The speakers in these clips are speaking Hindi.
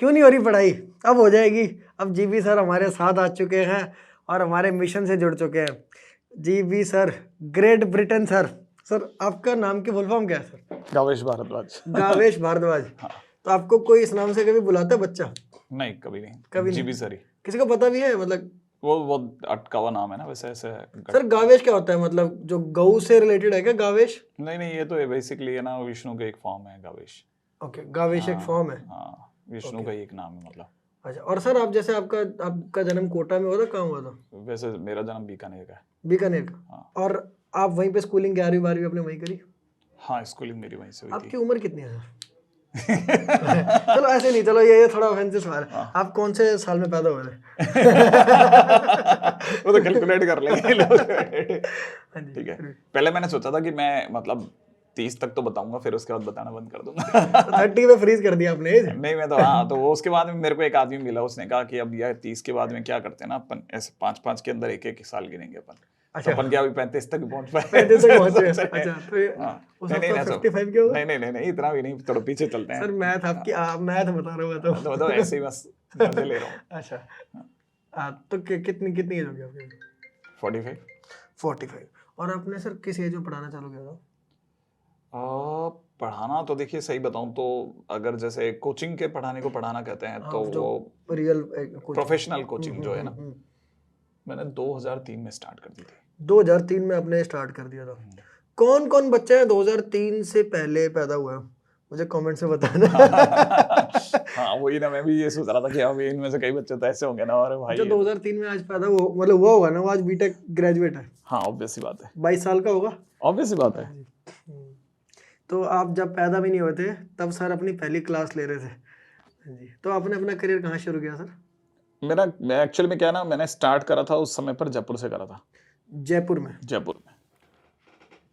क्यों नहीं हो रही पढ़ाई? अब हो जाएगी। अब जीबी सर हमारे साथ आ चुके हैं और हमारे मिशन से जुड़ चुके हैं। GB sir, great Britain sir. Sir आपका नाम की फुल फॉर्म क्या है सर? गावेश भारद्वाज। गावेश भारद्वाज। हाँ। तो आपको कोई इस नाम से कभी बुलाता है बच्चा? नहीं, कभी नहीं। कभी नहीं। जीबी सर ही। किसी को पता भी है मतलब? वो अटकावा नाम है ना, वैसे ऐसे सर गावेश क्या होता है? मतलब जो गऊ से रिलेटेड है क्या गावेश? नहीं, ये तो बेसिकली है ना, विष्णु का एक फॉर्म है गावेश। ओके, गावेश एक फॉर्म है। हाँ, विष्णु का ही एक नाम है मतलब। अच्छा, और सर आप जैसे आपका जन्म कोटा में हुआ था, कहाँ हुआ था? वैसे मेरा जन्म बीकानेर का है। बीकानेर का? हाँ। और आप वहीं पे स्कूलिंग 11वीं 12वीं अपने वहीं करी? हाँ, स्कूलिंग मेरी वहीं से हुई थी। आपकी उम्र कितनी है सर? चलो ऐसे नहीं, चलो ये थोड़ा ऑफेंसिव सवाल है। आप कौन से साल में पैदा हुए थे? वो तो कैलकुलेट कर लेंगे लोग। हाँ जी, ठीक है। पहले मैंने सोचा था कि मैं मतलब 30 तक तो बताऊंगा, फिर उसके बाद बताना बंद कर दूंगा। 30 पे फ्रीज कर दिया आपने एज? नहीं, मैं तो हाँ, तो वो उसके बाद में मेरे को एक आदमी मिला, उसने कहा कि अब यार 30 के बाद में क्या करते हैं ना अपन, ऐसे 5-5 के अंदर एक साल गिनेंगे अपन। अच्छा। तो अपन क्या अभी 35 तक पहुंच पाए? 35 तक पहुंचे? अच्छा, तो उस नहीं, वक्त 55 के होगा? नहीं, इतना भी नहीं, थोड़ा पीछे चलते हैं। सर मैथ आपकी, आप मैथ बता रहे हो तो ऐसे ही बस मजे ले रहा हूँ। अच्छा, तो कितनी एज हो गई आपकी? 45। 45। और आपने सर किस एज में पढ़ाना चालू किया था? पढ़ाना तो देखिए, सही बताऊं तो अगर जैसे कोचिंग के पढ़ाने को पढ़ाना कहते हैं तो वो रियल प्रोफेशनल कोचिंग जो है ना, मैंने 2003 में स्टार्ट कर दी थी। 2003 में आपने स्टार्ट कर दिया था? कौन कौन बच्चे हैं 2003 से पहले पैदा हुए? मुझे कमेंट से बताना। हाँ, वही ना, मैं भी ये सोच रहा था कि अब इनमें से कई बच्चे तो ऐसे होंगे ना, और भाई जो 2003 में आज पैदा हुआ, मतलब हुआ होगा ना, वो आज बीटेक ग्रेजुएट है। हाँ, ऑब्वियस सी बात है। 22 साल का होगा। ऑब्वियस सी बात है। तो आप जब पैदा भी नहीं हुए थे तब सर अपनी पहली क्लास ले रहे थे जी। तो आपने अपना करियर कहाँ शुरू किया सर? मैं एक्चुअली में क्या ना, मैंने स्टार्ट करा था उस समय पर जयपुर से करा था। जयपुर में?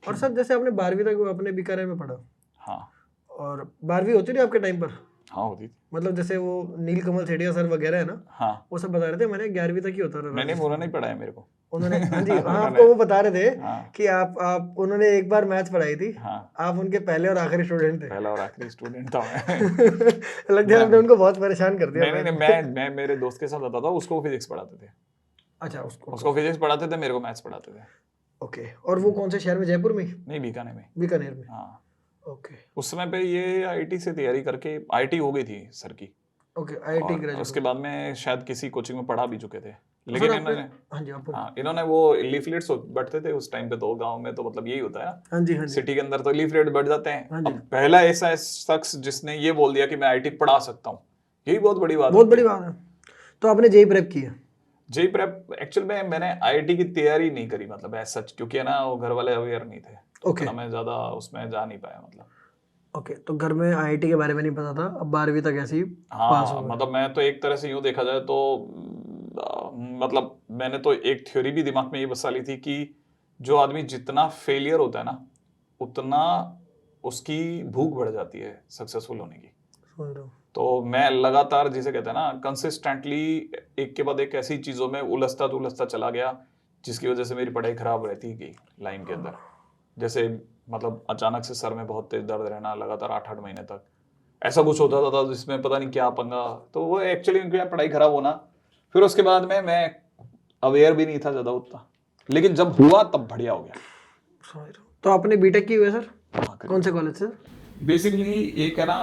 और सर जैसे आपने 12वीं तक अपने बीकानेर में पढ़ा? हाँ। और 12वीं होती थी आपके टाइम पर? हाँ, होती थी। मतलब जैसे वो नीलकमल सेठिया सर वगैरह है ना, हाँ, वो सब बता रहे थे मैंने 11वीं तक ही होता था। नहीं, वो नहीं पढ़ाया मेरे को उन्होंने हाँ जी, हाँ आपको वो बता रहे थे हाँ। कि आप उन्होंने एक बार मैथ्स पढ़ाई थी। हाँ। आप उनके पहले और आखिरी स्टूडेंट थे। पहला और आखिरी स्टूडेंट था मैं। लगता है आपने उनको बहुत परेशान कर दिया। नहीं, मैं मेरे दोस्त के साथ आता था, उसको फिजिक्स पढ़ाते थे। अच्छा, उसको फिजिक्स पढ़ाते थे, मेरे को मैथ्स पढ़ाते थे। ओके। और वो कौन से शहर में? जयपुर में? नहीं, बीकानेर में। बीकानेर में? हाँ। ओके। उस समय पे ये आईटी से तैयारी करके, आईटी हो गई थी सर की। Okay, IT graduate. उसके बाद में शायद किसी कोचिंग में पढ़ा भी चुके थे, तो लेकिन इन्होंने इन्होंने वो लीफलेट्स बढ़ते थे उस टाइम पे, तो गांव में तो मतलब यही होता है ना। हाँ जी, हाँ जी। सिटी के अंदर तो लीफलेट बढ़ जाते हैं। हाँ जी। अब पहला ऐसा शख्स जिसने ये बोल दिया कि मैं आईटी पढ़ा सकता हूँ, यही बहुत बड़ी बात है। तो आपने जेई प्रेप किया? जेई प्रेप एक्चुअल में मैंने आईटी की तैयारी नहीं करी, मतलब ऐसा सच, क्योंकि है ना वो घर वाले अवेयर नहीं थे, तो मैं ज्यादा उसमें जा नहीं पाया मतलब। ओके, तो घर में आईआईटी के बारे में नहीं पता था, अब 12वीं तक ऐसे ही पास हो गए। मतलब मैं तो एक तरह से यूं देखा जाए तो मतलब मैंने तो एक थ्योरी भी दिमाग में ये बसा ली थी कि जो आदमी जितना फेलियर होता है ना, उतना उसकी भूख बढ़ जाती है सक्सेसफुल होने की। तो मैं लगातार, जिसे कहते हैं ना, कंसिस्टेंटली एक के बाद एक ऐसी चीजों में उलझता चला गया, जिसकी वजह से मेरी पढ़ाई खराब रहती गई लाइन के अंदर। जैसे मतलब अचानक से सर में बहुत तेज दर्द रहना लगातार 8-8 महीने तक, ऐसा कुछ होता था जिसमें पता नहीं क्या पंगा। तो वो एक्चुअली उनकी पढ़ाई खराब होना। फिर उसके बाद में मैं अवेयर भी नहीं था ज्यादा उतना, लेकिन जब हुआ तब बढ़िया हो गया। तो आपने बीटेक की हुई है सर? कौन से कॉलेज से? बेसिकली एक है ना,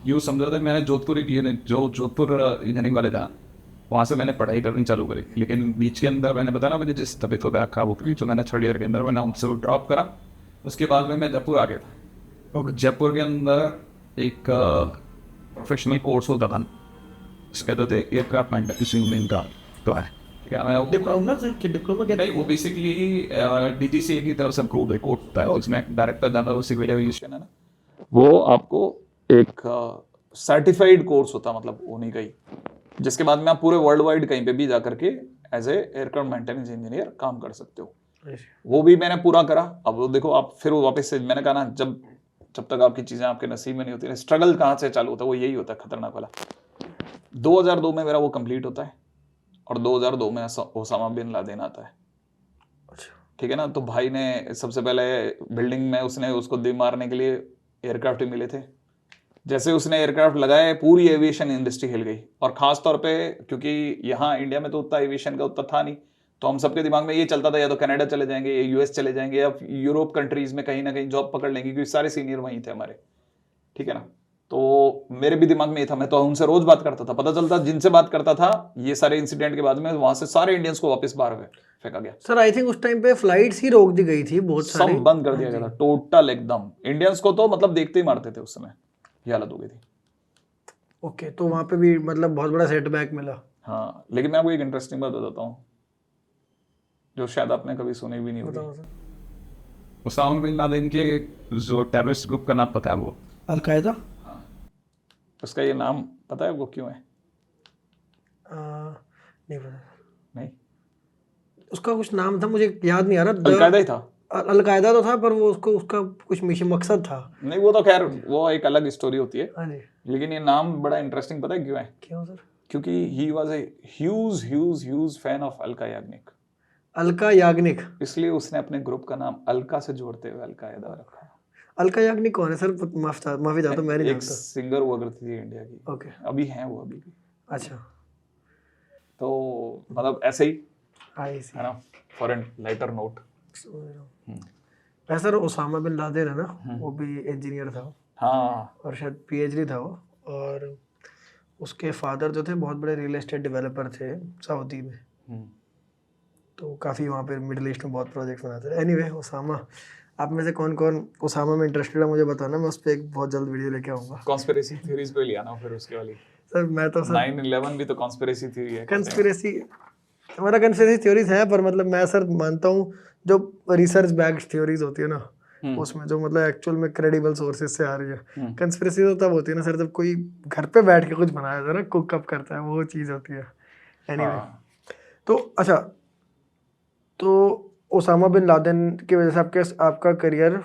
यूँ समझो था, मैंने जोधपुर इंजीनियरिंग वाले था, वहाँ से मैंने पढ़ाई करनी चालू करी। लेकिन बीच के अंदर मैंने बताया ना, मुझे जिस तबीयत वगैरह खराब हो गई, तो मैंने 3rd ईयर के अंदर मैंने उनसे ड्रॉप करा। उसके बाद में मैं जयपुर आ गया था। और जयपुर के अंदर एक प्रोफेशनल कोर्स होता था, उसके तो एयरक्राफ्ट मैन्युफैक्चरिंग का तो है क्या, मैं डिप्लोमा के नहीं, वो बेसिकली डीजीसीए की तरफ से अप्रूव्ड है कोर्स होता है, उसमें डायरेक्टर जनरल सिविल एविएशन है ना, वो आपको एक सर्टिफाइड कोर्स होता, मतलब उन्हीं का ही, जिसके बाद में आप पूरे वर्ल्ड वाइड कहीं पे भी जा करके as a aircraft maintenance engineer काम कर सकते हो। वो भी मैंने पूरा करा। अब वो देखो, आप फिर वापस से, मैंने कहा ना, जब तक आपकी चीजें आपके नसीब में नहीं होती, स्ट्रगल कहाँ से चालू होता है, वो यही होता है खतरनाक वाला। 2002 में मेरा वो कंप्लीट होता है, और 2002 में ओसामा बिन लादेन आता है। ठीक है ना। तो भाई ने सबसे पहले बिल्डिंग में उसने उसको दी मारने के लिए एयरक्राफ्ट ही मिले थे, जैसे उसने एयरक्राफ्ट लगाए, पूरी एविएशन इंडस्ट्री हिल गई। और खास तौर पे क्योंकि यहाँ इंडिया में तो उतना एविएशन का उतना था नहीं, तो हम सबके दिमाग में ये चलता था या तो कनाडा चले जाएंगे या यूएस चले जाएंगे या यूरोप कंट्रीज में कहीं ना कहीं जॉब पकड़ लेंगे, क्योंकि सारे सीनियर वहीं थे हमारे, ठीक है ना। तो मेरे भी दिमाग में ये था, मैं तो उनसे रोज बात करता था, पता चलता जिनसे बात करता था ये सारे इंसिडेंट के बाद में वहां से सारे इंडियंस को वापस बाहर फेंका गया। सर आई थिंक उस टाइम पे फ्लाइट्स ही रोक दी गई थी बहुत सारी, सब बंद कर दिया गया था टोटल एकदम। इंडियंस को तो मतलब देखते ही मारते थे उस समय, ये हालत हो गई थी। ओके, तो वहाँ पे भी मतलब बहुत बड़ा सेटबैक मिला। हाँ, लेकिन मैं आपको एक इंटरेस्टिंग बात बताता हूँ जो शायद आपने कभी सुनी भी नहीं होगी। बताओ सर। उसामा बिन लादेन के जो टेररिस्ट ग्रुप का नाम पता है वो? अलकायदा। उसका ये नाम पता है आपको क्यों है? नहीं पता। नहीं, उसका कुछ नाम था, मुझे याद नहीं आ रहा। अलकायदा ही था। अलकायदा तो था, पर वो उसका कुछ मिशन मकसद था। नहीं, वो तो खैर वो एक अलग स्टोरी होती है, हाँ जी। लेकिन ये नाम बड़ा इंटरेस्टिंग पता है क्यों है? क्यों सर? क्योंकि he was a huge fan of Alka Yagnik. Alka Yagnik, इसलिए उसने अपने ग्रुप का नाम अलका से जोड़ते हुए अलकायदा रखा। अलका याग्निक कौन है सर? माफी चाहता हूँ, मैं नहीं एक जानता। सिंगर हुआ करती थी इंडिया की, ओके, अभी हैं वो अभी भी। अच्छा, तो मतलब ऐसे ही आई सी। है ना, फॉर एन लाइटर नोट। वैसे सर ओसामा बिन लादेन है ना, वो भी इंजीनियर था हाँ, और शायद पीएचडी था वो, और उसके फादर जो थे बहुत बड़े रियल एस्टेट डेवलपर थे सऊदी में, तो काफ़ी वहाँ पे मिडिल ईस्ट में बहुत प्रोजेक्ट्स बनाते थे। एनीवे, ओसामा, आप में से कौन कौन ओसामा में इंटरेस्टेड है मुझे बताना, मैं उस पर एक बहुत जल्द वीडियो लेके आऊँगा। कॉन्स्पिरेसी थ्योरीज पे लिया ना फिर उसके वाली। सर मैं तो सर 9/11 भी तो कॉन्स्पिरेसी थ्योरी है। कंस्पिरेसी, हमारा कंस्पिरेसी थ्योरीज है, पर मतलब मैं सर मानता हूँ जो रिसर्च बैक्ड थ्योरीज होती है ना, उसमें जो मतलब एक्चुअल में क्रेडिबल सोर्सेज से आ रही है। कंस्पिरेसी तो तब होती है ना सर जब कोई घर पे बैठ के कुछ बनाया जाए ना, कुक अप करता है, वो चीज़ होती है। एनीवे, तो अच्छा, तो ओसामा बिन लादेन की वजह से आपका करियर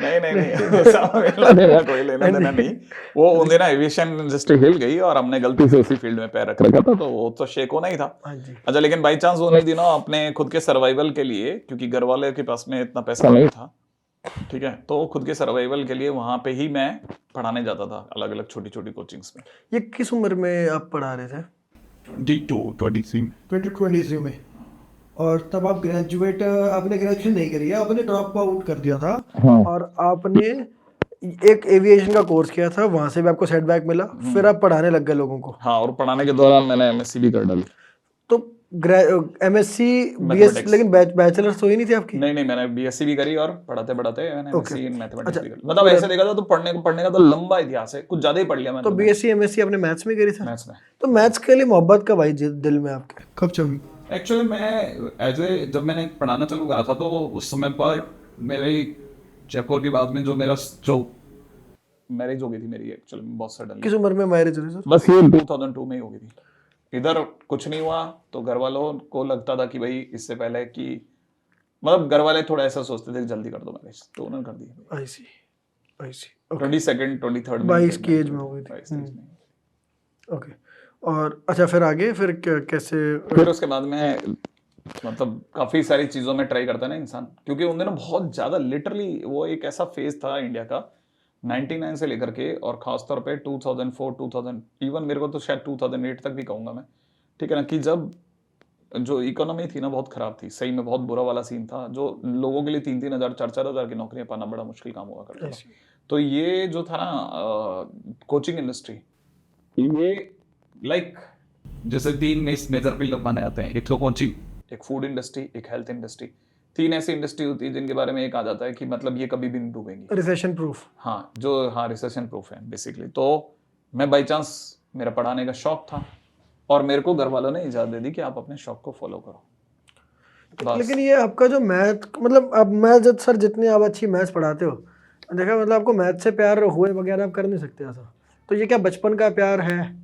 नहीं ओसामा बिन लादेन का कोई लेना देना नहीं। वो उन दिनों एविएशन इंडस्ट्री हिल गई और हमने गलती से उसी फील्ड में पैर रख रखा था, तो वो तो शेक होना ही था। हाँ जी। अच्छा, लेकिन बाई चांस उन दिनों अपने खुद के सर्वाइवल के लिए, क्योंकि घर वाले के पास में इतना पैसा नहीं था, ठीक है, तो खुद के सर्वाइवल के लिए वहां पे ही मैं पढ़ाने जाता था अलग अलग छोटी छोटी कोचिंग्स में। ये किस उम्र में आप पढ़ा रहे थे? 2023 में। और तब आप आपने ग्रेजुएशन नहीं करी है, आपने ड्रॉप आउट कर दिया था। हाँ। और आपने एक एविएशन का कोर्स किया था, वहां से भी आपको सेटबैक मिला, फिर आप पढ़ाने लग गए लोगों को। हाँ, और पढ़ाने के दौरान मैंने एमएससी भी कर डाली। तो एमएससी बीएस, लेकिन बैचलर्स तो ही नहीं थी आपकी? नहीं, मैंने बीएससी भी करी और पढ़ाते पढ़ाते मैंने एमएससी इन मैथमेटिक्स भी करी। मतलब ऐसे देखा जाए तो पढ़ने का तो लंबा इतिहास है, कुछ ज्यादा ही पढ़ लिया मैंने। तो बीएससी एमएससी आपने मैथ्स में करी था? मैथ्स में। तो मैथ्स के लिए मोहब्बत कब आई दिल में आपके, कब चली? एक्चुअली मैं जब मैंने पढ़ाना चालू करा था तो उस समय पर मेरे जयपुर के बाद में जो मैरिज हो गई थी मेरी एक्चुअली बहुत सडन। किस उम्र में मैरिज हुई सर? बस ये 2002 में ही हो गई थी। इधर कुछ नहीं हुआ तो घर वालों को लगता था कि भाई इससे पहले कि मतलब घर वाले थोड़ा ऐसा सोचते थे कि जल्दी कर दो मैरिज, तो उन्होंने कर दी। आई सी 22nd 22 की एज में हो गई थी। ओके, और अच्छा फिर आगे फिर कैसे? फिर उसके बाद में मतलब काफी सारी चीजों में ट्राई करता है ना इंसान, क्योंकि उन दिनों बहुत ज्यादा लिटरली वो एक ऐसा फेज था इंडिया का 99 से लेकर के, और खासतौर पे 2004 2000 इवन मेरे को तो शायद 2008 तक भी कहूंगा मैं, ठीक है ना, कि जब जो इकोनॉमी थी ना बहुत खराब थी, सही में बहुत बुरा वाला सीन था, जो लोगों के लिए 3-3 हज़ार 4-4 हज़ार की नौकरियां पाना बड़ा मुश्किल काम हुआ करता था। तो ये जो था ना कोचिंग इंडस्ट्री, ये लाइक जैसे 3 मेजर फील्ड माने जाते हैं, एक तो कोचिंग, एक फूड इंडस्ट्री, एक हेल्थ इंडस्ट्री, 3 ऐसी इंडस्ट्री होती है जिनके बारे में एक आ जाता है कि मतलब ये कभी भी नहीं डूबेंगी। Recession proof. हाँ, रिसेशन प्रूफ है बेसिकली। तो मैं बाई चांस, मेरा पढ़ाने का शौक था और मेरे को घर वालों ने इजाजत दे दी कि आप अपने शौक को फॉलो करो। लेकिन ये आपका जो मैथ, मतलब अब मैं जब सर जितनी आप अच्छी मैथ्स पढ़ाते हो, देखा मतलब आपको मैथ से प्यार हुए वगैरह आप कर नहीं सकते ऐसा, तो ये क्या बचपन का प्यार है?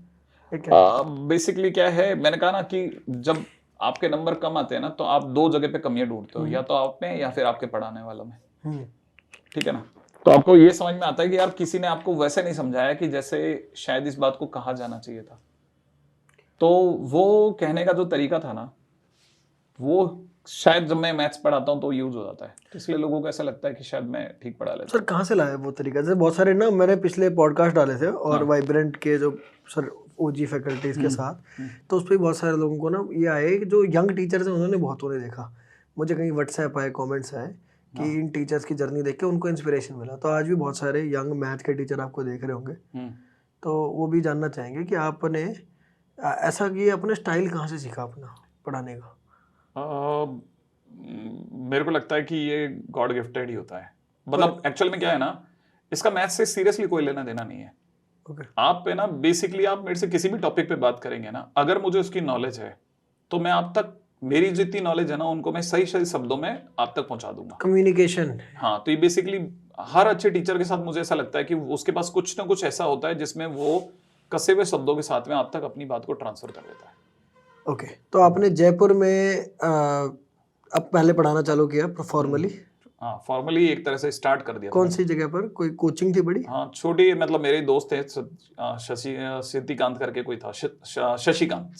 बेसिकली क्या है, मैंने कहा ना कि जब आपके नंबर कम आते हैं ना तो आप 2 जगह पे कमियां ढूंढते हो, या तो आप में या फिर आपके पढ़ाने वालों में, ठीक है ना। तो आपको ये समझ में आता है कि यार किसी ने आपको वैसे नहीं समझाया कि जैसे शायद इस बात को कहा जाना चाहिए था। तो वो कहने का जो तरीका था ना, वो शायद जब मैं मैथ्स पढ़ाता हूँ तो यूज हो जाता है, तो इसलिए लोगों को ऐसा लगता है कि शायद मैं ठीक पढ़ा लेता सर कहाँ से लाए वो तरीका? जैसे बहुत सारे ना मैंने पिछले पॉडकास्ट डाले थे और वाइब्रेंट के जो सर ओजी फैकल्टीज के साथ, तो उस पर बहुत सारे लोगों को ना ये आए कि जो यंग टीचर्स हैं उन्होंने बहुतों ने देखा, मुझे कहीं व्हाट्सएप आए, कमेंट्स आए कि इन टीचर्स की जर्नी देख के उनको इंस्पिरेशन मिला। तो आज भी बहुत सारे यंग मैथ के टीचर आपको देख रहे होंगे, तो वो भी जानना चाहेंगे कि आपने ऐसा कि अपने स्टाइल कहाँ से सीखा अपना पढ़ाने का? मेरे को लगता है कि ये गॉड गिफ्टेड ही होता है। मतलब एक्चुअल में क्या है ना, इसका मैथ से सीरियसली कोई लेना देना नहीं है। आप पे ना बेसिकली आप मेरे से किसी भी टॉपिक पे बात करेंगे ना, अगर मुझे उसकी नॉलेज है तो मैं आप तक, मेरी जितनी नॉलेज है ना उनको मैं सही सही शब्दों में आप तक पहुंचा दूंगा। कम्युनिकेशन। हाँ, तो ये बेसिकली हर अच्छे टीचर के साथ मुझे ऐसा लगता है कि उसके पास कुछ ना कुछ ऐसा होता है जिसमें वो कसे हुए शब्दों के साथ में आप तक अपनी बात को ट्रांसफर कर देता है। ओके, तो आपने जयपुर में अब पहले पढ़ाना चालू किया फॉर्मली? हाँ, फॉर्मली एक तरह से स्टार्ट कर दिया। कौन सी जगह पर? कोई कोचिंग थी बड़ी? हाँ, छोटी, मतलब मेरे दोस्त थे, सिद्धिकांत करके कोई था, शशिकांत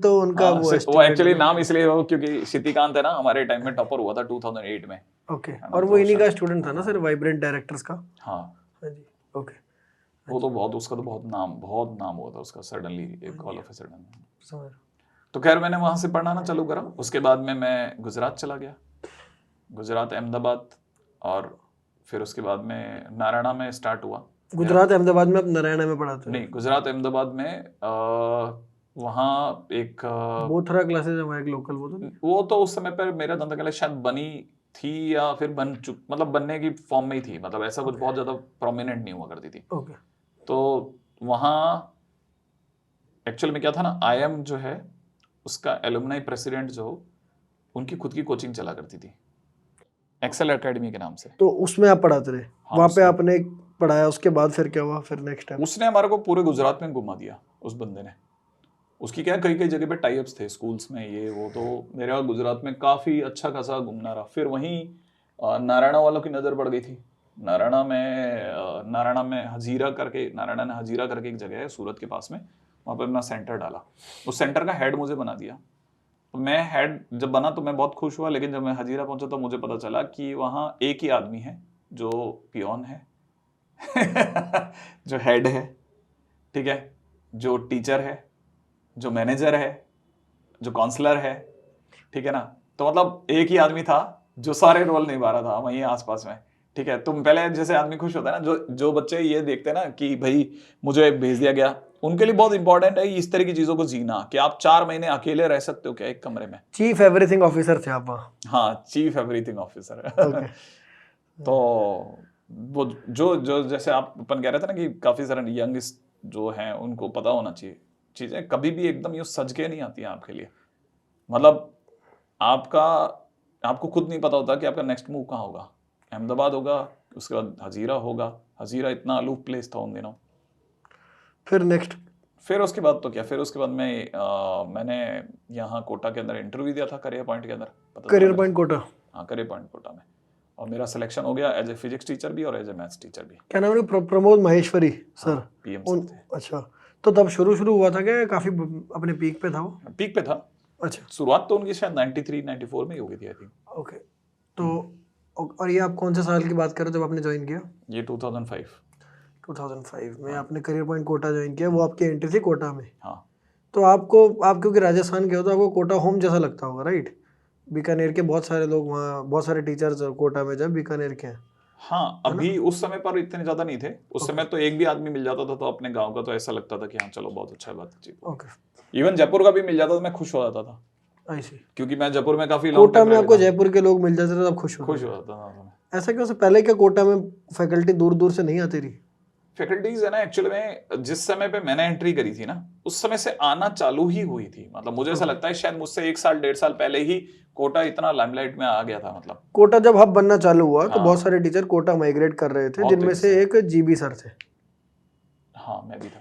तो उनका वो एक्चुअली नाम इसलिए हो क्योंकि सिद्धिकांत है ना, हमारे टाइम में टॉपर हुआ था 2008 में। ओके, और वो इन्हीं का स्टूडेंट था ना सर, वाइब्रेंट डायरेक्टर्स का? हाँ जी, ओके। वो तो बहुत, उसका तो बहुत नाम हुआ था उसका सडनली, एक ऑल ऑफ अ सडन। तो खैर मैंने वहां से पढ़ाना चालू करा। उसके बाद में मैं गुजरात चला गया, गुजरात अहमदाबाद, और फिर उसके बाद में नारायणा में स्टार्ट हुआ। गुजरात अहमदाबाद में आप नारायणा में पढ़ाते? नहीं, गुजरात अहमदाबाद में वहाँ एक बोथरा क्लासेस हमारे एक लोकल, वो तो उस समय पर मेरा दंत कला शायद बनी थी या फिर मतलब बनने की फॉर्म में ही थी, मतलब ऐसा कुछ बहुत ज्यादा प्रोमिनेंट नहीं हुआ करती थी। ओके। तो वहाँ एक्चुअल में क्या था ना, IIM जो है उसका एलुमनाई प्रेसिडेंट जो, उनकी खुद की कोचिंग चला करती थी, एक्सेल एकेडमी के नाम से। तो उसमें आप पढ़ाते रहे? हाँ, वहाँ पे आपने पढ़ाया, उसके बाद फिर क्या हुआ? फिर नेक्स्ट टाइम उसने हमारे को पूरे गुजरात में घुमा दिया, उस बंदे ने। उसकी क्या कई कई जगह पे टाई अप्स थे स्कूल्स में, ये वो, तो मेरे गुजरात में काफ़ी अच्छा खासा घूमना रहा। फिर वहीं नारायणा वालों की नज़र पड़ गई थी। नारायणा में हजीरा करके, नारायणा ने हजीरा करके एक जगह है सूरत के पास में, वहाँ पर अपना सेंटर डाला। उस सेंटर का हेड मुझे बना दिया। तो मैं हेड जब बना तो मैं बहुत खुश हुआ, लेकिन जब मैं हजीरा पहुंचा तो मुझे पता चला कि वहाँ एक ही आदमी है जो पियोन है जो हेड है, ठीक है, जो टीचर है, जो मैनेजर है, जो काउंसलर है, ठीक है ना। तो मतलब एक ही आदमी था जो सारे रोल निभा रहा था वहीं आसपास में, ठीक है। तुम पहले जैसे आदमी खुश होता है ना, जो बच्चे ये देखते हैं ना कि भाई मुझे भेज दिया गया, उनके लिए बहुत इंपॉर्टेंट है इस तरह की चीजों को जीना, कि आप 4 महीने अकेले रह सकते हो क्या एक कमरे में। चीफ एवरीथिंग ऑफिसर थे आप वहाँ? हाँ, चीफ एवरीथिंग ऑफिसर। तो वो जो जैसे आप अपन कह रहे थे ना कि काफी सारे यंग जो हैं उनको पता होना चाहिए चीजें, कभी भी एकदम यूं सज के नहीं आती हैं आपके लिए। मतलब आपको खुद नहीं पता होता कि आपका नेक्स्ट मूव कहाँ होगा। अहमदाबाद होगा, उसके बाद हजीरा होगा। हजीरा इतना अलूफ प्लेस था उन दिनों। फिर उसके बाद तो क्या, फिर उसके बाद मैंने यहाँ कोटा के अंदर इंटरव्यू दिया था, करियर पॉइंट के अंदर। Career point Kota? हाँ, करियर पॉइंट कोटा में, और मेरा सिलेक्शन हो गया एज ए फिजिक्स टीचर भी और एज ए मैथ्स टीचर भी। क्या नाम है? Pramod Maheshwari sir? PM sir थे। अच्छा, तो तब शुरू हुआ था क्या? काफी अपने पीक पे था वो? पीक पे था। अच्छा, शुरुआत तो उनकी शायद 93-94 में ही हो गई थी, आई थिंक। ओके, तो और ये आप कौन से साल की बात कर रहे हो जब आपने ज्वाइन किया? ये 2005 में आपने करियर पॉइंट कोटा ज्वाइन किया। वो आपकी एंट्री थी कोटा में? हाँ। तो आप क्योंकि राजस्थान के हो तो आपको कोटा होम जैसा लगता होगा, राइट? बीकानेर के बहुत सारे लोग वहाँ, बहुत सारे टीचर्स कोटा में जब बीकानेर के हैं। हाँ, अभी उस समय पर इतने ज्यादा नहीं थे। उस समय तो एक भी आदमी मिल जाता था तो अपने गांव का तो ऐसा लगता था कि हाँ चलो बहुत अच्छा बातचीत। ओके। इवन जयपुर का भी मिल जाता तो मैं खुश हो जाता था, क्योंकि मैं जयपुर में काफी लॉन्ग कोटा में आपको जयपुर के लोग मिल जाते थे तब खुश हो जाता था। ऐसा क्यों? से पहले क्या कोटा में फैकल्टी दूर दूर से नहीं आती रही? फैकल्टीज है ना, एक्चुअल में जिस समय पे मैंने एंट्री करी थी ना, उस समय से आना चालू ही हुई थी। मतलब मुझे ऐसा लगता है शायद मुझसे 1 साल 1.5 साल पहले ही कोटा इतना लाइमलाइट में आ गया था। मतलब कोटा जब हब बनना चालू हुआ तो बहुत सारे टीचर कोटा माइग्रेट कर रहे थे, जिनमें से एक GB सर थे। हाँ, मैं भी था।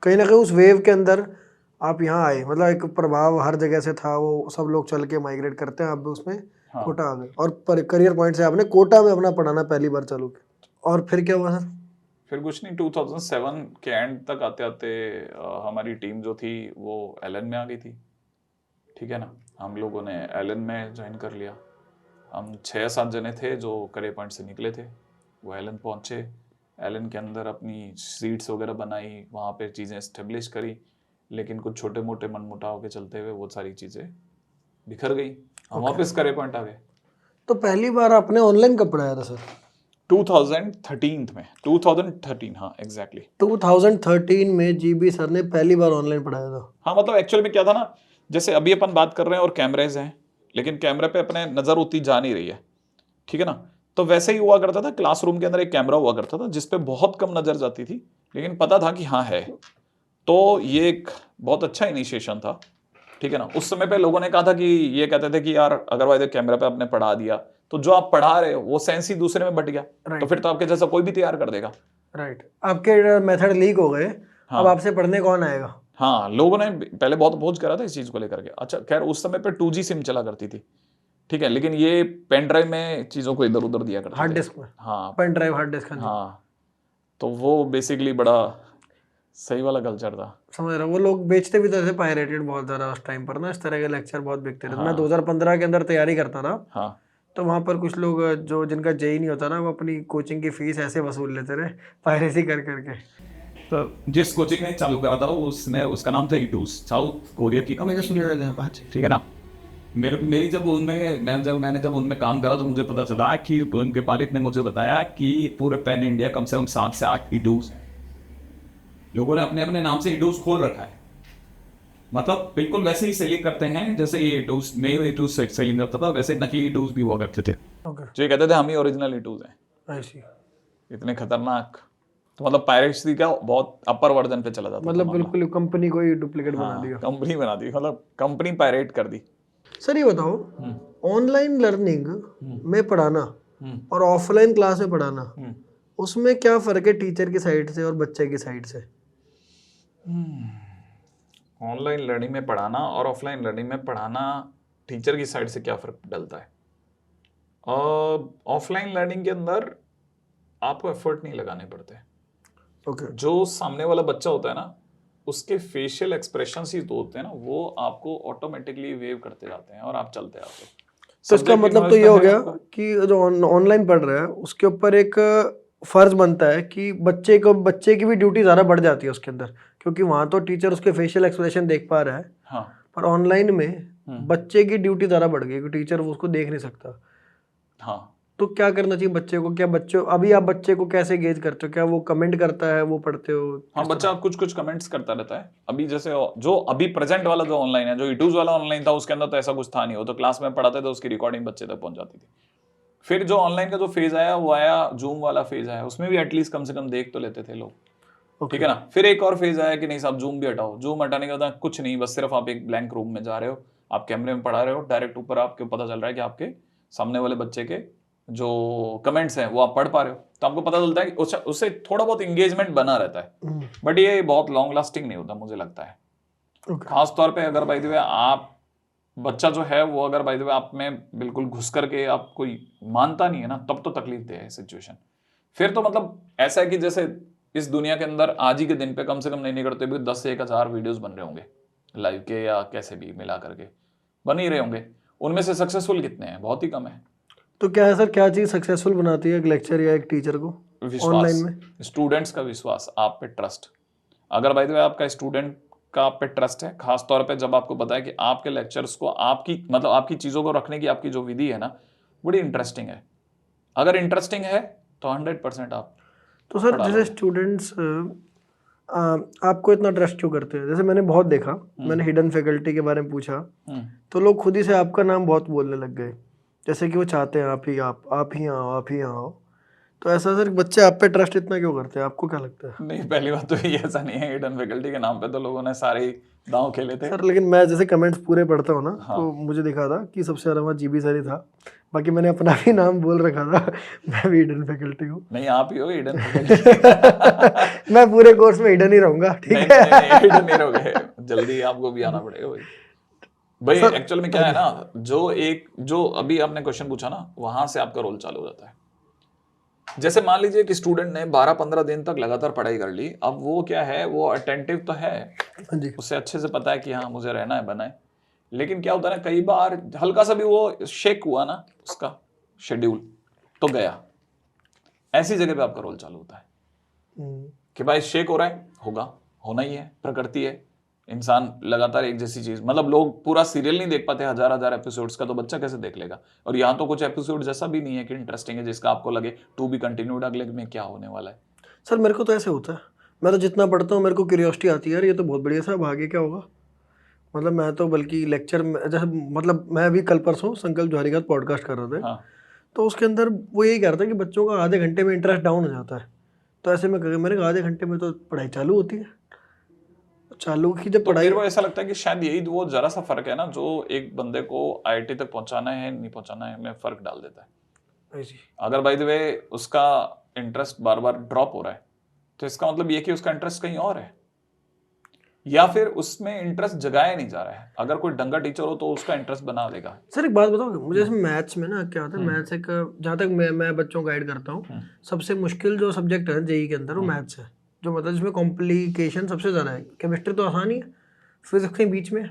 कहीं ना कहीं उस वेव के अंदर आप यहाँ आए, मतलब एक प्रभाव हर जगह से था, वो सब लोग चल के माइग्रेट करते हैं, आप भी उसमें कोटा आ गए। और करियर पॉइंट से आपने कोटा में अपना पढ़ाना पहली बार चालू किया। और फिर क्या हुआ सर? फिर कुछ नहीं, 2007 के एंड तक आते आते हमारी टीम जो थी वो LN में आ गई थी। ठीक है ना। हम लोगों ने एलन में ज्वाइन कर लिया। हम 6-7 जने थे जो करे पॉइंट से निकले थे, वो एलन पहुंचे। एलन के अंदर अपनी सीट्स वगैरह बनाई, वहाँ पे चीज़ें इस्टेब्लिश करी, लेकिन कुछ छोटे मोटे मनमुटाव के चलते हुए वो सारी चीज़ें बिखर गई। हम वापस करे पॉइंट आ गए। तो पहली बार आपने ऑनलाइन कब पढ़ाया था सर? 2013 में, 2013, हाँ एग्जैक्टली 2013 में जीबी सर ने पहली बार ऑनलाइन पढ़ाया था। हाँ, मतलब एक्चुअली में क्या था ना, जैसे अभी अपन बात कर रहे हैं और कैमरेज हैं, लेकिन कैमरे पे अपने नज़र उतनी जा नहीं रही है, ठीक है ना। तो वैसे ही हुआ करता था, क्लासरूम के अंदर एक कैमरा हुआ करता था जिसपे बहुत कम नज़र जाती थी, लेकिन पता था कि हाँ है। तो ये एक बहुत अच्छा इनिशिएशन था, ठीक है ना। उस समय पे लोगों ने कहा था कि ये कहते थे कि यार अगर भाई कैमरा पे आपने पढ़ा दिया तो जो आप पढ़ा रहे हो वो सेंस ही दूसरे में बट गया, तो फिर तो आपके जैसा कोई भी तैयार कर देगा। राइट, आपके मेथड लीक हो गए, अब आपसे पढ़ने कौन आएगा? हाँ, लोगों ने पहले बहुत अपोज करा था इस चीज को लेकर के। अच्छा खैर, उस समय पे 2G सिम चला करती थी, ठीक है, लेकिन ये पेन ड्राइव में चीजों को इधर उधर दिया करते थे, हार्ड डिस्क में। हाँ पेन ड्राइव हार्ड डिस्क। हाँ, तो वो बेसिकली बड़ा सही वाला कल्चर था। समझ रहा हूँ, वो लोग बेचते भी तो थे पायरेटेड बहुत ज़्यादा उस टाइम पर ना, इस तरह के लेक्चर बहुत बिकते थे। मैं 2015 के अंदर तैयारी करता था, हाँ, तो वहाँ पर कुछ लोग जो जिनका जेई नहीं होता ना, वो अपनी कोचिंग की फीस ऐसे वसूल लेते थे पायरेसी कर करके। तो जिस कोचिंग ने चालू करा था उसने, उसका नाम था ईटूस, साउथ कोरिया की बात, ठीक है ना। मैंने जब उनमें काम करा तो मुझे पता चला कि उनके पालित ने मुझे बताया कि पूरे पैन इंडिया कम से कम 7 से 8 ईटूस लोगों ने अपने अपने नाम से ईटूस खोल रखा है। मतलब बिल्कुल वैसे ही सेलिंग करते हैं जैसे ये ईटूस मेल ईटूस सेलिंग करता था, वैसे नकली ईटूस भी हुआ करते थे। ओके, जो ये कहते थे हम ही ओरिजिनल ईटूस हैं, ऐसी इतने खतरनाक। तो मतलब पायरेसी का बहुत अपर वर्जन पे चला जाता मतलब था बिल्कुल कंपनी को ही डुप्लीकेट बना हाँ, दिया। कंपनी बना दी, मतलब कंपनी पायरेट कर दी। सर ये बताओ, ऑनलाइन लर्निंग में पढ़ाना और ऑफलाइन क्लास में पढ़ाना, उसमें क्या फ़र्क है टीचर की साइड से और बच्चे की साइड से? ऑनलाइन लर्निंग में पढ़ाना और ऑफलाइन लर्निंग में पढ़ाना, टीचर की साइड से क्या फ़र्क डलता है? ऑफलाइन लर्निंग के अंदर आपको एफर्ट नहीं लगाने पड़ते। ओके, जो सामने वाला बच्चा होता है ना, उसके फेशियल एक्सप्रेशंस ही तो होते हैं ना, वो आपको ऑटोमेटिकली वेव करते जाते हैं और आप चलते जाते हो। तो इसका मतलब तो ये हो गया कि जो ऑनलाइन पढ़ रहा है उसके ऊपर एक फर्ज बनता है कि बच्चे की भी ड्यूटी ज़्यादा बढ़ जाती है उसके अंदर, क्योंकि वहाँ तो टीचर उसके फेशियल एक्सप्रेशन देख पा रहा है। हाँ, पर ऑनलाइन में बच्चे की ड्यूटी ज़्यादा बढ़ गई क्योंकि टीचर उसको देख नहीं सकता। हाँ, तो क्या करना चाहिए बच्चे को? क्या बच्चे अभी आप बच्चे को कैसे गेज करते हो? क्या वो कमेंट करता है, वो पढ़ते हो? हाँ, बच्चा कुछ कुछ कमेंट्स करता रहता है। अभी जैसे जो अभी प्रेजेंट वाला जो ऑनलाइन है, जो ईटूज वाला ऑनलाइन था, उसके अंदर तो ऐसा कुछ था नहीं। वो तो क्लास में पढ़ाते थे, उसकी रिकॉर्डिंग बच्चे तक पहुंच जाती थी। फिर जो ऑनलाइन का जो फेज आया, वो आया जूम वाला फेज आया, उसमें भी एटलीस्ट कम से कम देख तो लेते थे लोग, ठीक है ना। फिर एक और फेज आया कि नहीं साहब जूम भी हटाओ। जूम हटाने का मतलब कुछ नहीं, बस सिर्फ आप एक ब्लैंक रूम में जा रहे हो, आप कैमरे में पढ़ा रहे हो, डायरेक्ट ऊपर आपको पता चल रहा है कि आपके सामने वाले बच्चे के जो कमेंट्स हैं वो आप पढ़ पा रहे हो, तो आपको पता चलता है कि उससे थोड़ा बहुत इंगेजमेंट बना रहता है। बट ये बहुत लॉन्ग लास्टिंग नहीं होता मुझे लगता है। खास तौर पे अगर बाय द वे आप बच्चा जो है वो अगर बाय द वे आप में बिल्कुल घुस करके आप कोई मानता नहीं है ना, तब तो तकलीफ दे है सिचुएशन। फिर तो मतलब ऐसा है कि जैसे इस दुनिया के अंदर आज ही के दिन पे कम से कम नहीं करते भी 10 से 1000 वीडियोस बन रहे होंगे लाइव के, या कैसे भी मिला करके बन ही रहे होंगे। उनमें से सक्सेसफुल कितने हैं? बहुत ही कम है। तो क्या है सर, क्या चीज़ सक्सेसफुल बनाती है एक लेक्चर या एक टीचर को ऑनलाइन में? स्टूडेंट्स का विश्वास, आप पे ट्रस्ट। अगर बाय द वे आपका स्टूडेंट का आप पे ट्रस्ट है, खास तौर पे जब आपको पता है कि आपके लेक्चर्स को आपकी चीज़ों को रखने की आपकी जो विधि है ना, बड़ी इंटरेस्टिंग है। अगर इंटरेस्टिंग है तो 100% आप। तो सर जैसे स्टूडेंट्स आपको इतना ट्रस्ट क्यों करते हैं? जैसे मैंने बहुत देखा, मैंने हिडन फैकल्टी के बारे में पूछा तो लोग खुद ही से आपका नाम बहुत बोलने लग गए, जैसे कि वो चाहते हैं आप ही आओ। तो ऐसा सर बच्चे आप पे ट्रस्ट इतना क्यों करते हैं? आपको क्या लगता है? नहीं, पहली बात तो ये ऐसा नहीं है, हिडन फैकल्टी के नाम पे तो लोगों ने सारे दांव खेले थे सर। लेकिन मैं जैसे कमेंट्स पूरे पढ़ता हूँ ना, तो मुझे दिखा था कि सबसे ज़्यादा वहाँ जीबी सर ही था, बाकी मैंने अपना भी नाम बोल रखा था, मैं भी हिडन फैकल्टी हूँ। नहीं, आप ही हो हिडन फैकल्टी। मैं पूरे कोर्स में हिडन ही रहूंगा, ठीक है? नहीं, हिडन नहीं रहोगे, जल्दी आपको भी आना पड़ेगा भाई। एक्चुअल में क्या है ना, जो अभी आपने क्वेश्चन पूछा ना, वहां से आपका रोल चालू हो जाता है। जैसे मान लीजिए कि स्टूडेंट ने 12-15 दिन तक लगातार पढ़ाई कर ली, अब वो क्या है, वो अटेंटिव तो है, हाँ जी। उससे अच्छे से पता है कि हाँ मुझे रहना है, बना है, लेकिन क्या होता है ना, कई बार हल्का सा भी वो शेक हुआ ना उसका शेड्यूल, तो गया। ऐसी जगह पे आपका रोल चालू होता है कि भाई शेक हो रहा है, होगा, होना ही है, प्रकृति है। इंसान लगातार एक जैसी चीज, मतलब लोग पूरा सीरियल नहीं देख पाते 1000 एपिसोड्स का, तो बच्चा कैसे देख लेगा। और यहाँ तो कुछ एपिसोड जैसा भी नहीं है कि इंटरेस्टिंग है जिसका आपको लगे टू बी कंटिन्यूड, अगले में क्या होने वाला है। सर मेरे को तो ऐसे होता है, मैं तो जितना पढ़ता हूँ मेरे को क्यूरियोसिटी आती है यार, ये तो बहुत बढ़िया साहब, आगे क्या होगा। मतलब मैं तो बल्कि लेक्चर में जैसे, मतलब मैं अभी कल परसों संकल्प जौहरी का पॉडकास्ट कर रहे थे, हाँ। तो उसके अंदर वो यही कह रहा था कि बच्चों का आधे घंटे में इंटरेस्ट डाउन हो जाता है। तो ऐसे में मैंने कहा आधे घंटे में तो पढ़ाई चालू होती है, चालू की जब तो पढ़ाई। मेरे को ऐसा लगता है कि शायद यही वो जरा सा फर्क है ना, जो एक बंदे को आईआईटी तक पहुंचाना है नहीं पहुंचाना है में फर्क डाल देता है। जी। अगर बाय द वे उसका इंटरेस्ट बार बार ड्रॉप हो रहा है, तो इसका मतलब ये कि उसका इंटरेस्ट कहीं और है, या फिर उसमें इंटरेस्ट जगाया नहीं जा रहा है। अगर कोई डंगा टीचर हो तो उसका इंटरेस्ट बना देगा। सर एक बात बताओ मुझे, इसमें मैथ्स में ना क्या होता है, मैथ्स एक, जहाँ तक मैं बच्चों को गाइड करता हूँ, सबसे मुश्किल जो सब्जेक्ट है जेई के अंदर वो मैथ्स है, जो मतलब जिसमें कॉम्प्लिकेशन सबसे ज़्यादा है। केमिस्ट्री तो आसान ही है, फिजिक्स के बीच में है,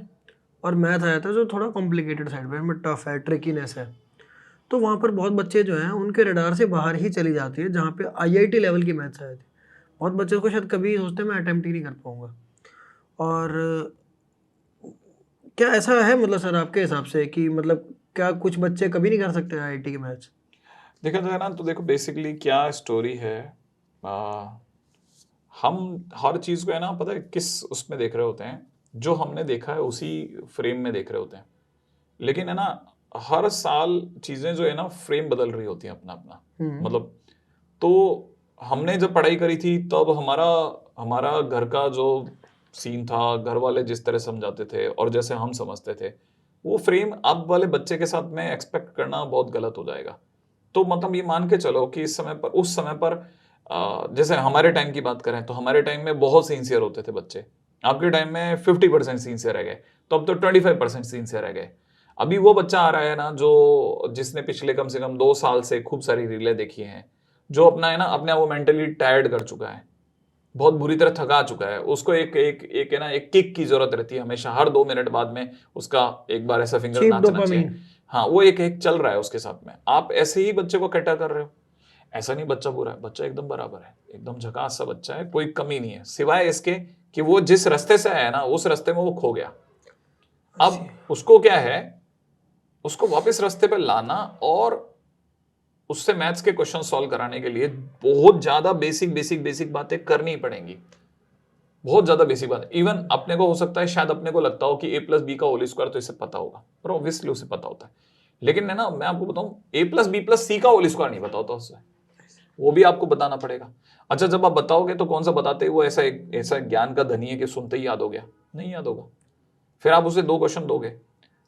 और मैथ आया था जो थोड़ा कॉम्प्लिकेटेड साइड में टफ है, ट्रिकीनेस है। तो वहाँ पर बहुत बच्चे जो हैं उनके रडार से बाहर ही चली जाती है, जहाँ पे आईआईटी लेवल की मैथ्स आए थे। बहुत बच्चे को शायद कभी सोचते हैं मैं अटेम्प्ट ही नहीं कर पाऊँगा। और क्या ऐसा है मतलब सर आपके हिसाब से कि मतलब क्या कुछ बच्चे कभी नहीं कर सकते आईआईटी के मैथ्स? देखा जाए ना तो देखो बेसिकली क्या स्टोरी है, हम हर चीज़ को है ना पता है किस उसमें देख रहे होते हैं, जो हमने देखा है उसी फ्रेम में देख रहे होते हैं। लेकिन है ना हर साल चीज़ें जो है ना फ्रेम बदल रही होती हैं अपना अपना। मतलब तो हमने जब पढ़ाई करी थी तब हमारा घर का जो सीन था, घर वाले जिस तरह समझाते थे और जैसे हम समझते थे, वो फ्रेम अब वाले बच्चे के साथ में एक्सपेक्ट करना बहुत गलत हो जाएगा। तो मतलब ये मान के चलो कि उस समय पर जैसे हमारे टाइम की बात करें तो हमारे टाइम में बहुत सिंसियर होते थे बच्चे, आपके टाइम में 50% सिंसियर रह गए, तो अब तो 25% सिंसियर रह गए। अभी वो बच्चा आ रहा है ना जिसने पिछले कम से कम 2 साल से खूब सारी रीलें देखी हैं, जो अपना है ना अपने वो मेंटली टायर्ड कर चुका है, बहुत बुरी तरह थका चुका है। उसको एक है ना एक किक की जरूरत रहती है हमेशा, हर 2 मिनट बाद में उसका एक बार ऐसा फिंगर नाचना चाहिए। हाँ, वो एक चल रहा है उसके साथ में। आप ऐसे ही बच्चे को कैटर कर रहे हो। ऐसा नहीं बच्चा बुरा है, बच्चा एकदम बराबर है, एकदम झकास सा बच्चा है, कोई कमी नहीं है, सिवाय इसके कि वो जिस रास्ते से आया ना उस रास्ते में वो खो गया। अब उसको क्या है, उसको वापस रास्ते पे लाना और उससे मैथ्स के क्वेश्चन सॉल्व कराने के लिए बहुत ज्यादा बेसिक बातें करनी पड़ेंगी, बहुत ज्यादा बेसिक बात। इवन अपने को हो सकता है शायद अपने को लगता हो कि a+b का होल स्क्वायर तो इसे पता होगा, पर ऑब्वियसली उसे पता होता है। लेकिन है ना मैं आपको बताऊं a+b+c का होल स्क्वायर नहीं पता होता उससे, वो भी आपको बताना पड़ेगा। अच्छा जब आप बताओगे तो कौन सा बताते वो ऐसा ज्ञान का धनी है कि सुनते ही याद हो गया, नहीं याद होगा। फिर आप उसे 2 क्वेश्चन दोगे,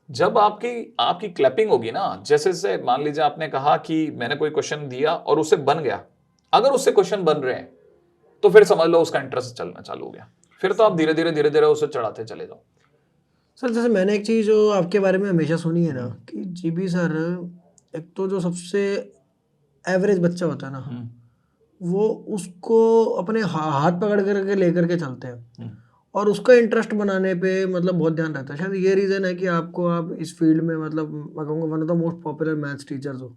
जब आपकी क्लैपिंग होगी ना, जैसे मान लीजिए आपने कहा कि मैंने कोई क्वेश्चन दिया और उससे बन गया, अगर उससे क्वेश्चन बन रहे हैं तो फिर समझ लो उसका इंटरेस्ट चलना चालू हो गया, फिर तो आप धीरे धीरे उसे चढ़ाते चले जाओ। सर जैसे मैंने एक चीज़ जो आपके बारे में हमेशा सुनी है ना कि जीबी सर, एक तो जो सबसे एवरेज बच्चा होता है ना, वो उसको अपने हाथ पकड़ करके लेकर के चलते हैं और उसका इंटरेस्ट बनाने पे मतलब बहुत ध्यान रहता है। शायद ये रीज़न है कि आप इस फील्ड में मतलब मैं कहूँगा one of the most popular maths teachers हो।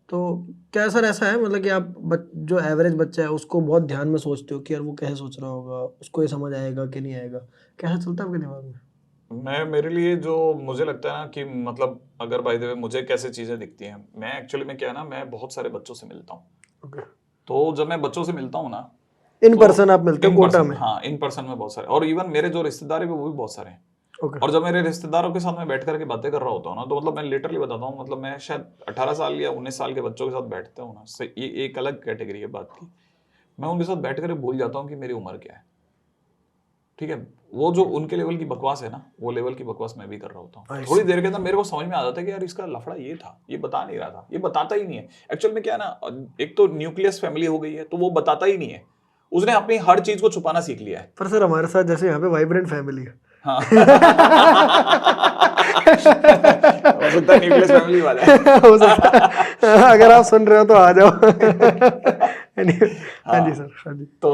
तो क्या सर ऐसा है मतलब कि आप जो एवरेज बच्चा है उसको बहुत ध्यान में सोचते हो कि यार वो कैसे सोच रहा होगा, उसको ये समझ आएगा कि नहीं आएगा, कैसा चलता है आपके दिमाग में? मेरे लिए जो मुझे लगता है ना कि मतलब अगर बाय द वे मुझे कैसे चीजें दिखती हैं, मैं एक्चुअली में क्या है ना, मैं बहुत सारे बच्चों से मिलता हूँ। तो जब मैं बच्चों से मिलता हूँ ना, इन पर्सन आप मिलते हो कोटा में? हाँ, इन पर्सन में बहुत सारे, और इवन मेरे जो रिश्तेदार है वो भी बहुत सारे हैं। और जब मेरे रिश्तेदारों के साथ मैं बैठ करके बातें कर रहा होता हूँ ना, तो मतलब मैं लिटरली बताता हूँ, मतलब मैं शायद 18 साल या 19 साल के बच्चों के साथ बैठता हूँ ना, ये एक अलग कैटेगरी है बात की। मैं उनके साथ बैठ कर भूल जाता हूँ कि मेरी उम्र क्या है। ठीक है, वो जो उनके लेवल की बकवास है ना, वो लेवल की बकवास मैं भी कर रहा होता हूँ। थोड़ी देर के अंदर मेरे को समझ में आ जाता है कि यार इसका लफड़ा ये था, ये बता नहीं रहा था, ये बताता ही नहीं है। एक्चुअल में क्या है ना, एक तो न्यूक्लियस फैमिली हो गई है तो वो बताता ही नहीं है, उसने अपनी हर चीज को छुपाना सीख लिया है। पर सर हमारे साथ जैसे यहाँ पे वाइब्रेंट फैमिली है। हाँ। हो सकता है न्यूक्लियस फैमिली वाला है। हो सकता है, अगर आप सुन रहे हो तो आ जाओ। हाँ जी सर, हाँ जी। तो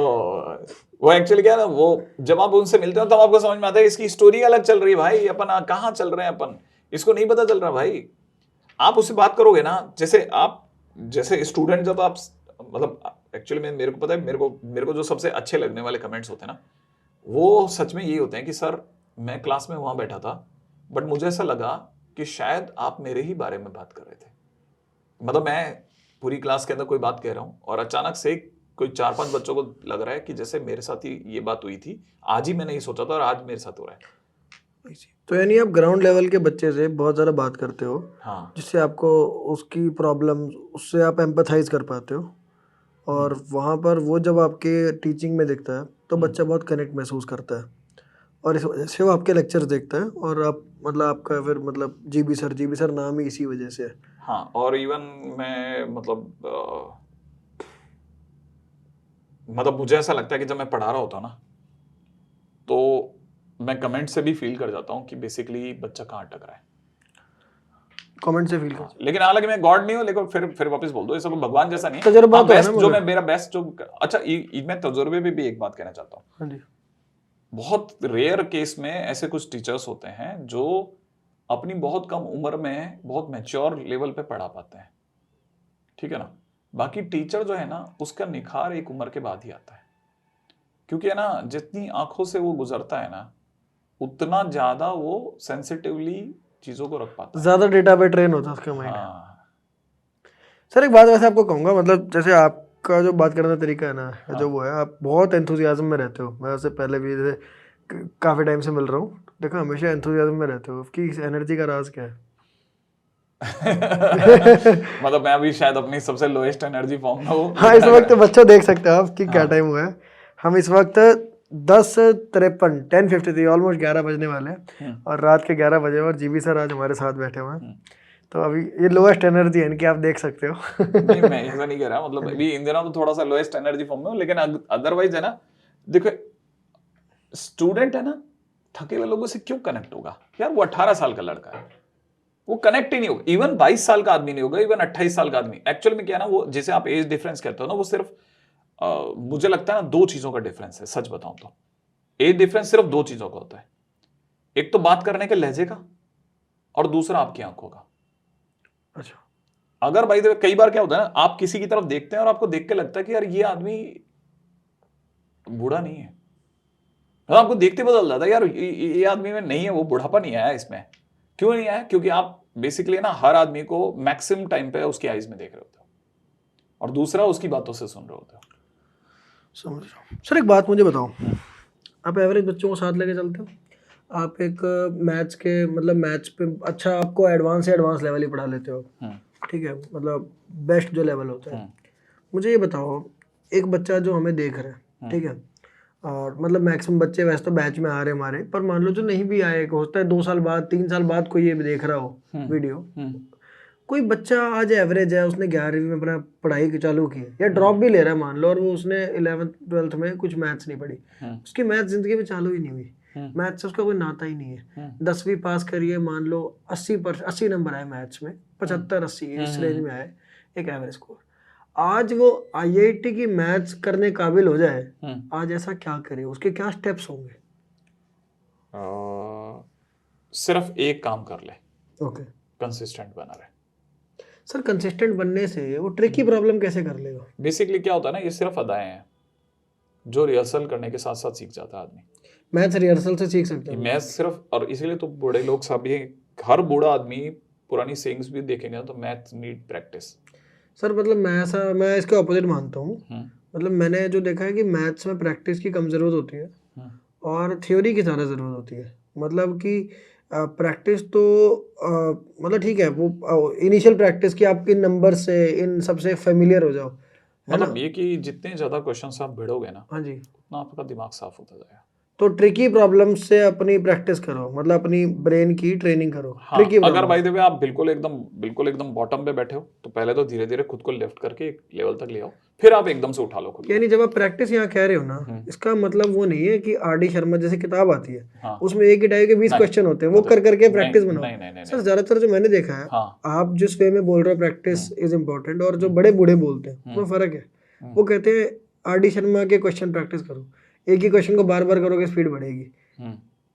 वो एक्चुअली क्या है ना, वो जब आप उनसे मिलते हो तब आपको समझ में आता है इसकी स्टोरी अलग चल रही है भाई, अपन कहाँ चल रहे हैं, अपन इसको नहीं पता चल रहा भाई। आप उससे बात करोगे ना, जैसे स्टूडेंट जब आप मतलब एक्चुअली में मेरे को पता है, मेरे को जो सबसे अच्छे लगने वाले कमेंट्स होते हैं ना, वो सच में ये होते हैं कि सर मैं क्लास में वहां बैठा था बट मुझे ऐसा लगा कि शायद आप मेरे ही बारे में बात कर रहे थे। मतलब मैं पूरी क्लास के अंदर कोई बात कह रहा हूँ और अचानक से कोई 4-5 बच्चों को लग रहा है कि जैसे मेरे साथ ही ये बात हुई थी, आज ही मैंने ये सोचा था और आज मेरे साथ हो रहा है। तो यानी आप ग्राउंड लेवल के बच्चे से बहुत ज़्यादा बात करते हो, हाँ, जिससे आपको उसकी प्रॉब्लम, उससे आप एम्पैथाइज कर पाते हो, और वहाँ पर वो जब आपके टीचिंग में दिखता है तो बच्चा बहुत कनेक्ट महसूस करता है, और इस वजह से वो आपके लेक्चर्स देखता है, और आप मतलब आपका फिर मतलब जीबी सर नाम ही इसी वजह से है। हाँ। और इवन मैं मतलब मुझे ऐसा लगता है कि जब मैं पढ़ा रहा होता हूँ ना, तो मैं कमेंट से भी फील कर जाता हूँ कि बेसिकली बच्चा कहाँ अटक रहा है। कमेंट से फील कर, लेकिन हालांकि मैं गॉड नहीं हूँ, लेकिन फिर वापस बोल दो, ऐसा कोई भगवान जैसा नहीं है। तजुर्बा तो है ना, जो मैं मेरा बेस्ट जो अच्छा मैं तजुर्बे पे भी एक बात कहना चाहता हूँ। हाँ जी। बहुत रेयर केस में ऐसे कुछ टीचर्स होते हैं जो अपनी बहुत कम उम्र में बहुत मैच्योर लेवल पे पढ़ा पाते हैं, ठीक है ना। बाकी टीचर जो है ना, उसका निखार एक उम्र के बाद ही आता है, क्योंकि है ना जितनी आंखों से वो गुजरता है ना, उतना ज्यादा वो सेंसिटिवली चीजों को रख पाता है। ज़्यादा डेटा पे ट्रेन होता है उसका माइंड। हाँ, सर एक बात वैसे आपको कहूँगा, मतलब जैसे आपका जो बात करने का तरीका है ना, जो वो है, आप बहुत एंथुजियाज्म में रहते हो। मैं उससे पहले भी जैसे काफ़ी टाइम से मिल रहा हूँ, देखो हमेशा एंथुजियाज्म में रहते हो। उसकी एनर्जी का राज क्या है? मतलब मैं अभी शायद अपनी सबसे लोएस्ट एनर्जी फॉर्म में हूँ। हाँ, इस वक्त बच्चों देख सकते हो आप कि क्या हाँ। टाइम हुआ है। हम इस वक्त 10:53 ऑलमोस्ट 11 बजने वाले हैं, और रात के 11 बजे, और जीबी सर आज हमारे साथ बैठे हुए हैं। तो अभी ये लोएस्ट एनर्जी है इनकी, आप देख सकते हो। नहीं, मैं ऐसा नहीं कह रहा, मतलब अभी इन दिनों तो थोड़ा सा लोएस्ट एनर्जी फॉर्म में हूँ, लेकिन अदरवाइज है ना, देखो स्टूडेंट है ना, थके हुए लोगों से क्यों कनेक्ट होगा यार? वो 18 साल का लड़का है, वो कनेक्ट ही नहीं होगा। इवन 22 साल का आदमी नहीं होगा, इवन 28 साल का आदमी। एक्चुअल में क्या है ना, वो जिसे आप एज डिफरेंस कहते हो ना, वो सिर्फ मुझे लगता है ना 2 चीजों का डिफरेंस है। सच बताऊं तो एज डिफरेंस सिर्फ 2 चीजों का होता है, एक तो बात करने के लहजे का, और दूसरा आपकी आंखों का। अच्छा, अगर भाई कई बार क्या होता है ना, आप किसी की तरफ देखते हैं और आपको देख के लगता है कि यार ये आदमी बूढ़ा नहीं है, तो आपको देखते बदल जाता है यार ये आदमी में नहीं है, वो बुढ़ापा नहीं आया इसमें। क्यों नहीं आया? क्योंकि आप बेसिकली ना हर आदमी को मैक्सिमम टाइम पे उसकी आईज में देख रहे होते हो, और दूसरा उसकी बातों से सुन रहे होते हो। समझ रहा हूँ। सर एक बात मुझे बताओ, आप एवरेज बच्चों को साथ लेके चलते हो? आप एक मैथ्स के मतलब मैथ्स पे अच्छा आपको एडवांस से एडवांस लेवल ही पढ़ा लेते हो, ठीक है, मतलब बेस्ट जो लेवल होता है। मुझे ये बताओ, एक बच्चा जो हमें देख रहा है, ठीक है, और मतलब मैक्सिमम बच्चे वैसे तो बैच में आ रहे हमारे, पर मान लो जो नहीं भी आए, होता है 2 साल बाद 3 साल बाद कोई ये भी देख रहा हो वीडियो, कोई बच्चा आज एवरेज है, उसने 11वीं में अपना पढ़ाई चालू की है, या ड्रॉप भी ले रहा है मान लो, और वो उसने 11th-12th में कुछ मैथ्स नहीं पढ़ी, उसकी मैथ्स जिंदगी में चालू ही नहीं हुई, मैथ्स से उसका कोई नाता ही नहीं है। 10वीं पास करिए, मान लो 80 नंबर आए मैथ्स में, 75-80 इस रेंज में आए एक एवरेज स्कोर, आज वो IIT की मैथ्स करने काबिल हो जाए, आज ऐसा क्या करे, उसके क्या स्टेप्स होंगे? सिर्फ एक काम कर ले, ओके, कंसिस्टेंट बना रहे। सर कंसिस्टेंट बनने से वो ट्रिकी प्रॉब्लम कैसे कर लेगा? बेसिकली क्या होता है ना, ये सिर्फ अदाएं हैं जो रिहर्सल करने के साथ साथ सीख जाता है आदमी। मैथ्स रिहर्सल से सीख सकते हैं? मैथ्स सिर्फ, और इसीलिए तो बूढ़े लोग सभी, हर बूढ़ा आदमी पुरानी सेइंग्स भी देखेंगे तो मैथ्स नीड प्रैक्टिस। सर मतलब मैं इसके ऑपोजिट मानता हूँ। मतलब मैंने जो देखा है कि मैथ्स में प्रैक्टिस की कम ज़रूरत होती है और थ्योरी की ज़्यादा ज़रूरत होती है। मतलब कि प्रैक्टिस तो मतलब ठीक है, वो इनिशियल प्रैक्टिस की आपके नंबर से इन सबसे फेमिलियर हो जाओ, मतलब ये कि जितने ज़्यादा क्वेश्चंस आप भिड़ोगे ना, हाँ जी, उतना आपका दिमाग साफ होता जाएगा। तो ट्रिकी प्रॉब्लम से अपनी प्रैक्टिस करो, मतलब अपनी ब्रेन की ट्रेनिंग करो। हाँ, अगर बाय द वे आप बिल्कुल एकदम बॉटम पे बैठे हो, तो पहले तो धीरे धीरे खुद को लिफ्ट करके एक लेवल तक ले आओ, फिर आप एकदम से उठा लो खुद को। यानी जब आप प्रैक्टिस यहाँ कह रहे हो ना, इसका मतलब वो नहीं है कि RD शर्मा जैसी किताब आती है, हाँ, उसमें एक ही टाइप के 20 क्वेश्चन होते हैं, वो कर करके प्रैक्टिस बनाओ। नहीं, सर ज्यादातर जो मैंने देखा है, हाँ, आप जिस वे में बोल रहे हो प्रैक्टिस इज इम्पोर्टेंट, और जो बड़े बूढ़े बोलते हैं उसमें फर्क है। वो कहते हैं आर डी शर्मा के क्वेश्चन प्रैक्टिस करो, एक ही क्वेश्चन को बार बार करोगे स्पीड बढ़ेगी,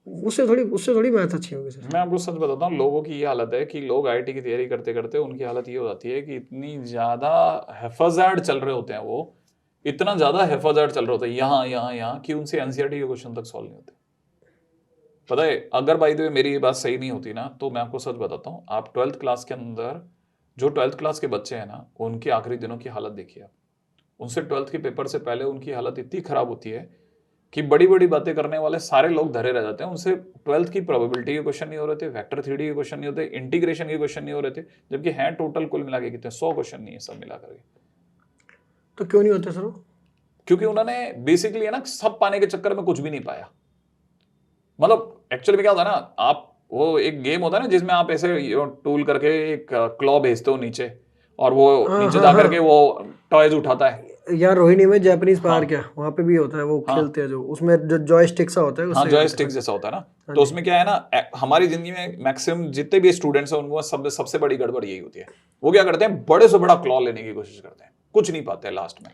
उससे थोड़ी मैथ अच्छी होगी सर। मैं आपको सच बताता हूँ, लोगों की ये हालत है कि लोग आईआईटी की तैयारी करते करते उनकी हालत ये हो जाती है कि इतनी ज्यादा हेफाजार्ड चल रहे होते हैं, वो इतना ज्यादा हेफाजार्ड चल रहे होते हैं यहाँ कि उनसे एनसीईआरटी के क्वेश्चन तक सॉल्व नहीं होते। पता है, अगर बाय द वे मेरी ये बात सही नहीं होती ना, तो मैं आपको सच बताता हूँ, आप 12th क्लास के अंदर जो 12th क्लास के बच्चे हैं ना, उनके आखिरी दिनों की हालत देखिए आप, उनसे 12th के पेपर से पहले उनकी हालत इतनी खराब होती है कि बड़ी बड़ी बातें करने वाले सारे लोग धरे रह जाते हैं। उनसे 12th की प्रोबेबिलिटी के क्वेश्चन नहीं हो रहे थे, वेक्टर थ्योरी के क्वेश्चन नहीं होते, इंटीग्रेशन के क्वेश्चन नहीं हो रहे थे, जबकि हैं टोटल कुल मिला के कितने 100 क्वेश्चन नहीं है सब मिला करके। तो क्यों नहीं होते सर? क्योंकि उन्होंने बेसिकली है ना, सब पाने के चक्कर में कुछ भी नहीं पाया। मतलब एक्चुअली में क्या होता है ना, आप वो एक गेम होता है ना जिसमें आप ऐसे टूल करके एक क्लॉ भेजते हो नीचे, और वो नीचे जा करके वो टॉयज उठाता है। यार रोहिणी में जापानीज पार्क है, वहाँ पे भी होता है, वो खेलते हैं जो उसमें जो जॉयस्टिक सा होता है, हाँ जॉयस्टिक जैसा होता है ना। तो उसमें क्या है ना, हमारी जिंदगी में मैक्सिमम जितने भी स्टूडेंट्स हैं उनको सबसे बड़ी गड़बड़ यही होती है, वो क्या करते हैं, बड़े से बड़ा क्लॉ लेने की कोशिश करते हैं, कुछ नहीं पाते लास्ट में।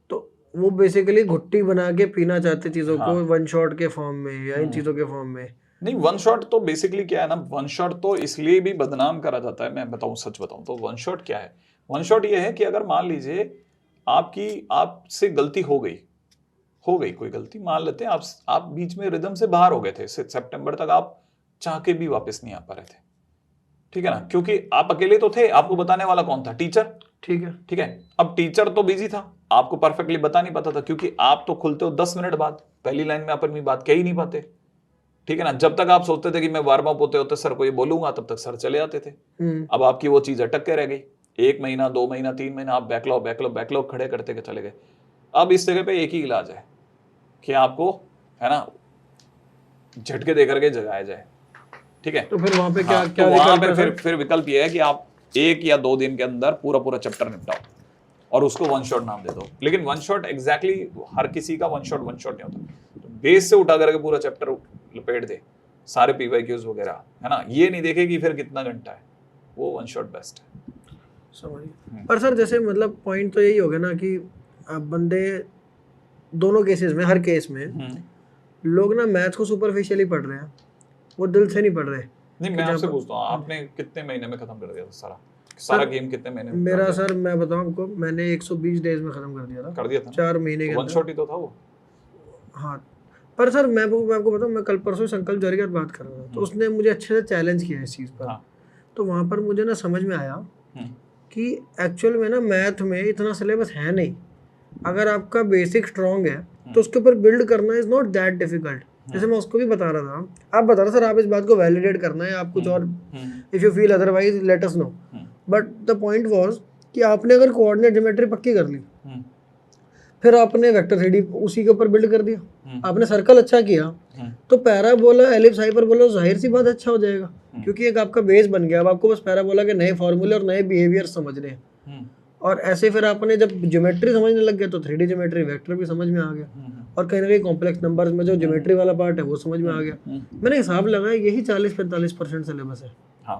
तो वो बेसिकली घुट्टी बना के पीना चाहते चीजों को वन शॉट के फॉर्म में या इन चीजों के फॉर्म में। नहीं, वन शॉट तो बेसिकली क्या है ना, वन शॉट तो इसलिए भी बदनाम करा जाता है, मैं बताऊं सच बताऊं तो वन शॉट क्या है। वन शॉट ये है कि अगर मान लीजिए आपसे गलती हो गई कोई गलती मान लेते हैं, आप बीच में रिदम से बाहर हो गए थे, सितंबर तक आप चाह के भी वापस नहीं आ पा रहे थे, ठीक है ना, क्योंकि आप अकेले तो थे, आपको बताने वाला कौन था, टीचर, ठीक है। अब टीचर तो बिजी था, आपको परफेक्टली बता नहीं पाता था, क्योंकि आप तो खुलते हो 10 मिनट बाद, पहली लाइन में अपनी बात कह ही नहीं पाते, ठीक है ना। जब तक आप सोचते थे कि मैं वार्म अप होते होते सर को ये बोलूंगा, तब तक सर चले आते थे। अब आपकी वो चीज अटक के रह गई, 1 महीना 2 महीना 3 महीना आप बैकलॉग खड़े करते के चले गए। अब इस जगह पे एक ही इलाज है कि आपको है ना झटके दे करके जगाया जाए, ठीक है। तो फिर वहां पे क्या तो वहां पे फिर विकल्प ये है कि आप 1 या 2 दिन के अंदर पूरा चैप्टर निपटाओ और उसको वन शॉट नाम दे दो। लेकिन वन शॉट एग्जैक्टली हर किसी का वन शॉट नहीं होता। तो बेस से उठा करके पूरा चैप्टर लपेट दे, सारे पीवाईक्यूज वगैरह, है ना, ये नहीं देखे कि फिर कितना घंटा है, वो वन शॉट बेस्ट है। समझिए। पर सर जैसे मतलब पॉइंट तो यही हो गया ना कि अब बंदे दोनों केसेस में, हर केस में लोग ना मैथ्स को सुपरफिशियली पढ़ रहे हैं, वो दिल से नहीं पढ़ रहे। नहीं, मैं आपसे पूछता हूँ, आपने कितने महीने में खत्म कर दिया था सारा गेम कितने महीने में? मेरा सर मैं बताऊं आपको, मैंने 120 डेज में खत्म कर दिया था 4 महीने के वन शॉट ही तो था वो। हाँ, पर सर मैं आपको बताऊं, मैं कल परसों संकल्प जौहरी के साथ बात कर रहा था, तो उसने मुझे अच्छे से चैलेंज किया इस चीज़ पर। तो वहाँ पर मुझे ना समझ में आया कि एक्चुअल में ना मैथ में इतना सिलेबस है नहीं। अगर आपका बेसिक स्ट्रॉन्ग है तो उसके ऊपर बिल्ड करना इज नॉट दैट डिफिकल्ट। जैसे मैं उसको भी बता रहा था, आप बता रहे सर आप इस बात को वैलिडेट करना है, आप कुछ और, if you feel otherwise let us know. But the point was कि आपने अगर कोऑर्डिनेट ज्योमेट्री पक्की कर ली, फिर आपने वेक्टर थ्री उसी के ऊपर बिल्ड कर दिया, आपने सर्कल अच्छा किया, तो पैराबोला एलिप्स हाइपरबोला जाहिर सी बात अच्छा हो जाएगा, क्योंकि एक आपका बेस बन गया। अब आपको बस पैराबोला के नए फॉर्मूले और नए बिहेवियर समझने हैं। और ऐसे फिर आपने जब ज्योमेट्री समझने लग गए तो 3D ज्योमेट्री, वेक्टर भी समझ में आ गया, और कहीं ना कहीं कॉम्प्लेक्स नंबर्स में जो ज्योमेट्री वाला पार्ट है वो समझ में आ गया। मैंने हिसाब लगाया यही 40-45% सिलेबस है।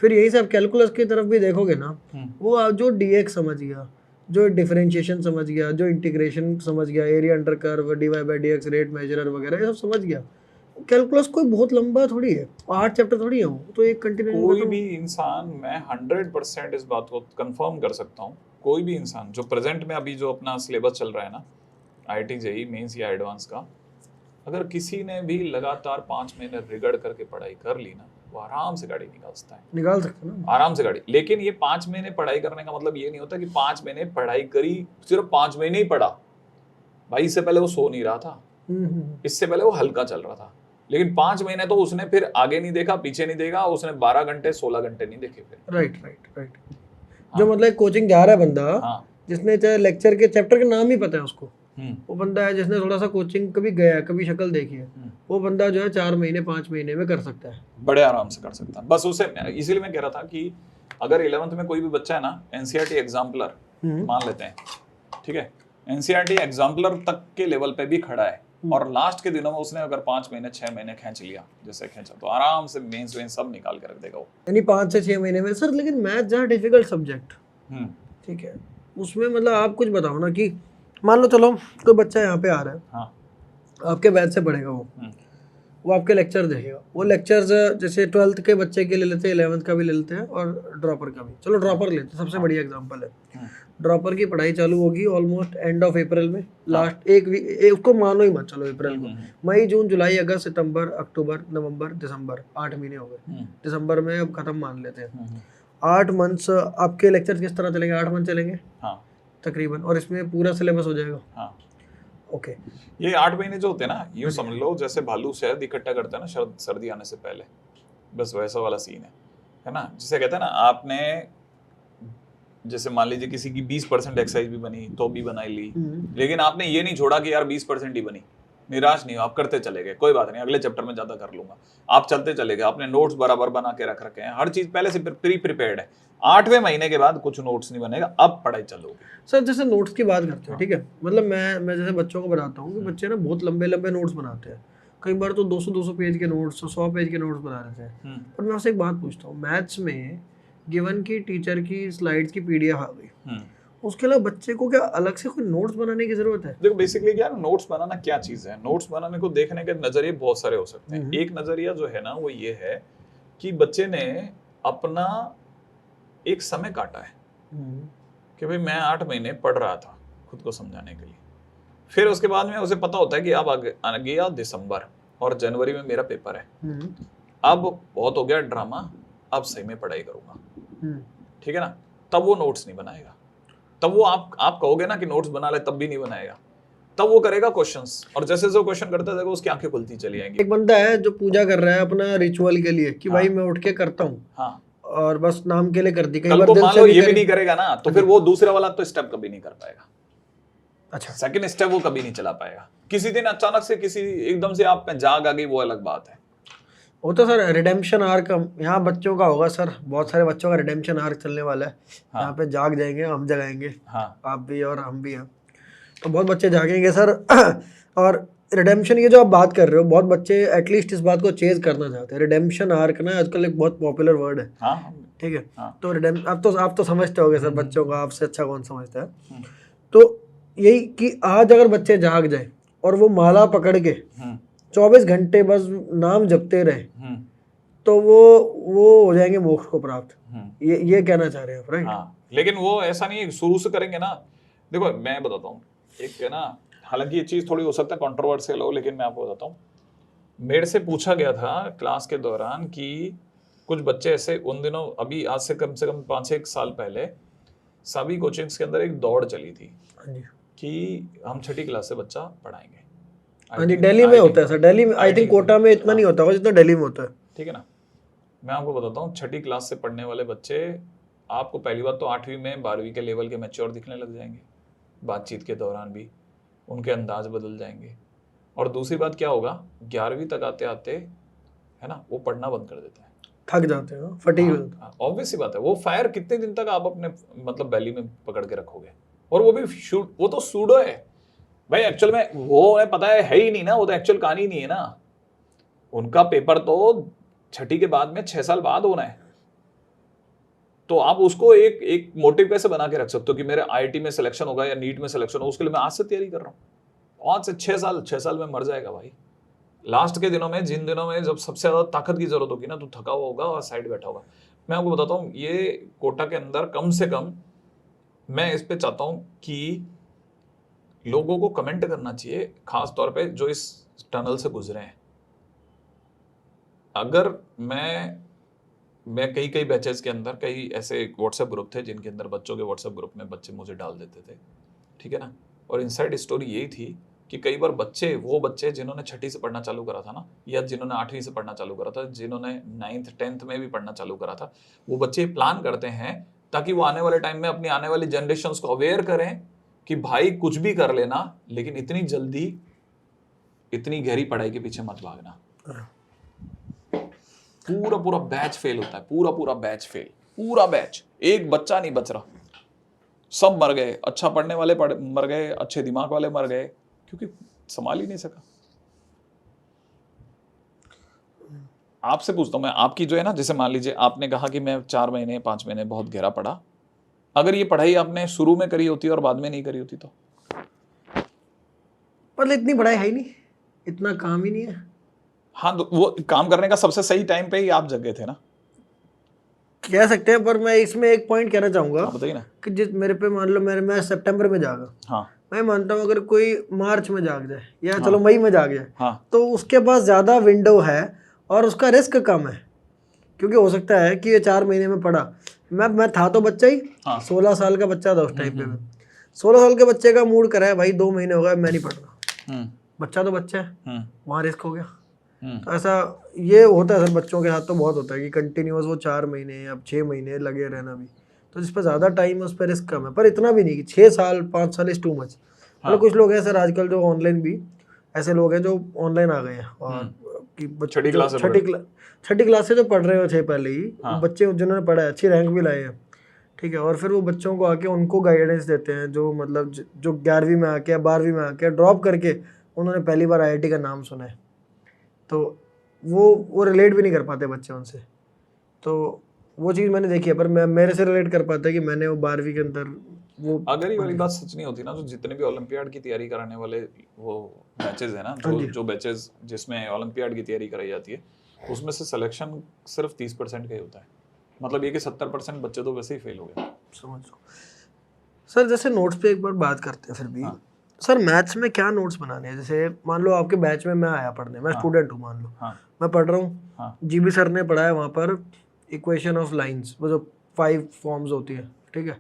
फिर यही से आप कैलकुलस की तरफ भी देखोगे ना, वो आप जो dx समझ गया, जो डिफरेंशिएशन समझ गया, जो इंटीग्रेशन समझ गया, area under curve, dy/dx, rate measurer वगैरह, ये सब समझ गया। कैलकुलस कोई बहुत लंबा थोड़ी है, 8 चैप्टर थोड़ी है, वो तो एक कंटिन्यू। कोई भी इंसान, मैं 100% इस बात को कंफर्म कर सकता हूँ, कोई भी इंसान जो प्रेजेंट में अभी जो अपना सिलेबस चल रहा है ना, IIT JEE मेंस या एडवांस का, अगर किसी ने भी लगातार 5 महीने रिगड़ करके पढ़ाई कर ली ना, वो आराम से गाड़ी निकाल सकता है ना, आराम से गाड़ी। लेकिन ये 5 महीने पढ़ाई करने का मतलब ये नहीं होता कि 5 महीने पढ़ाई करी, सिर्फ 5 महीने ही पढ़ा। भाई इससे पहले वो सो नहीं रहा था, इससे पहले वो हल्का चल रहा था, लेकिन 5 महीने तो उसने फिर आगे नहीं देखा, पीछे नहीं देखा, उसने 12 घंटे 16 घंटे नहीं देखे फिर। राइट। जो मतलब कोचिंग जा रहा है बंदा, जिसने चाहे लेक्चर के चैप्टर का नाम ही पता है उसको, वो बंदा है जिसने थोड़ा सा कोचिंग कभी गया है, कभी शक्ल देखी है, वो बंदा जो है 4 महीने 5 महीने में कर सकता है, बड़े आराम से कर सकता है। बस उसे, इसीलिए मैं कह रहा था कि अगर 11th में कोई भी बच्चा है ना, NCERT एग्जाम्पलर मान लेते हैं, ठीक है, NCERT एग्जाम्पलर तक के लेवल पे भी खड़ा है, और लास्ट के दिनों में उसने अगर 5 महीने 6 महीने खींच लिया, जैसे खींचा, तो आराम से मेंस वेंस सब निकाल के रख देगा वो। यानी 5 से 6 महीने में सर। लेकिन मैथ जहाँ डिफिकल्ट सब्जेक्ट, ठीक है, उसमें मतलब आप कुछ बताओ ना कि मान लो चलो कोई बच्चा यहाँ पे आ रहा है, हाँ। आपके बैच से पढ़ेगा वो आपके लेक्चर देखेगा। वो लेक्चर्स जैसे 12th के बच्चे के ले लेते हैं, 11th का भी ले लेते हैं और ड्रॉपर का भी। चलो ड्रॉपर लेते हैं, सबसे बढ़िया एग्जांपल है। ड्रॉपर की पढ़ाई चालू होगी ऑलमोस्ट एंड ऑफ अप्रैल में, लास्ट एक वीक उसको मानो ही मत चलो अप्रैल को, मई जून जुलाई अगस्त सितंबर अक्टूबर नवंबर दिसंबर, 8 महीने हो गए। दिसंबर में अब खत्म मान लेते हैं। 8 मंथ्स आपके लेक्चर किस तरह चलेंगे? 8 मंथ चलेंगे तकरीबन, और इसमें पूरा सिलेबस हो जाएगा। ओके ये 8 महीने जो होते हैं ना, यूं समझ लो जैसे भालू शहद इकट्ठा करता है ना सर्दी आने से पहले, बस वैसा वाला सीन है ना। जिसे कहते हैं ना, आपने जैसे मान लीजिए किसी की 20% एक्सरसाइज भी बनी तो भी बनाई ली, लेकिन आपने ये नहीं छोड़ा कि यार 20% ही बनी, निराश नहीं हो, आप करते चले गए, कोई बात नहीं अगले चैप्टर में ज्यादा कर लूंगा, आप चलते चले गए। आपने नोट्स बराबर बना के रख रखे हैं, हर चीज पहले से प्री प्रिपेयर्ड है। 8वें महीने के बाद कुछ नोट्स नहीं बनेगा, अब पढ़ाई चलोगे। सर जैसे नोट्स की बात करते हैं, ठीक है, मतलब मैं जैसे बच्चों को बताता हूँ कि बच्चे ना बहुत लंबे लंबे नोट्स बनाते हैं, कई बार तो 200 पेज के नोट्स, 100 पेज के नोट्स बना रहे थे। पर मैं आपसे एक बात पूछता हूँ, मैथ्स में गिवन की टीचर की स्लाइड्स की पीडीएफ आ गई, उसके अलावा बच्चे को क्या अलग से कोई नोट्स बनाने की जरूरत है? देखो बेसिकली क्या है, नोट्स बनाना क्या चीज है। नोट्स बनाने को देखने के नजरिए बहुत सारे हो सकते हैं। एक नजरिया जो है ना वो ये है कि बच्चे ने अपना एक समय काटा है कि भाई मैं 8 महीने पढ़ रहा था खुद को समझाने के लिए, फिर उसके बाद में उसे पता होता है कि अब आ गया दिसंबर और जनवरी में मेरा पेपर है, अब बहुत हो गया ड्रामा, अब सही में पढ़ाई करूंगा, ठीक है ना। तब वो नोट्स नहीं बनाएगा, तब वो आप कहोगे ना कि नोट्स बना ले, तब भी नहीं बनाएगा, तब वो करेगा क्वेश्चंस, और जैसे जैसे क्वेश्चन करता जाएगा उसकी आंखें खुलती चली आएंगी। एक बंदा है जो पूजा कर रहा है अपना रिचुअल के लिए कि भाई मैं उठ के करता हूँ, हाँ, और बस नाम के लिए कर दी, कई कल बार को दिल मान से लो भी ये भी नहीं करेगा ना, तो फिर वो दूसरे वाला तो स्टेप कभी नहीं कर पाएगा। अच्छा, सेकंड स्टेप वो कभी नहीं चला पाएगा। किसी दिन अचानक से किसी एकदम से आप पे जाग आ गई, वो अलग बात है। वो तो सर रिडेम्पशन आर्क यहाँ बच्चों का होगा सर, बहुत सारे बच्चों का रिडेम्पशन आर्क चलने वाला है। हाँ। यहाँ पे जाग जाएंगे, हम जगाएंगे, हाँ। आप भी और हम भी हैं, तो बहुत बच्चे जागेंगे सर। और रिडेम्पशन की जो आप बात कर रहे हो, बहुत बच्चे एटलीस्ट इस बात को चेज करना चाहते हैं। रिडेम्पशन आर्क ना आजकल एक बहुत पॉपुलर वर्ड है। हाँ, ठीक है। हाँ। तो आप तो समझते होगे सर, बच्चों को आपसे अच्छा कौन समझता है। तो यही कि आज अगर बच्चे जाग जाए और वो माला पकड़ के 24 घंटे बस नाम जपते रहे, तो वो हो जाएंगे मोक्ष को प्राप्त। ये कहना चाह रहे हैं आप, राइट? हाँ, लेकिन वो ऐसा नहीं है शुरू से करेंगे ना। देखो मैं बताता हूँ, एक है ना, हालांकि ये चीज थोड़ी हो सकता है कंट्रोवर्शियल हो, लेकिन मैं आपको बताता हूँ। मेरे से पूछा गया था क्लास के दौरान कि कुछ बच्चे ऐसे, उन दिनों अभी आज से कम 5-6 साल पहले सभी कोचिंग्स के अंदर एक दौड़ चली थी कि हम 6ठी क्लास से बच्चा पढ़ाएंगे। हाँ जी, दिल्ली में होता है सर, दिल्ली में आई थिंक, कोटा में इतना नहीं होता होगा जितना दिल्ली में होता है। ठीक है ना। मैं आपको बताता हूँ, 6ठी क्लास से पढ़ने वाले बच्चे आपको पहली बात तो 8वीं में 12वीं के लेवल के मैच्योर दिखने लग जाएंगे, बातचीत के दौरान भी उनके अंदाज बदल जाएंगे। और दूसरी बात क्या होगा, 11वीं तक आते आते है ना वो पढ़ना बंद कर देते हैं, थक जाते हैं, फटीग। ऑब्वियस सी बात है। वो फायर कितने दिन तक आप अपने मतलब बैली में पकड़ के रखोगे, और वो भी वो तो सूडो है भाई, एक्चुअल में वो है पता है ही नहीं ना, वो तो एक्चुअल कहानी नहीं है ना। उनका पेपर तो 6ठी के बाद में 6 साल बाद होना है, तो आप उसको एक मोटिव कैसे बना के रख सकते हो कि मेरे आईआईटी में सिलेक्शन होगा या नीट में सिलेक्शन होगा, उसके लिए मैं आज से तैयारी कर रहा हूँ। आज से 6 साल में मर जाएगा भाई। लास्ट के दिनों में, जिन दिनों में जब सबसे ज्यादा ताकत की जरूरत होगी ना, तो थका हुआ होगा और साइड बैठा होगा। मैं आपको बताता हूँ, ये कोटा के अंदर कम से कम मैं इस पे चाहता हूँ कि लोगों को कमेंट करना चाहिए, खास तौर पे जो इस टनल से गुजरे हैं। अगर मैं कई बैचेस के अंदर, कई ऐसे व्हाट्सएप ग्रुप थे जिनके अंदर बच्चों के व्हाट्सएप ग्रुप में बच्चे मुझे डाल देते थे, ठीक है ना। और इनसाइड स्टोरी यही थी कि कई बार वो बच्चे जिन्होंने 6ठी से पढ़ना चालू करा था ना, या जिन्होंने 8वीं से पढ़ना चालू करा था, जिन्होंने 9th 10th में भी पढ़ना चालू करा था, वो बच्चे प्लान करते हैं ताकि वो आने वाले टाइम में अपनी आने वाली जनरेशन को अवेयर करें कि भाई कुछ भी कर लेना, लेकिन इतनी जल्दी इतनी गहरी पढ़ाई के पीछे मत भागना। पूरा बैच फेल होता है, पूरा बैच फेल, पूरा बैच, एक बच्चा नहीं बच रहा, सब मर गए। अच्छा पढ़ने वाले मर गए, अच्छे दिमाग वाले मर गए, क्योंकि संभाल ही नहीं सका। आपसे पूछता हूं मैं, आपकी जो है ना, जैसे मान लीजिए आपने कहा कि मैं 4 महीने 5 महीने बहुत गहरा पढ़ा, अगर ये पढ़ाई आपने शुरू में करी होती और बाद में नहीं करी होती तो? मतलब इतनी पढ़ाई है ही नहीं, इतना काम ही नहीं है। हाँ, तो वो काम करने का सबसे सही टाइम पे ही आप जग गए थे ना? कह सकते हैं, पर मैं इसमें एक पॉइंट कहना चाहूंगा आप बताइए ना। कि जिस मेरे पे मान लो मैं सितंबर में जागा, हाँ मैं मानता हूँ अगर कोई मार्च में जाग जाए या चलो मई में जाग जाए, हाँ तो उसके पास ज़्यादा विंडो है और उसका रिस्क कम है, क्योंकि हो सकता है कि ये 4 महीने में पढ़ा। मैं था तो बच्चा ही, हाँ। 16 साल का बच्चा था उस टाइम पे। 16 साल के बच्चे का मूड करा है भाई 2 महीने हो गए मैं नहीं पढ़ रहा, बच्चा तो बच्चा है, वहाँ रिस्क हो गया। तो ऐसा ये होता है सर, बच्चों के साथ तो बहुत होता है कि कंटिन्यूअस वो 4 महीने या 6 महीने लगे रहना भी, तो जिस पर ज़्यादा टाइम है उस पर रिस्क कम है, पर इतना भी नहीं कि 6 साल 5 साल इज टू मच। मतलब कुछ लोग हैं सर आजकल जो ऑनलाइन भी ऐसे लोग हैं जो ऑनलाइन आ गए हैं और कि छठी क्लास से जो पढ़ रहे हो 6 पहले ही बच्चे जिन्होंने पढ़ा है, अच्छी रैंक भी लाए हैं, ठीक है, और फिर वो बच्चों को आके उनको गाइडेंस देते हैं जो मतलब जो 11वीं में आके या 12वीं में आके ड्रॉप करके उन्होंने पहली बार IIT का नाम सुना है, तो वो रिलेट भी नहीं कर पाते बच्चे उनसे। तो वो चीज़ मैंने देखी है, पर मैं मेरे से रिलेट कर पाता है कि मैंने वो 12वीं के अंदर वो। अगर ये वाली बात सच नहीं होती ना, तो जितने भी ओलंपियाड की तैयारी कराने वाले वो बैचेस है ना, जो बैचेस जिसमें ओलंपियाड की तैयारी कराई जाती है, उसमें से सिलेक्शन सिर्फ 30% का ही होता है। मतलब ये कि 70% बच्चे तो वैसे ही फेल हो गए। समझ लो सर, जैसे नोट्स पे एक बार बात करते हैं फिर भी। सर मैथ्स में क्या नोट्स बनाने हैं? जैसे मान लो आपके बैच में मैं आया पढ़ने, मैं स्टूडेंट हूँ, मान लो मैं पढ़ रहा हूँ, GB सर ने पढ़ाया वहाँ पर इक्वेशन ऑफ लाइंस, वो जो 5 फॉर्म्स होती है, ठीक है,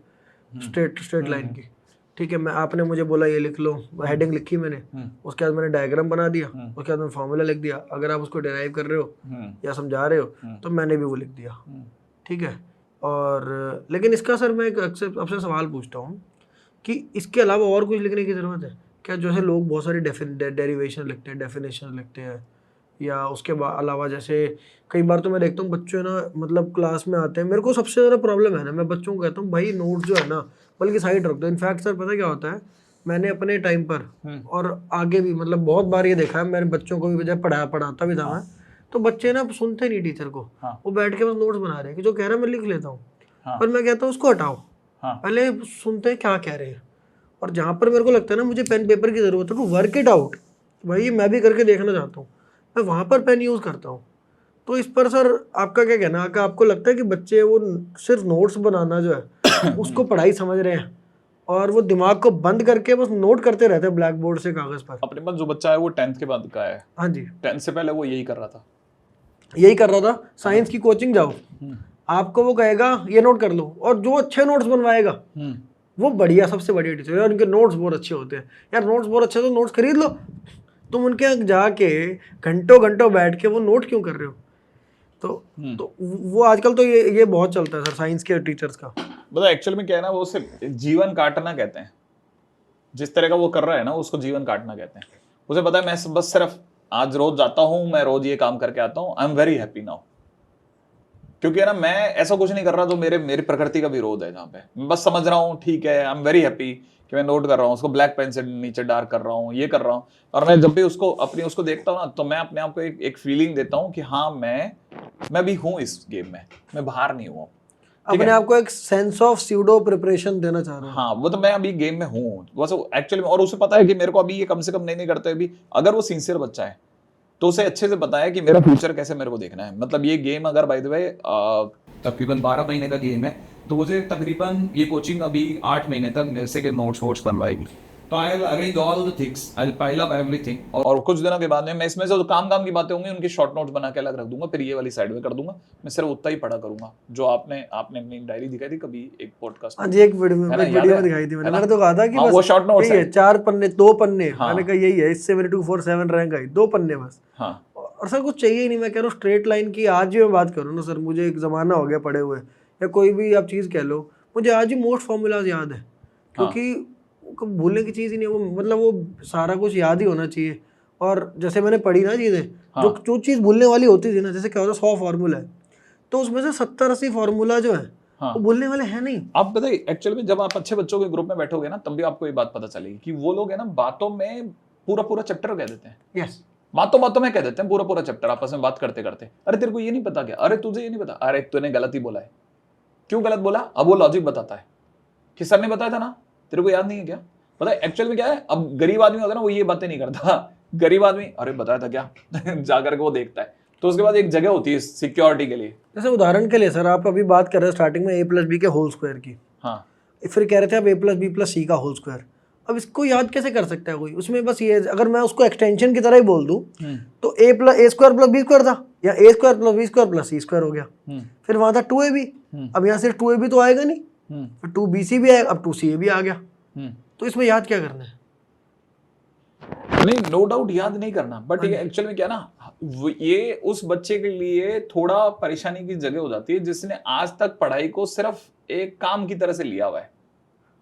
स्ट्रेट लाइन की, ठीक है, मैं आपने मुझे बोला ये लिख लो, हेडिंग लिखी मैंने, उसके बाद मैंने डायग्राम बना दिया, उसके बाद मैंने फॉर्मूला लिख दिया, अगर आप उसको डेराइव कर रहे हो या समझा रहे हो तो मैंने भी वो लिख दिया, ठीक है। और लेकिन इसका सर मैं आपसे सवाल पूछता हूँ कि इसके अलावा और कुछ लिखने की ज़रूरत है क्या? जैसे लोग बहुत सारी डेरिवेशन लिखते हैं, डेफिनेशन लिखते हैं, या उसके अलावा जैसे कई बार तो मैं देखता हूँ बच्चे ना मतलब क्लास में आते हैं, मेरे को सबसे ज़्यादा प्रॉब्लम है ना, मैं बच्चों को कहता हूँ भाई नोट जो है ना बल्कि साइड रख दो। इनफैक्ट सर पता क्या होता है, मैंने अपने टाइम पर और आगे भी मतलब बहुत बार ये देखा है, मेरे बच्चों को भी जब पढ़ाता भी था मैं, तो बच्चे ना सुनते नहीं टीचर को, वो बैठ के बस नोट्स बना रहे हैं कि जो कह रहा है मैं लिख लेता हूँ, पर मैं कहता हूँ उसको हटाओ, पहले सुनते हैं क्या कह रहे हैं, और जहाँ पर मेरे को लगता है ना मुझे पेन पेपर की ज़रूरत है टू वर्क इट आउट, भाई मैं भी करके देखना चाहता हूँ, मैं वहाँ पर पेन यूज़ करता हूँ। तो इस पर सर आपका क्या कहना है? आपको लगता है कि बच्चे वो सिर्फ नोट्स बनाना जो है उसको पढ़ाई समझ रहे हैं और वो दिमाग को बंद करके बस नोट करते रहते हैं ब्लैक बोर्ड से कागज़ पर? अपने पास जो बच्चा है वो 10th के बाद का है। हाँ जी, 10th से पहले वो यही कर रहा था। साइंस की कोचिंग जाओ, आपको वो कहेगा ये नोट कर लो, और जो अच्छे नोट्स बनवाएगा वो बढ़िया, सबसे बढ़िया टीचर है, और उनके नोट्स बहुत अच्छे होते हैं। यार नोट्स बहुत अच्छे, तो नोट्स खरीद लो, तुम उनके यहाँ जाके घंटों घंटों बैठ के वो नोट क्यों कर रहे हो? तो वो आजकल तो ये बहुत चलता है सर साइंस के टीचर्स का। मतलब एक्चुअल में क्या है ना, वो उसे जीवन काटना कहते हैं। जिस तरह का वो कर रहा है ना उसको जीवन काटना कहते हैं। उसे पता है मैं बस सिर्फ आज रोज जाता हूँ, मैं रोज ये काम करके आता हूँ, I am very happy now, क्योंकि है ना मैं ऐसा कुछ नहीं कर रहा जो मेरी प्रकृति का विरोध है। जहाँ पे मैं बस समझ रहा हूँ ठीक है, आई एम वेरी हैप्पी कि मैं नोट कर रहा हूँ, उसको ब्लैक पेन से नीचे डार्क कर रहा हूँ, ये कर रहा हूँ, और मैं जब भी उसको देखता हूँ ना, तो मैं अपने आप को एक फीलिंग देता हूँ कि हाँ मैं भी हूँ इस गेम में, मैं बाहर नहीं हूँ। अपने आप को एक सेंस ऑफ स्यूडो प्रिपरेशन देना चाह रहे हैं। हाँ, वो तो मैं अभी गेम में हूँ बस एक्चुअली में, और उसे पता है कि मेरे को अभी ये कम से कम नहीं करते अभी। अगर वो सिंसियर बच्चा है तो उसे अच्छे से पता है कि मेरा फ्यूचर कैसे मेरे को देखना है। मतलब ये गेम अगर बाय द वे तकरीबन 12 महीने का गेम है, तो मुझे तकरीबन ये कोचिंग अभी 8 महीने तक मेरे से के नोट्स बनवाएगी। तो I will arrange all the things, I will pile up everything, और कुछ दिनों के बाद में मैं इसमें से जो काम की बातें होंगी उनकी शॉर्ट नोट्स बना के अलग रख दूंगा, फिर ये वाली साइड में कर दूंगा। मैं सिर्फ उतना ही पढ़ा करूंगा जो आपने अपनी डायरी दिखाई थी कभी एक पॉडकास्ट। हाँ जी, एक वीडियो में दिखाई थी मैंने तो कहा था कि बस वो शॉर्ट नोट्स है, 4 पन्ने 2 पन्ने, मैंने कहा यही है, इससे मेरी 247 रैंक आई, 2 पन्ने बस। हाँ, और सर कुछ चाहिए ही नहीं। मैं कह रहा हूँ स्ट्रेट लाइन की आज भी मैं बात करूँ ना सर, मुझे एक ज़माना हो गया पढ़े हुए, या कोई भी आप चीज़ कह लो, मुझे आज ही मोस्ट फॉर्मूलाज याद है, क्योंकि भूलने की चीज़ ही नहीं है वो, मतलब वो सारा कुछ याद ही होना चाहिए। और जैसे मैंने पढ़ी ना चीज़ें, जो चीज़ भूलने वाली होती थी ना, जैसे क्या होता है 100 फार्मूला है, तो उसमें से 70-80 फार्मूला जो है वो भूलने वाले हैं नहीं। आप बताइए एक्चुअली में जब आप अच्छे बच्चों के ग्रुप में बैठोगे ना, तब भी आपको ये बात पता चलेगी कि वो लोग है ना बातों में पूरा चैप्टर कह देते हैं। यस, बातों में कह देते हैं पूरा चैप्टर आपस में बात करते करते। अरे तेरे को ये नहीं पता क्या? अरे तुझे ये नहीं पता? अरे तूने गलत ही बोला है। क्यों गलत बोला? अब वो लॉजिक बताता है कि सर ने बताया था ना, तेरे को याद नहीं है क्या? पता है एक्चुअल में क्या है, अब गरीब आदमी होता है ना, वो ये बातें नहीं करता। गरीब आदमी अरे बताया था क्या जाकर के वो देखता है। तो उसके बाद एक जगह होती है सिक्योरिटी के लिए। जैसे उदाहरण के लिए सर, आप अभी बात कर रहे हो स्टार्टिंग में a+b के होल स्क्वायर की, हाँ, फिर कह रहे थे आप a+b+c का होल स्क्वायर। अब इसको याद कैसे कर सकता है कोई? उसमें बस ये, अगर मैं उसको एक्सटेंशन की तरह ही बोल दूं तो a² + b² था, या a² + b² + c² हो गया। फिर वहां था 2ab, अब यहाँ सिर्फ 2ab तो आएगा नहीं, फिर 2bc भी आएगा, अब 2ca भी आ गया। तो इसमें याद क्या करना है? नहीं नो डाउट याद नहीं करना, बट ये एक्चुअल में क्या ना, ये उस बच्चे के लिए थोड़ा परेशानी की जगह हो जाती है जिसने आज तक पढ़ाई को सिर्फ एक काम की तरह से लिया हुआ है,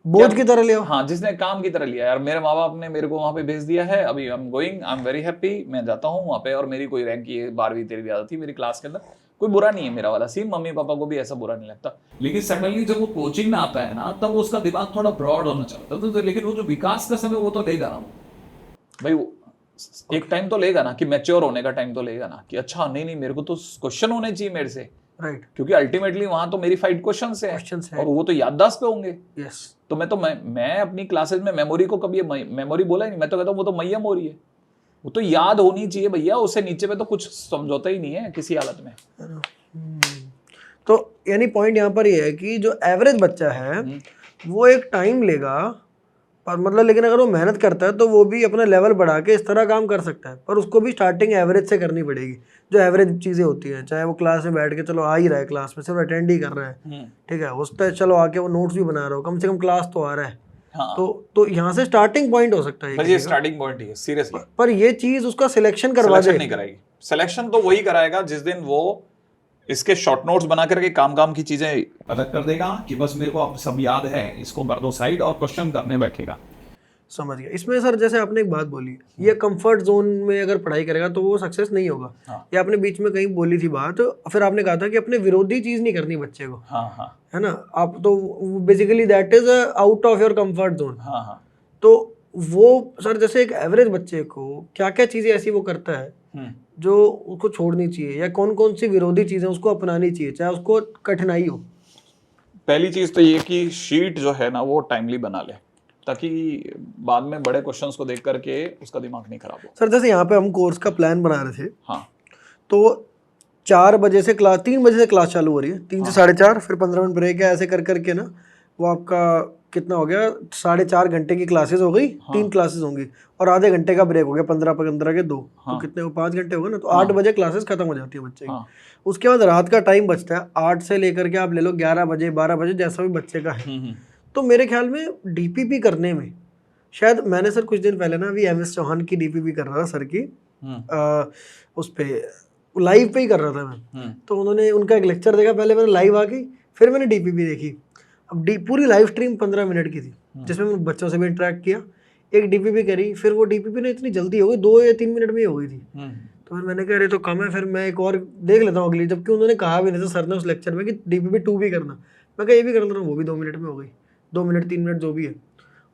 बोझ की तरह ले आओ। हाँ, जिसने काम की तरह लिया यार, मेरे माँ बाप ने मेरे को वहां पे भेज दिया है, अभी आई एम वेरी हैप्पी, मैं जाता हूँ वहां पे, और मेरी कोई रैंक की 12वीं 13वीं आती थी मेरी क्लास के अंदर, कोई बुरा नहीं है मेरा वाला सीन, मम्मी पापा को भी ऐसा बुरा नहीं लगता। लेकिन सडनली जब वो कोचिंग में आता है ना, तब उसका दिमाग थोड़ा ब्रॉड होना चाहता है, तो लेकिन वो जो विकास का समय वो तो लेगा ना भाई, वो एक टाइम तो लेगा ना, कि मैच्योर होने का टाइम तो लेगा ना, कि अच्छा नहीं मेरे को तो क्वेश्चन होने चाहिए मेरे से, राइट, क्योंकि अल्टीमेटली वहां तो मेरी फाइट क्वेश्चंस है, और वो तो याददाश्त पे होंगे। यस। तो मैं अपनी क्लासेस में मेमोरी को कभी मेमोरी बोला ही नहीं, मैं तो कहता हूँ वो तो मैयम हो रही है, वो तो याद होनी चाहिए भैया, उससे नीचे पे तो कुछ समझौता ही नहीं है किसी हालत में। तो यानी पॉइंट यहाँ पर ये है कि जो एवरेज बच्चा है वो एक टाइम लेगा, पर मतलब लेकिन अगर वो मेहनत करता है तो वो भी अपना लेवल बढ़ा के इस तरह काम कर सकता है, पर उसको भी स्टार्टिंग एवरेज से करनी पड़ेगी। जो एवरेज चीज़ें होती हैं, चाहे वो क्लास में बैठ के चलो आ ही रहा है, क्लास में सिर्फ अटेंड ही कर रहा है, ठीक है, उस पर चलो आके वो नोट्स भी बना रहा हो, कम से कम क्लास तो आ रहा है। हाँ। तो यहाँ से स्टार्टिंग पॉइंट हो सकता है ये स्टार्टिंग पॉइंट ही है सीरियसली, पर ये चीज़ उसका सिलेक्शन करवा दे। नहीं कराएगी, सिलेक्शन तो वही कराएगा जिस दिन वो इसके शॉर्ट नोट्स बना करके काम की चीजें अलग कर देगा कि बस मेरे को अब सब याद है, इसको कर दो साइड और क्वेश्चन करने बैठेगा। समझ गया। इसमें सर जैसे आपने एक बात बोली, ये कंफर्ट जोन में अगर पढ़ाई करेगा तो वो सक्सेस नहीं होगा। हाँ। ये आपने बीच में कहीं बोली थी बात, फिर आपने कहा था कि अपने विरोधी चीज नहीं करनी बच्चे को। हाँ, है ना, आप तो basically that is out of your comfort zone. हाँ। तो वो सर जैसे एक एवरेज बच्चे को क्या क्या चीजें ऐसी वो करता है जो उसको छोड़नी चाहिए, या कौन कौन सी विरोधी चीजें उसको अपनानी चाहिए चाहे उसको कठिनाई हो? पहली चीज तो ये कि शीट जो है ना वो टाइमली बना ले, ताकि बाद में बड़े क्वेश्चंस को देख करके उसका दिमाग नहीं खराब हो। सर जैसे यहाँ पे हम कोर्स का प्लान बना रहे थे, हाँ, तो 4 बजे से क्लास, 3 बजे से क्लास चालू हो रही है, 3 से 4:30, फिर 15 मिनट ब्रेक है, ऐसे कर करके ना वो आपका कितना हो गया, 4.5 घंटे की क्लासेस हो गई, 3 क्लासेस होंगी और आधे घंटे का ब्रेक हो गया, 15 के 2, तो कितने हो, 5 घंटे हो गए ना, तो 8 बजे क्लासेस खत्म हो जाती है बच्चे की। उसके बाद रात का टाइम बचता है 8 से लेकर के आप ले लो 11 बजे 12 बजे, जैसा भी बच्चे का है। तो मेरे ख्याल में डीपीपी करने में, शायद मैंने सर कुछ दिन पहले ना अभी MS चौहान की डीपीपी कर रहा था सर की, उस पे लाइव पे ही कर रहा था मैं, तो उन्होंने उनका एक लेक्चर देखा, पहले मैंने लाइव आ गई, फिर मैंने डीपीपी देखी। अब पूरी लाइव स्ट्रीम 15 मिनट की थी, जिसमें मैंने बच्चों से भी इंटरेक्ट किया, एक डीपीपी करी, फिर वो डीपीपी ना इतनी जल्दी हो गई, 2 या 3 मिनट में ही हो गई थी। तो फिर मैंने कहा अरे तो कम है, फिर मैं एक और देख लेता हूँ अगली, जबकि उन्होंने कहा भी नहीं था सर ने उस लेक्चर में कि डीपीपी 2 भी करना। मैं कहा ये भी कर लेता हूँ, वो भी 2 मिनट में हो गई, 2 मिनट 3 मिनट जो भी है।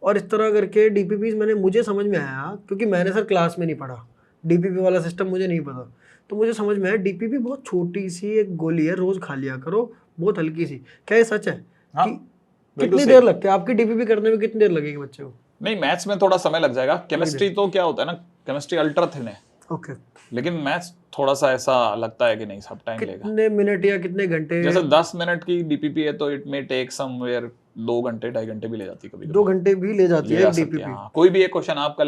और इस तरह करके डीपीपीज मुझे समझ में आया, क्योंकि मैंने सर क्लास में नहीं पढ़ा, डीपीपी वाला सिस्टम मुझे नहीं पता, तो मुझे समझ में आया डीपीपी बहुत छोटी सी एक गोली है, रोज खा लिया करो, बहुत हल्की सी। क्या ये सच है? हाँ, कि कितनी देर लगती है आपकी डीपीपी करने में, कितनी देर लगेगी बच्चे को? नहीं, मैथ्स में थोड़ा समय लग जाएगा, केमिस्ट्री तो क्या होता है ना, केमिस्ट्री अल्ट्रा थिन है, ओके, लेकिन मैथ्स थोड़ा सा ऐसा लगता है कि नहीं सब टाइम लेगा। कितने मिनट या कितने घंटे? जैसे 10 मिनट की डीपीपी है तो इट मे टेक समवेयर 2 घंटे 2.5 घंटे भी ले जाती है, कभी 2 घंटे भी ले जाती है डीपीपी। हाँ, कोई भी एक क्वेश्चन आपका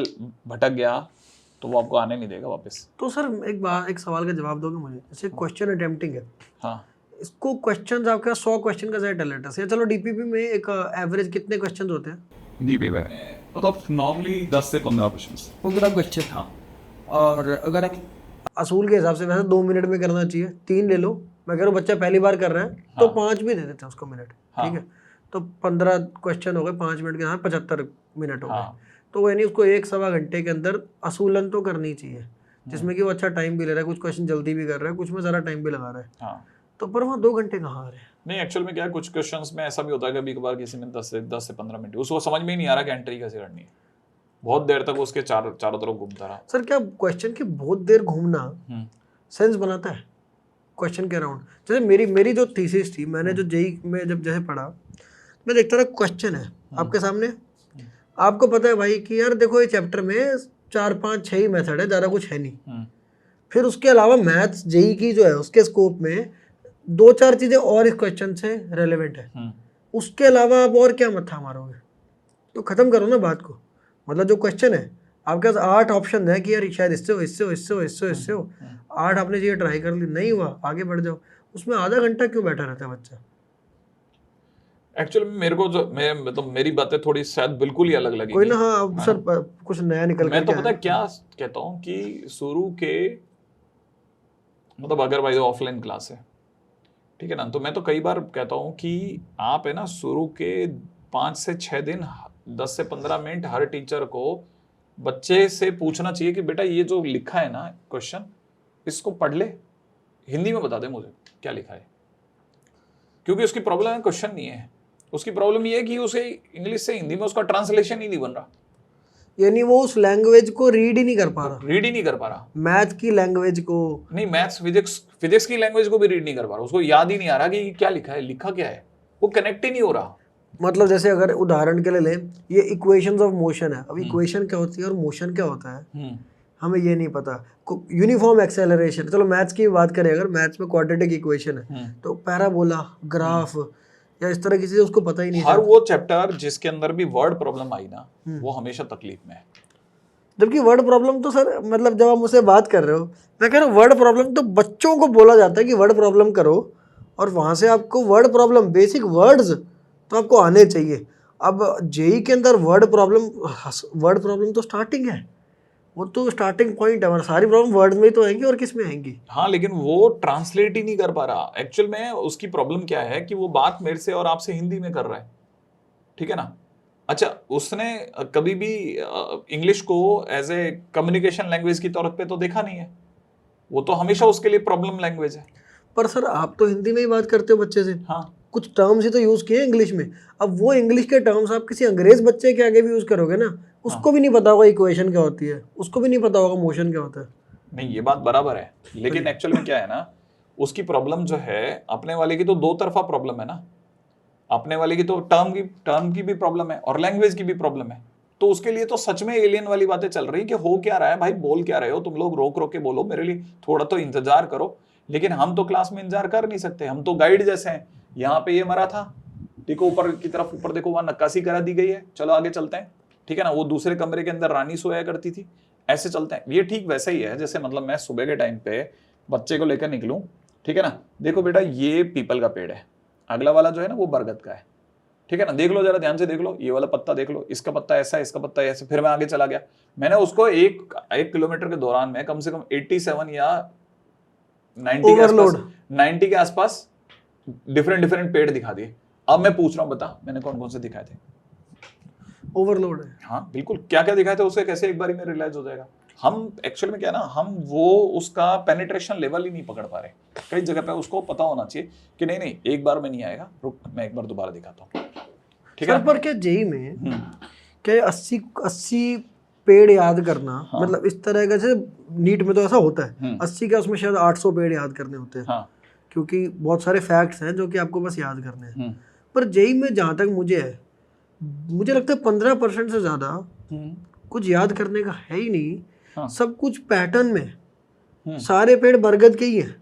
भटक गया तो वो आपको आने नहीं देगा वापस। तो सर एक सवाल का जवाब दोगे मुझे? जैसे क्वेश्चन अटेम्प्टिंग है, हाँ, इसको क्वेश्चंस आपके 100 क्वेश्चन का सेट है या चलो डीपीपी में एक एवरेज कितने क्वेश्चंस होते हैं? डीपीपी में तो नॉर्मली 10 से 15 क्वेश्चंस 15 क्वेश्चन। हाँ, और अगर आप असूल के हिसाब से वैसे 2 मिनट में करना चाहिए, 3 ले लो, मैं कह रहा हूँ बच्चा पहली बार कर रहा है तो 5 भी दे देते हैं उसको मिनट, ठीक है, तो 15 क्वेश्चन हो गए, 5 मिनट के साथ 75 मिनट हो गए, तो यानी उसको 1-1.25 घंटे के अंदर असूलन तो करनी चाहिए, जिसमें कि वो अच्छा टाइम भी ले रहा है, कुछ क्वेश्चन जल्दी भी कर रहा है, कुछ में ज़्यादा टाइम भी लगा रहा है। तो पर वहाँ 2 घंटे कहाँ आ रहे हैं? नहीं, एक्चुअल में क्या है, कुछ क्वेश्चंस में ऐसा भी होता है कभी कभार किसी में 10 से 15 मिनट उसको समझ में ही नहीं आ रहा कि एंट्री कैसे करनी है, बहुत देर तक उसके चारों तरफ घूमता रहा। सर क्या क्वेश्चन की बहुत देर घूमना सेंस बनाता है क्वेश्चन के अराउंड? जैसे मेरी जो थीसिस थी, मैंने जो जेई में जब जैसे पढ़ा, मैं देखता रहा, क्वेश्चन है आपके सामने, आपको पता है भाई कि यार देखो ये चैप्टर में 4 5 6 ही मेथड है, ज़्यादा कुछ है नहीं। फिर उसके अलावा मैथ्स जेई की जो है उसके स्कोप में 2-4 चीज़ें और इस क्वेश्चन से रेलेवेंट है, उसके अलावा आप और क्या मत्था मारोगे? तो ख़त्म करो ना बात को। मतलब जो क्वेश्चन है आपके पास 8 ऑप्शन है कि यार शायद इससे हो, इससे हो, इससे हो, इससे हो, इससे हो, 8 आपने चीज़ें ट्राई कर ली, नहीं हुआ, आगे बढ़ जाओ। उसमें आधा घंटा क्यों बैठा रहता है बच्चा? एक्चुअली मेरे को जो मैं मतलब मेरी बातें थोड़ी शायद बिल्कुल ही अलग लगी। कोई ना, हाँ अब सर कुछ नया निकल मैं तो के पता है क्या कहता हूँ कि शुरू के मतलब अगर भाई ऑफलाइन क्लास है, ठीक है ना, तो मैं तो कई बार कहता हूँ कि आप है ना शुरू के 5 से 6 दिन 10 से 15 मिनट हर टीचर को बच्चे से पूछना चाहिए कि बेटा ये जो लिखा है ना क्वेश्चन, इसको पढ़ ले, हिंदी में बता दे मुझे क्या लिखा है। क्योंकि उसकी प्रॉब्लम है क्वेश्चन नहीं है, उसकी प्रॉब्लम ये है कि उसे इंग्लिश से हिंदी में उसका ट्रांसलेशन ही नहीं बन रहा, यानी वो उस लैंग्वेज को रीड ही नहीं कर पा रहा, रीड ही नहीं कर पा रहा। मैथ की लैंग्वेज को नहीं, मैथ्स फिजिक्स की लैंग्वेज को भी रीड नहीं कर पा रहा, उसको याद ही नहीं आ रहा कि क्या लिखा है, लिखा क्या है, वो कनेक्ट ही नहीं हो रहा। मतलब जैसे अगर उदाहरण के लिए लें, ये इक्वेशंस ऑफ मोशन है, अब इक्वेशन क्या होती है और मोशन क्या होता है हमें ये नहीं पता। यूनिफॉर्म एक्सेलरेशन, चलो मैथ्स की बात करें, अगर मैथ्स में क्वाड्रेटिक इक्वेशन है तो पैराबोला, ग्राफ या इस तरह की चीजें उसको पता ही नहीं। हर वो चैप्टर जिसके अंदर भी वर्ड प्रॉब्लम आई ना, वो हमेशा तकलीफ में है। जबकि वर्ड प्रॉब्लम तो सर मतलब जब आप मुझसे बात कर रहे हो, मैं कह रहा हूँ वर्ड प्रॉब्लम तो बच्चों को बोला जाता है कि वर्ड प्रॉब्लम करो, और वहाँ से आपको वर्ड प्रॉब्लम बेसिक वर्ड्स तो आपको आने चाहिए। अब जेई के अंदर वर्ड प्रॉब्लम तो स्टार्टिंग है, वो तो स्टार्टिंग पॉइंट है, हमारी सारी प्रॉब्लम वर्ड में ही तो आएंगी और किस में आएंगी। हाँ, लेकिन वो ट्रांसलेट ही नहीं कर पा रहा। एक्चुअल में उसकी प्रॉब्लम क्या है कि वो बात मेरे से और आपसे हिंदी में कर रहा है, ठीक है ना। अच्छा, उसने कभी भी इंग्लिश को एज ए कम्युनिकेशन लैंग्वेज की तौर पे तो देखा नहीं है, वो तो हमेशा उसके लिए प्रॉब्लम लैंग्वेज है। पर सर आप तो हिंदी में ही बात करते हो बच्चे से, हाँ, कुछ टर्म्स ही तो यूज किए इंग्लिश में। अब वो इंग्लिश के टर्म्स आप किसी अंग्रेज बच्चे के आगे भी यूज करोगे ना, उसको भी नहीं पता होगा इक्वेशन क्या होती है, उसको भी नहीं पता होगा मोशन क्या होता है। नहीं ये बात बराबर है, लेकिन एक्चुअल में क्या है ना, उसकी प्रॉब्लम जो है अपने वाले की तो दो तरफा प्रॉब्लम है ना। अपने वाले की तो टर्म की भी प्रॉब्लम है और लैंग्वेज की भी प्रॉब्लम है। तो उसके लिए तो सच में एलियन वाली बातें चल रही कि हो क्या रहा है भाई, बोल क्या रहे हो तुम लोग, रोक रोक के बोलो, मेरे लिए थोड़ा तो इंतजार करो। लेकिन हम तो क्लास में इंतजार कर नहीं सकते, हम तो गाइड जैसे हैं। यहाँ पे ये मरा था, देखो ऊपर की तरफ, ऊपर देखो वहां नक्काशी करा दी गई है, चलो आगे चलते हैं, ठीक है ना। वो दूसरे कमरे के अंदर रानी सोया करती थी, ऐसे चलते हैं। ये ठीक वैसा ही है जैसे मतलब मैं सुबह के टाइम पे बच्चे को लेकर निकलूं, ठीक है ना, देखो बेटा ये पीपल का पेड़ है, अगला वाला जो है ना वो बरगद का है, ठीक है ना, देख लो जरा ध्यान से देख लो, ये वाला पत्ता देख लो, इसका पत्ता ऐसा है, इसका पत्ता ऐसा। फिर मैं आगे चला गया, मैंने उसको एक किलोमीटर के दौरान में कम से कम 87 या 90 के आसपास डिफरेंट पेड़ दिखा दिए। अब मैं पूछ रहा हूँ, बता मैंने कौन कौन से दिखाए थे? ओवरलोड है। हाँ बिल्कुल, क्या क्या दिखाए थे उसे कैसे एक बारी में रियलाइज हो जाएगा। हम एक्चुअल में क्या ना, हम वो उसका पेनिट्रेशन लेवल ही नहीं पकड़ पा रहे। कई जगह पे उसको पता होना चाहिए कि नहीं एक बार में नहीं आएगा, रुक मैं एक बार दोबारा दिखाता हूँ, ठीक है। पर क्या जेई में क्या 80 पेड़ याद करना, हाँ। मतलब इस तरह का, जैसे नीट में तो ऐसा होता है 80 का, उसमें शायद 800 पेड़ याद करने होते हैं। हाँ। क्योंकि बहुत सारे फैक्ट्स हैं जो कि आपको बस याद करने हैं। पर जेई में जहाँ तक मुझे लगता है 15% से ज़्यादा कुछ याद करने का है ही नहीं। हाँ। सब कुछ पैटर्न में, सारे पेड़ बरगद के ही हैं,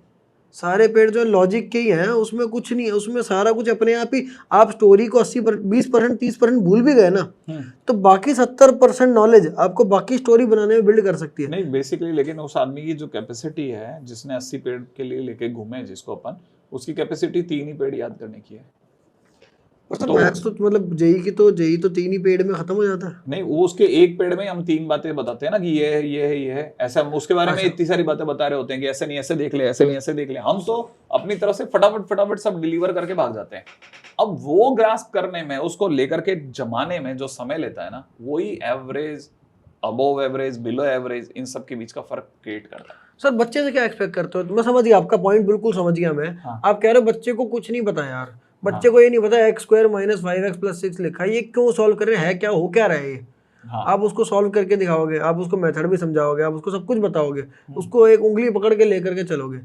सारे पेड़ जो लॉजिक के ही हैं, उसमें कुछ नहीं है, उसमें सारा कुछ अपने आप ही। आप स्टोरी को 20% 30% भूल भी गए ना, तो बाकी 70% नॉलेज आपको बाकी स्टोरी बनाने में बिल्ड कर सकती है। नहीं बेसिकली, लेकिन उस आदमी की जो कैपेसिटी है, जिसने 80 पेड़ के लिए लेके घूमे जिसको अपन, उसकी कैपेसिटी 3 ही पेड़ याद करने की है। तो मैथ्स तो मतलब जेई तो 3 ही पेड़ में खत्म हो जाता है। नहीं, वो उसके एक पेड़ में हम 3 बातें बताते हैं ना कि ये है ये है ये है, ऐसा हम उसके बारे में इतनी सारी बातें बता रहे होते हैं कि ऐसे नहीं ऐसे देख ले, ऐसे नहीं ऐसे देख ले। हम तो अपनी तरफ से फटाफट सब डिलीवर करके भाग जाते हैं। अब वो ग्रास्प करने में, उसको लेकर के जमाने में जो समय लेता है ना, वही average, above average, below average, इन सब के बीच का फर्क क्रिएट करता है। सर बच्चे से क्या एक्सपेक्ट करते हो? मैं समझ गया आपका पॉइंट, बिल्कुल समझ गया मैं। आप कह रहे हो बच्चे को कुछ नहीं पता यार, बच्चे को ये नहीं पता x² - 5x + 6 लिखा है, ये क्यों सॉल्व कर रहे हैं, क्या हो क्या रहा है ये। आप उसको सॉल्व करके दिखाओगे, आप उसको मेथड भी समझाओगे, आप उसको सब कुछ बताओगे, उसको एक उंगली पकड़ के लेकर के चलोगे।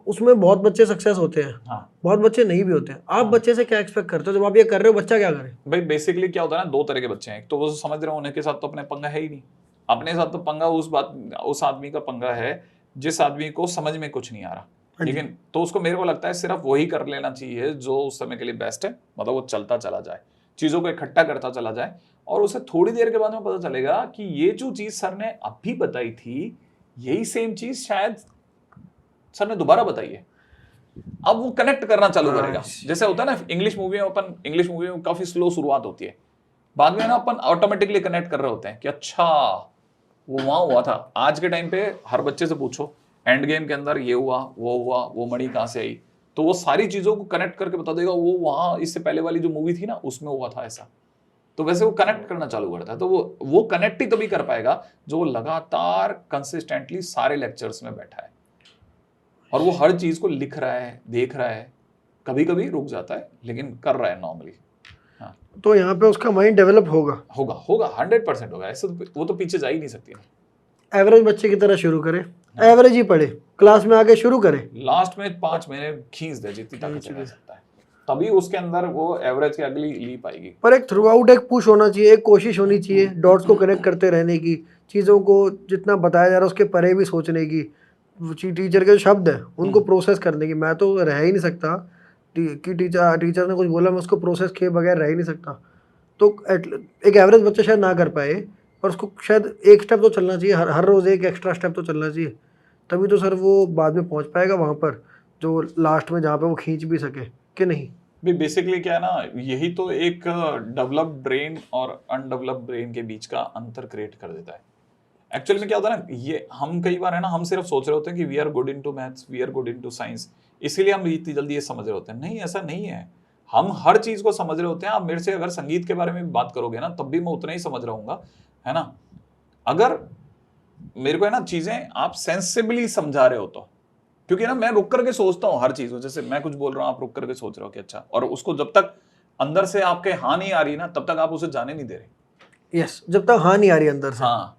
उसमें बहुत बच्चे सक्सेस होते हैं, हाँ बहुत बच्चे नहीं भी होते हैं। आप बच्चे से क्या एक्सपेक्ट करते हो? जब आप ये कर रहे हो, बच्चा क्या करे? भाई बेसिकली क्या होता है ना, दो तरह के बच्चे हैं। एक तो वो समझ रहे हो उन्हें के साथ तो अपने पंगा है ही नहीं, अपने साथ तो पंगा उस आदमी का पंगा है जिस आदमी को समझ में कुछ नहीं आ रहा। लेकिन तो उसको, मेरे को लगता है सिर्फ वही कर लेना चाहिए जो उस समय के लिए बेस्ट है। मतलब वो चलता चला जाए, चीजों को इकट्ठा करता चला जाए, और उसे थोड़ी देर के बाद में पता चलेगा कि ये जो चीज सर ने अभी बताई थी, यही सेम चीज शायद सर ने दोबारा बताई है। अब वो कनेक्ट करना चालू करेगा। जैसे होता है ना इंग्लिश मूवी में, इंग्लिश मूवी में काफी स्लो शुरुआत होती है, बाद में ना अपन ऑटोमेटिकली कनेक्ट कर रहे होते हैं कि अच्छा वो वहां हुआ था। आज के टाइम पे हर बच्चे से पूछो एंड गेम के अंदर ये हुआ, वो मणि कहां से आई, तो वो सारी चीजों को कनेक्ट करके बता देगा, वो वहां इससे पहले वाली जो मूवी थी ना उसमें हुआ था ऐसा। तो वैसे वो कनेक्ट करना चालू करता है। तो वो कनेक्ट ही तभी कर पाएगा जो वो लगातार कंसिस्टेंटली सारे लेक्चर्स में बैठा है और वो हर चीज को लिख रहा है, देख रहा है, कभी कभी रुक जाता है लेकिन कर रहा है नॉर्मली। हाँ, तो यहाँ पे उसका माइंड डेवलप होगा, होगा 100% होगा। ऐसे तो वो तो पीछे जा ही नहीं सकती ना। एवरेज बच्चे की तरह शुरू करे, एवरेज ही पढ़े, क्लास में आके शुरू करे, लास्ट में 5 महीने खींच दे जितनी तक चला सकता है, तभी उसके अंदर वो एवरेज की अगली लीप आएगी। पर एक थ्रू आउट एक पुश होना चाहिए, एक कोशिश होनी चाहिए डॉट्स को कनेक्ट करते रहने की, चीज़ों को जितना बताया जा रहा है उसके परे भी सोचने की, टीचर के जो शब्द है उनको प्रोसेस करने की। मैं तो रह ही नहीं सकता कि टीचर ने कुछ बोला मैं उसको प्रोसेस किए बगैर रह ही नहीं सकता। तो एक एवरेज बच्चा शायद ना कर पाए, पर उसको शायद एक स्टेप तो चलना चाहिए, हर रोज़ एक एक्स्ट्रा स्टेप तो चलना चाहिए, तभी तो सर वो बाद में पहुंच पाएगा वहाँ पर जो लास्ट में जहाँ पे वो खींच भी सके, कि नहीं? भी बेसिकली क्या है ना, यही तो एक डेवलप्ड ब्रेन और अनडेवलप्ड ब्रेन के बीच का अंतर क्रिएट कर देता है। एक्चुअली में क्या होता है ना, ये हम कई बार है ना, हम सिर्फ सोच रहे होते हैं कि we are good into maths, we are good into science, इसीलिए हम इतनी जल्दी ये समझ रहे होते हैं। नहीं, ऐसा नहीं है। हम हर चीज को समझ रहे होते हैं। आप मेरे से अगर संगीत के बारे में बात करोगे ना, तब भी मैं उतना ही समझ रहा हूँ, है ना। अगर मेरे को है ना चीजें आप सेंसिबली समझा रहे हो तो, क्योंकि ना मैं रुक करके सोचता हूँ हर चीज को। जैसे मैं कुछ बोल रहा हूँ, आप रुक करके सोच रहे हो कि अच्छा, और उसको जब तक अंदर से आपके हाँ नहीं आ रही ना, तब तक आप उसे जाने नहीं दे रहे। यस, जब तक हाँ नहीं आ रही अंदर से। हाँ,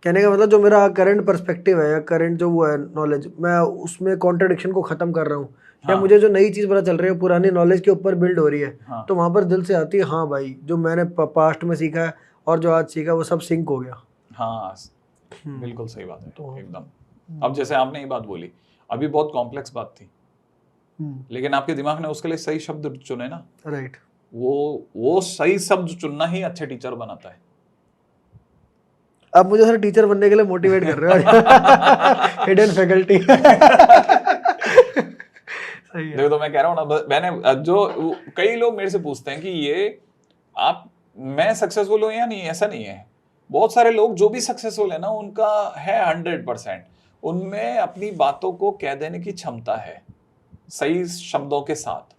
कहने का मतलब जो मेरा करंट पर्सपेक्टिव है या करंट जो वो है नॉलेज, मैं उसमें कॉन्ट्रडिक्शन को खत्म कर रहा हूँ, या मुझे जो नई चीज़ पता चल रही है पुरानी नॉलेज के ऊपर बिल्ड हो रही है, तो वहाँ पर दिल से आती है हाँ भाई, जो मैंने पास्ट में सीखा है और जो आज सीखा वो सब सिंक हो गया। हाँ, बिल्कुल सही बात है एकदम। अब जैसे आपने ये बात बोली, अभी बहुत कॉम्प्लेक्स बात थी, लेकिन आपके दिमाग ने उसके लिए सही शब्द चुने ना। राइट। वो सही शब्द चुनना ही अच्छे टीचर बनाता है। अब मुझे सर टीचर बनने के लिए मोटिवेट कर रहे हो। Hidden faculty. सही है। देखो, तो मैं कह रहा हूँ ना, मैंने जो कई लोग मेरे से पूछते हैं कि ये मैं सक्सेसफुल हूँ या नहीं, ऐसा नहीं है। बहुत सारे लोग जो भी सक्सेसफुल है ना, उनका है 100%, उनमें अपनी बातों को कह देने की क्षमता है सही शब्दों के साथ।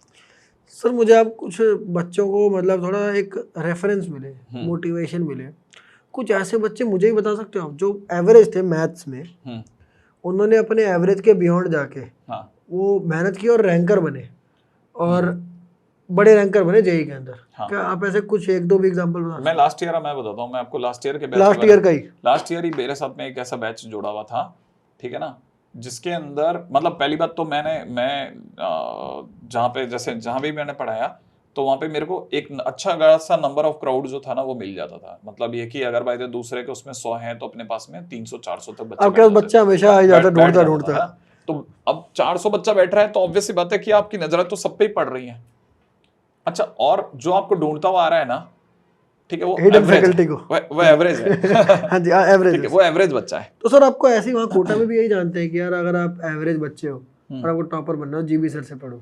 सर मुझे आप कुछ बच्चों को मतलब थोड़ा एक रेफरेंस मिले, मोटिवेशन मिले, कुछ ऐसे बच्चे मुझे ही बता सकते हो आप जो एवरेज थे मैथ्स में, उन्होंने अपने एवरेज के बियॉन्ड जाके वो मेहनत की और रैंकर बने, और बड़े रैंकर बने जेई के अंदर। क्या आप ऐसे कुछ एक दो भी एग्जांपल बता? मैं लास्ट ईयर मैं बताता हूँ मैं आपको। लास्ट ईयर ही मेरे साथ में एक ऐसा बैच जुड़ा हुआ था, ठीक है ना, जिसके अंदर मतलब पहली बात तो मैं जहाँ भी मैंने पढ़ाया, तो वहाँ पे मेरे को एक अच्छा खासा नंबर ऑफ क्राउड जो था ना वो मिल जाता था। मतलब ये कि अगर भाई दूसरे के उसमें 100 हैं तो अपने पास में 300-400 तक बच्चा हमेशा आ जाता ढूंढता। तो अब 400 बच्चा बैठ रहा है तो ऑब्वियस सी बात है कि आपकी नजर तो सब पे ही पड़ रही है। अच्छा, और जो आपको ढूंढता हुआ आ रहा है ना, ठीक है, वो एवरेज है। हाँ जी, एवरेज, वो एवरेज बच्चा है। तो सर आपको ऐसे ही वहाँ कोटा में भी यही जानते हैं कि यार अगर आप एवरेज बच्चे हो और आपको टॉपर बनना हो, जीबी सर से पढ़ो,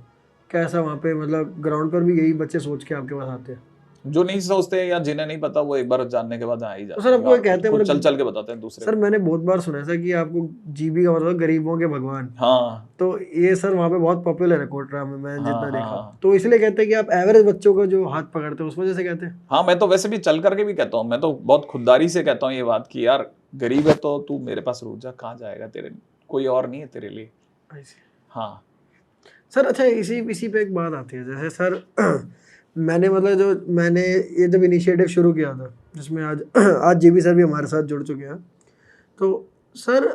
कैसा वहाँ पे मतलब ग्राउंड पर भी यही बच्चे सोच के आपके पास आते हैं? जो नहीं सोचते या जिन्हें नहीं पता, वो एक बार जानने के बाद आ ही जाते हैं। सर आपको कहते हैं चल के बताते हैं दूसरे। सर मैंने बहुत बार सुना है कि आपको जीबी का मतलब गरीबों के भगवान। हाँ, तो ये सर वहाँ पे बहुत पॉपुलर है कोटरा में, मैं जितना देखा। तो इसलिए कहते हैं कि आप एवरेज बच्चों को जो हाथ पकड़ते हो, उस वजह से कहते हैं। हाँ, मैं तो वैसे भी चल करके भी कहता हूँ, मैं तो बहुत खुददारी से कहता हूँ ये बात कि यार गरीब है तो तू मेरे पास रुक जा, कहाँ जाएगा, तेरे कोई और नहीं है तेरे लिए। हाँ सर, अच्छा इसी पे एक बात आती है, जैसे सर मैंने ये जब इनिशिएटिव शुरू किया था, जिसमें आज जीबी सर भी हमारे साथ जुड़ चुके हैं, तो सर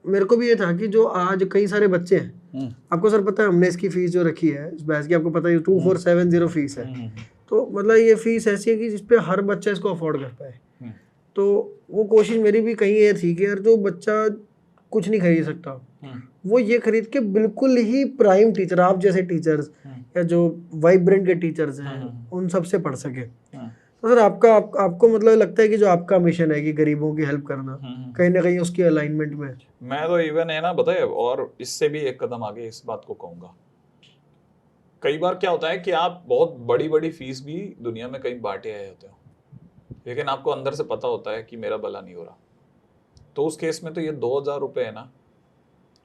मेरे को भी ये था कि जो आज कई सारे बच्चे हैं, आपको सर पता है हमने इसकी फीस जो रखी है इस बैच की, आपको पता है 2470 फीस है। तो मतलब ये फीस ऐसी है कि जिसपे हर बच्चा इसको अफोर्ड कर पाए। तो वो कोशिश मेरी भी कहीं ये थी कि यार जो बच्चा कुछ नहीं खरीद सकता वो ये खरीद के बिल्कुल ही प्राइम टीचर, आप जैसे टीचर्स या जो वाइब्रेंट के टीचर्स हैं उन सब से पढ़ सके। तो सर आपको मतलब लगता है कि जो आपका मिशन है कि गरीबों की हेल्प करना कहीं ना कहीं उसकी अलाइनमेंट में है? मैं तो इवन है ना बताए, और इससे भी एक कदम आगे इस बात को कहूंगा, कई बार क्या होता है कि आप बहुत बड़ी बड़ी फीस भी दुनिया में कहीं बांटे आए होते हो, लेकिन आपको अंदर से पता होता है कि मेरा भला नहीं हो रहा, तो उस केस में तो ये 2000 रुपए है ना,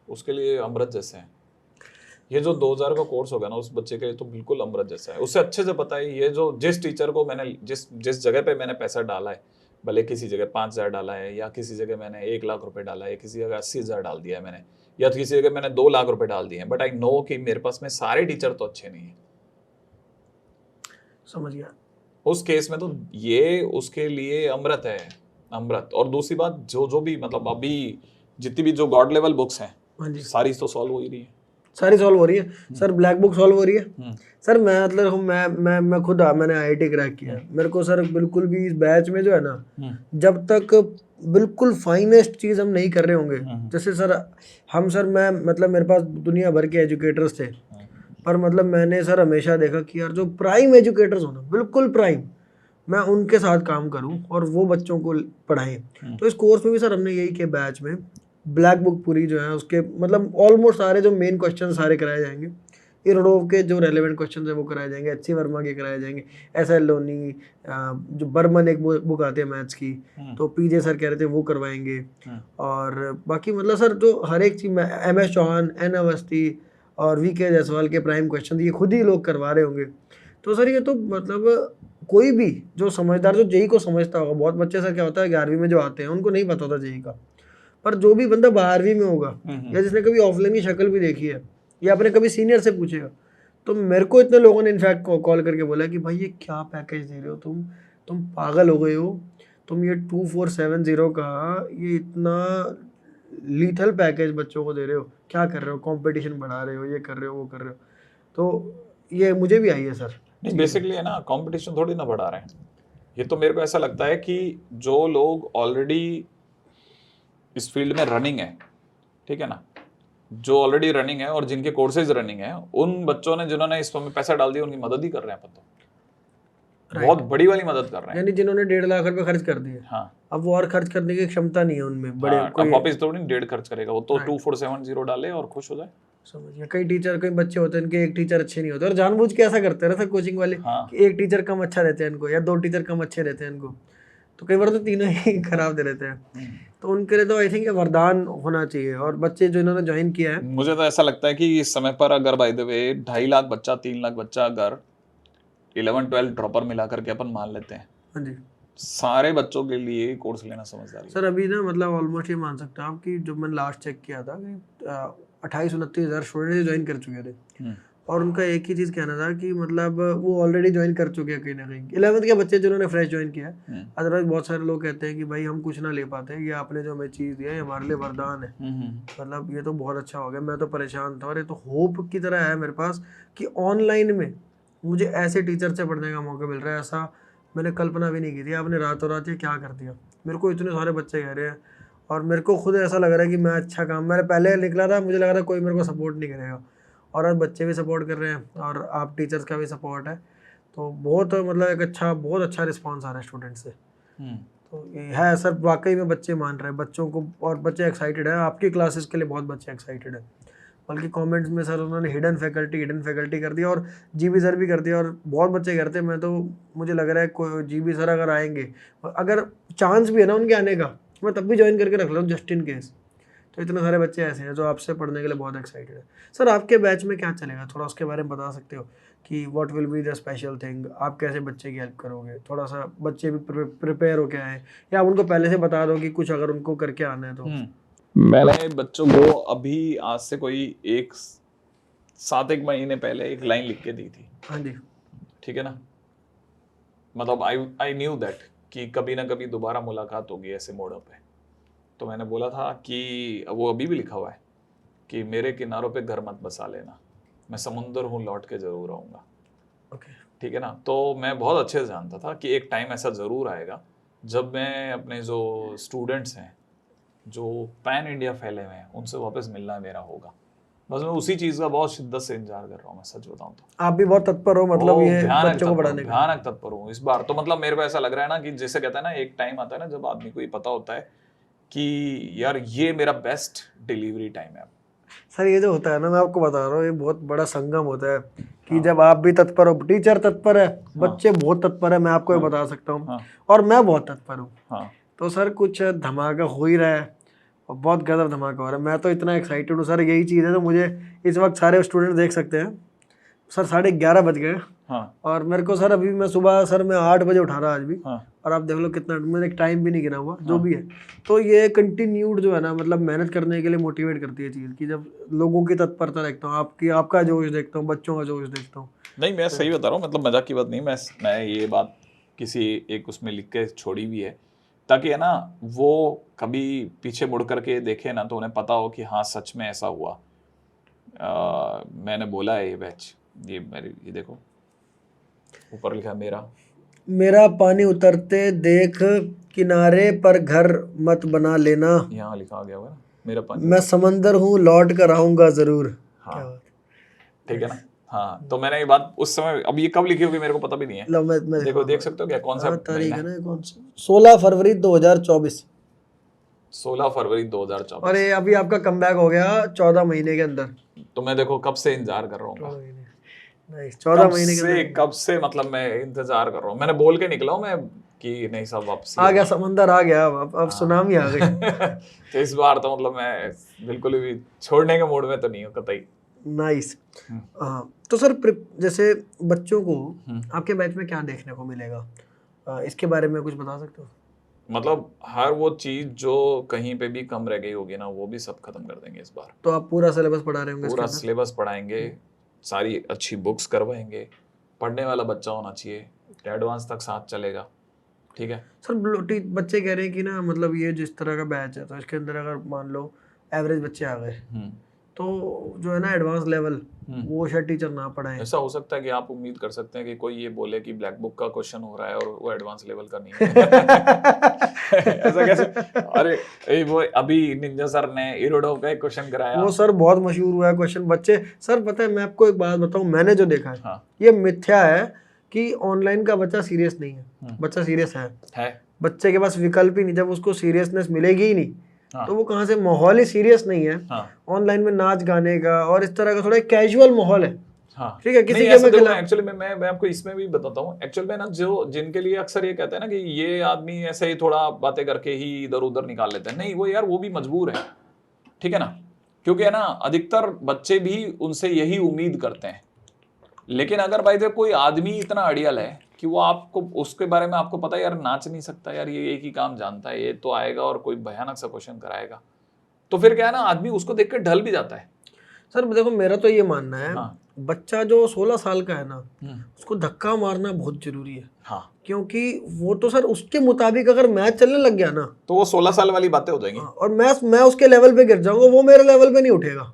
उसके लिए अमृत जैसे हैं। ये जो 2000 का कोर्स होगा ना उस बच्चे के लिए तो बिल्कुल अमृत जैसा है। उसे अच्छे से पता है ये जो जिस टीचर को मैंने जिस जगह पे मैंने पैसा डाला है, भले किसी जगह 5000 डाला है या किसी जगह मैंने 1 लाख रुपए डाला है, किसी जगह 80,000 डाल दिया है मैंने, या तो किसी जगह मैंने 2 लाख रुपए डाल दिए हैं, बट आई नो कि मेरे पास में सारे टीचर तो अच्छे नहीं है। समझ गया। उस केस में तो ये उसके लिए अमृत है, अमृत। और दूसरी बात जो भी मतलब अभी जितनी भी जो गॉड लेवल बुक्स हैं सारी तो सॉल्व हो ही रही है, सारी सॉल्व हो रही है सर। ब्लैक बुक सॉल्व हो रही है सर। मैं मतलब मैं खुद मैंने IIT क्रैक किया। मेरे को सर बिल्कुल भी इस बैच में जो है ना, जब तक बिल्कुल फाइनेस्ट चीज़ हम नहीं कर रहे होंगे, जैसे सर हम सर मैं मतलब मेरे पास दुनिया भर के एजुकेटर्स थे, पर मतलब मैंने सर हमेशा देखा कि यार जो प्राइम एजुकेटर्स हो ना, बिल्कुल प्राइम, मैं उनके साथ काम करूं और वो बच्चों को पढ़ाएं। तो इस कोर्स में भी सर हमने यही किया, बैच में ब्लैक बुक पूरी जो है उसके मतलब ऑलमोस्ट सारे जो मेन क्वेश्चन सारे कराए जाएंगे, इरोडोव के जो रेलेवेंट क्वेश्चन है वो कराए जाएंगे, एच.सी. वर्मा के कराए जाएंगे, एस.एल. लोनी, जो बर्मन एक बुक आती है मैथ्स की, तो पीजे सर कह रहे थे वो करवाएंगे। और बाकी मतलब सर जो हर एक चीज़ में MS चौहान, N. अवस्थी और VK जायसवाल के प्राइम क्वेश्चन ये खुद ही लोग करवा रहे होंगे। तो सर ये तो मतलब कोई भी जो समझदार, जो जेई को समझता होगा, बहुत बच्चे सर क्या होता है 11वीं में जो आते हैं उनको नहीं पता होता जेई का, पर जो भी बंदा 12वीं में होगा या जिसने कभी ऑफलाइन की शक्ल भी देखी है या अपने कभी सीनियर से पूछेगा, तो मेरे को इतने लोगों ने इनफैक्ट कॉल करके बोला कि भाई ये क्या पैकेज दे रहे हो तुम पागल हो गए हो, तुम ये 2470 का ये इतना लीथल पैकेज बच्चों को दे रहे हो, क्या कर रहे हो, कंपटीशन बढ़ा रहे हो, ये कर रहे हो वो कर रहे हो। तो ये मुझे भी आई है सर। नहीं बेसिकली है ना, कंपटीशन थोड़ी ना बढ़ा रहे हैं, ये तो मेरे को ऐसा लगता है कि जो लोग ऑलरेडी इस फील्ड में रनिंग है, ठीक है ना, जो ऑलरेडी रनिंग है और जिनके कोर्सेज रनिंग है, उन बच्चों ने जिन्होंने इसमें पैसा डाल दिया उनकी मदद ही कर रहे हैं अपन तो, बहुत बड़ी वाली मदद कर रहे हैं। यानी जिन्होंने 1.5 लाख रुपए खर्च कर दिए, हाँ, अब वो और खर्च करने की क्षमता नहीं है उनमें बड़े। हाँ, अब वापस थोड़ी 1.5 खर्च करेगा, वो तो 2470 डाले और खुश हो जाए। समझिए। कई बच्चे होते हैं इनके एक टीचर अच्छे नहीं होते और जानबूझ के ऐसा करते हैं ना कोचिंग वाले, कि एक टीचर कम अच्छा रहते हैं इनको या 2 टीचर कम अच्छे रहते हैं इनको, तो कई बार तो तीनों ही खराब दे रहते हैं। तो उनके लिए तो आई थिंक वरदान होना चाहिए। और बच्चे जो इन्होंने ज्वाइन किया है, मुझे तो ऐसा लगता है कि इस समय पर अगर बाय द वे 2.5 लाख बच्चा 3 लाख बच्चा अगर 11-12 ड्रॉपर मिला करके अपन मान लेते हैं, हाँ जी, सारे बच्चों के लिए कोर्स लेना समझदारी है। सर अभी ना मतलब ऑलमोस्ट ये मान सकते हैं आप कि जब मैंने लास्ट चेक किया था कि 28-29 हज़ार स्टूडेंट ज्वाइन कर चुके थे, और उनका एक ही चीज़ कहना था कि मतलब वो ऑलरेडी ज्वाइन कर चुके हैं कहीं ना कहीं 11th के बच्चे जिन्होंने फ्रेश ज्वाइन किया है। अदरवाइज बहुत सारे लोग कहते हैं कि भाई हम कुछ ना ले पाते, ये आपने जो हमें चीज़ दिया है हमारे लिए वरदान है, मतलब ये तो बहुत अच्छा हो गया, मैं तो परेशान था और ये तो होप की तरह है मेरे पास कि ऑनलाइन में मुझे ऐसे टीचर से पढ़ने का मौका मिल रहा है, ऐसा मैंने कल्पना भी नहीं की थी। आपने रातों रात ये क्या कर दिया, मेरे को इतने सारे बच्चे कह रहे हैं और मेरे को खुद ऐसा लग रहा है कि मैं अच्छा काम, मैंने पहले निकला था मुझे लग रहा था कोई मेरे को सपोर्ट नहीं करेगा, और आज बच्चे भी सपोर्ट कर रहे हैं और आप टीचर्स का भी सपोर्ट है, तो बहुत मतलब एक बहुत अच्छा रिस्पांस आ रहा है स्टूडेंट से। तो ये है सर, वाकई में बच्चे मान रहे हैं बच्चों को, और बच्चे एक्साइटेड है आपकी क्लासेस के लिए, बहुत बच्चे एक्साइटेड है। बल्कि कमेंट्स में सर उन्होंने हिडन फैकल्टी कर दिया और जीबी सर भी कर दिया, और बहुत बच्चे करते हैं। मैं तो मुझे लग रहा है कोई जीबी सर अगर आएंगे, अगर चांस भी है ना उनके आने का, मैं तब भी ज्वाइन करके रख लूँ जस्ट इन केस। तो इतने सारे बच्चे ऐसे हैं जो आपसे पढ़ने के लिए बहुत एक्साइटेड है। सर आपके बैच में क्या चलेगा, थोड़ा उसके बारे में बता सकते हो कि what will be the special thing, आप कैसे बच्चे की हेल्प करोगे, थोड़ा सा बच्चे भी प्रिपेयर हो के आए, या आप उनको पहले से बता दो कि कुछ अगर उनको करके आना है तो। मैंने बच्चों को अभी आज से कोई 7-1 महीने पहले एक लाइन लिख के दी थी। हाँ जी, ठीक है ना, मतलब आई न्यू दैट कि कभी ना कभी दोबारा मुलाकात होगी ऐसे मोड़ पे, तो मैंने बोला था कि वो अभी भी लिखा हुआ है कि मेरे किनारों पे घर मत बसा लेना, मैं समुंदर हूँ लौट के जरूर आऊँगा। ओके। ठीक है ना। तो मैं बहुत अच्छे से जानता था कि एक टाइम ऐसा ज़रूर आएगा जब मैं अपने जो स्टूडेंट्स हैं जो पैन इंडिया फैले हुए हैं उनसे वापस मिलना मेरा होगा। बस मैं उसी चीज़ का बहुत शिद्दत से इंतजार कर रहा हूँ, मैं सच बताऊँ तो। आप भी बहुत तत्पर हो मतलब ये भयानक बच्चों को तत्पर, पढ़ाने का। भयानक तत्पर हूँ इस बार तो। मतलब मेरे को ऐसा लग रहा है ना कि जैसे कहता है ना, एक टाइम आता है ना जब आदमी को ये पता होता है कि यार ये मेरा बेस्ट डिलीवरी टाइम है। सर ये जो होता है ना, मैं आपको बता रहा हूँ, ये बहुत बड़ा संगम होता है कि जब आप भी तत्पर हो, टीचर तत्पर है, बच्चे बहुत तत्पर है, मैं आपको ये बता सकता हूँ, और मैं बहुत तत्पर हूँ। तो सर कुछ धमाका हो ही रहा है और बहुत गजब धमाका हो रहा है। मैं तो इतना एक्साइटेड हूँ सर, यही चीज़ है तो मुझे इस वक्त सारे स्टूडेंट देख सकते हैं सर। 11:30 बज गए और मेरे को सर अभी मैं सुबह सर मैं 8 बजे उठा रहा आज भी, और आप देख लो कितना, मैंने एक टाइम भी नहीं गिना हुआ जो भी है। तो ये कंटिन्यूड जो है ना, मतलब मेहनत करने के लिए मोटिवेट करती है चीज़ कि जब लोगों की तत्परता देखता हूँ, आपका जोश देखता हूँ, बच्चों का जोश देखता हूँ। नहीं मैं सही बता रहा हूँ, मतलब मजाक की बात नहीं। मैं ये बात किसी एक उसमें लिख के छोड़ी भी है ताकि है ना वो कभी पीछे मुड़ करके देखे ना तो उन्हें पता हो कि हाँ सच में ऐसा हुआ। मैंने बोला है ये बैच, ये मेरी, ये देखो ऊपर लिखा है मेरा पानी उतरते देख किनारे पर घर मत बना लेना, यहाँ लिखा गया हुआ है मेरा पानी। मैं समंदर हूँ लौट कर आऊंगा जरूर। हाँ क्या बात। ठीक है ना। हाँ तो मैंने ये बात उस समय, अब ये कब लिखी होगी मेरे को पता भी नहीं है। लो मैं देखो देख सकते हो क्या कौन सा तारीख महीना है है? ना, कौन सा 16 फरवरी 2024। 16 फरवरी 2024। और ये अभी आपका कमबैक हो गया 14 महीने के अंदर। तो मैं देखो कब से इंतजार कर रहा हूँ, 14 महीने के अंदर कब से मतलब मैं इंतजार कर रहा हूँ। मैंने बोल के निकला हूँ मैं कि नहीं सब वापसी आ गया, समंदर आ गया, अब सुनामी आ गई। तो इस बार तो मतलब मैं बिल्कुल भी छोड़ने के मूड में तो नहीं हूँ कतई। नाइस। तो सर जैसे बच्चों को आपके बैच में क्या देखने को मिलेगा, इसके बारे में कुछ बता सकते हो? मतलब हर वो चीज जो कहीं पे भी कम रह गई होगी ना वो भी सब खत्म कर देंगे इस बार। तो आप पूरा सिलेबस पढ़ा रहे होंगे? पूरा सिलेबस पढ़ाएंगे, सारी अच्छी बुक्स करवाएंगे, पढ़ने वाला बच्चा होना चाहिए, एडवांस तक साथ चलेगा। ठीक है सर बच्चे कह रहे हैं कि ना मतलब ये जिस तरह का बैच है तो इसके अंदर अगर मान लो एवरेज बच्चे आ गए तो जो है ना एडवांस लेवल वो शायद टीचर ना पढ़ाए। ऐसा हो सकता है कि आप उम्मीद कर सकते हैं कि कोई ये बोले कि ब्लैक बुक का क्वेश्चन हो रहा है और वो एडवांस लेवल का नहीं है। ऐसा कैसे? अरे वो अभी निंजा सर ने इरोडो का एक क्वेश्चन कराया, वो सर बहुत मशहूर हुआ है क्वेश्चन। बच्चे सर पता है मैं आपको एक बात बताऊं, मैंने जो देखा है ये मिथ्या है कि ऑनलाइन का बच्चा सीरियस नहीं है। बच्चा सीरियस है। बच्चे के पास विकल्प ही नहीं, जब उसको सीरियसनेस मिलेगी ही नहीं तो वो कहाँ से, माहौल ही सीरियस नहीं है। ऑनलाइन में नाच गाने का और इस तरह का थोड़ा कैजुअल माहौल है। ठीक है, किसी के में एक्चुअली मैं आपको इसमें भी बताता हूँ। एक्चुअल में ना जो जिनके लिए अक्सर ये कहते हैं ना कि ये आदमी ऐसे ही थोड़ा बातें करके ही इधर उधर निकाल लेते हैं, नहीं वो यार वो भी मजबूर है। ठीक है ना, क्योंकि है ना अधिकतर बच्चे भी उनसे यही उम्मीद करते हैं। लेकिन अगर भाई कोई आदमी इतना अड़ियल है कि वो आपको उसके बारे में आपको पता है यार नाच नहीं सकता, यार ये एक ही काम जानता है, ये तो आएगा और कोई भयानक सा क्वेश्चन कराएगा, तो फिर क्या है ना आदमी उसको देख कर ढल भी जाता है। सर देखो मेरा तो ये मानना है बच्चा जो 16 साल का है ना उसको धक्का मारना बहुत जरूरी है। क्योंकि वो तो सर उसके मुताबिक अगर मैच चलने लग गया ना तो वो 16 साल वाली बातें हो जाएंगी और मैं उसके लेवल पे गिर जाऊंगा, वो मेरे लेवल पे नहीं उठेगा।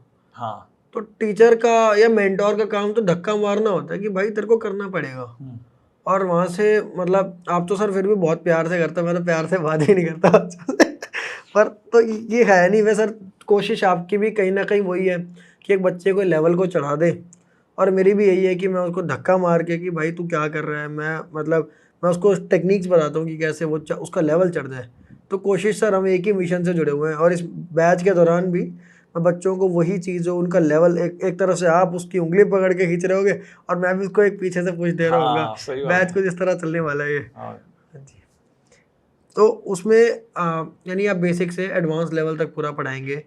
तो टीचर का या मेंटोर का काम तो धक्का मारना होता है कि भाई तेरे को करना पड़ेगा। और वहाँ से मतलब आप तो सर फिर भी बहुत प्यार से करते, मैं तो प्यार से बात ही नहीं करता बच्चों से। पर तो ये है नहीं, वै सर कोशिश आपकी भी कहीं ना कहीं वही है कि एक बच्चे को लेवल को चढ़ा दे, और मेरी भी यही है कि मैं उसको धक्का मार के कि भाई तू क्या कर रहा है, मैं उसको टेक्निक्स बताता हूँ कि कैसे वो उसका लेवल चढ़ जाए। तो कोशिश सर हम एक ही मिशन से जुड़े हुए हैं और इस बैच के दौरान भी मैं बच्चों को वही चीज़ जो उनका लेवल एक तरफ से आप उसकी उंगली पकड़ के खींच रहे होगे और मैं भी उसको एक पीछे से पुश दे रहा हूँ बैच को जिस तरह चलने वाला है ये। तो उसमें यानी आप बेसिक से एडवांस लेवल तक पूरा पढ़ाएंगे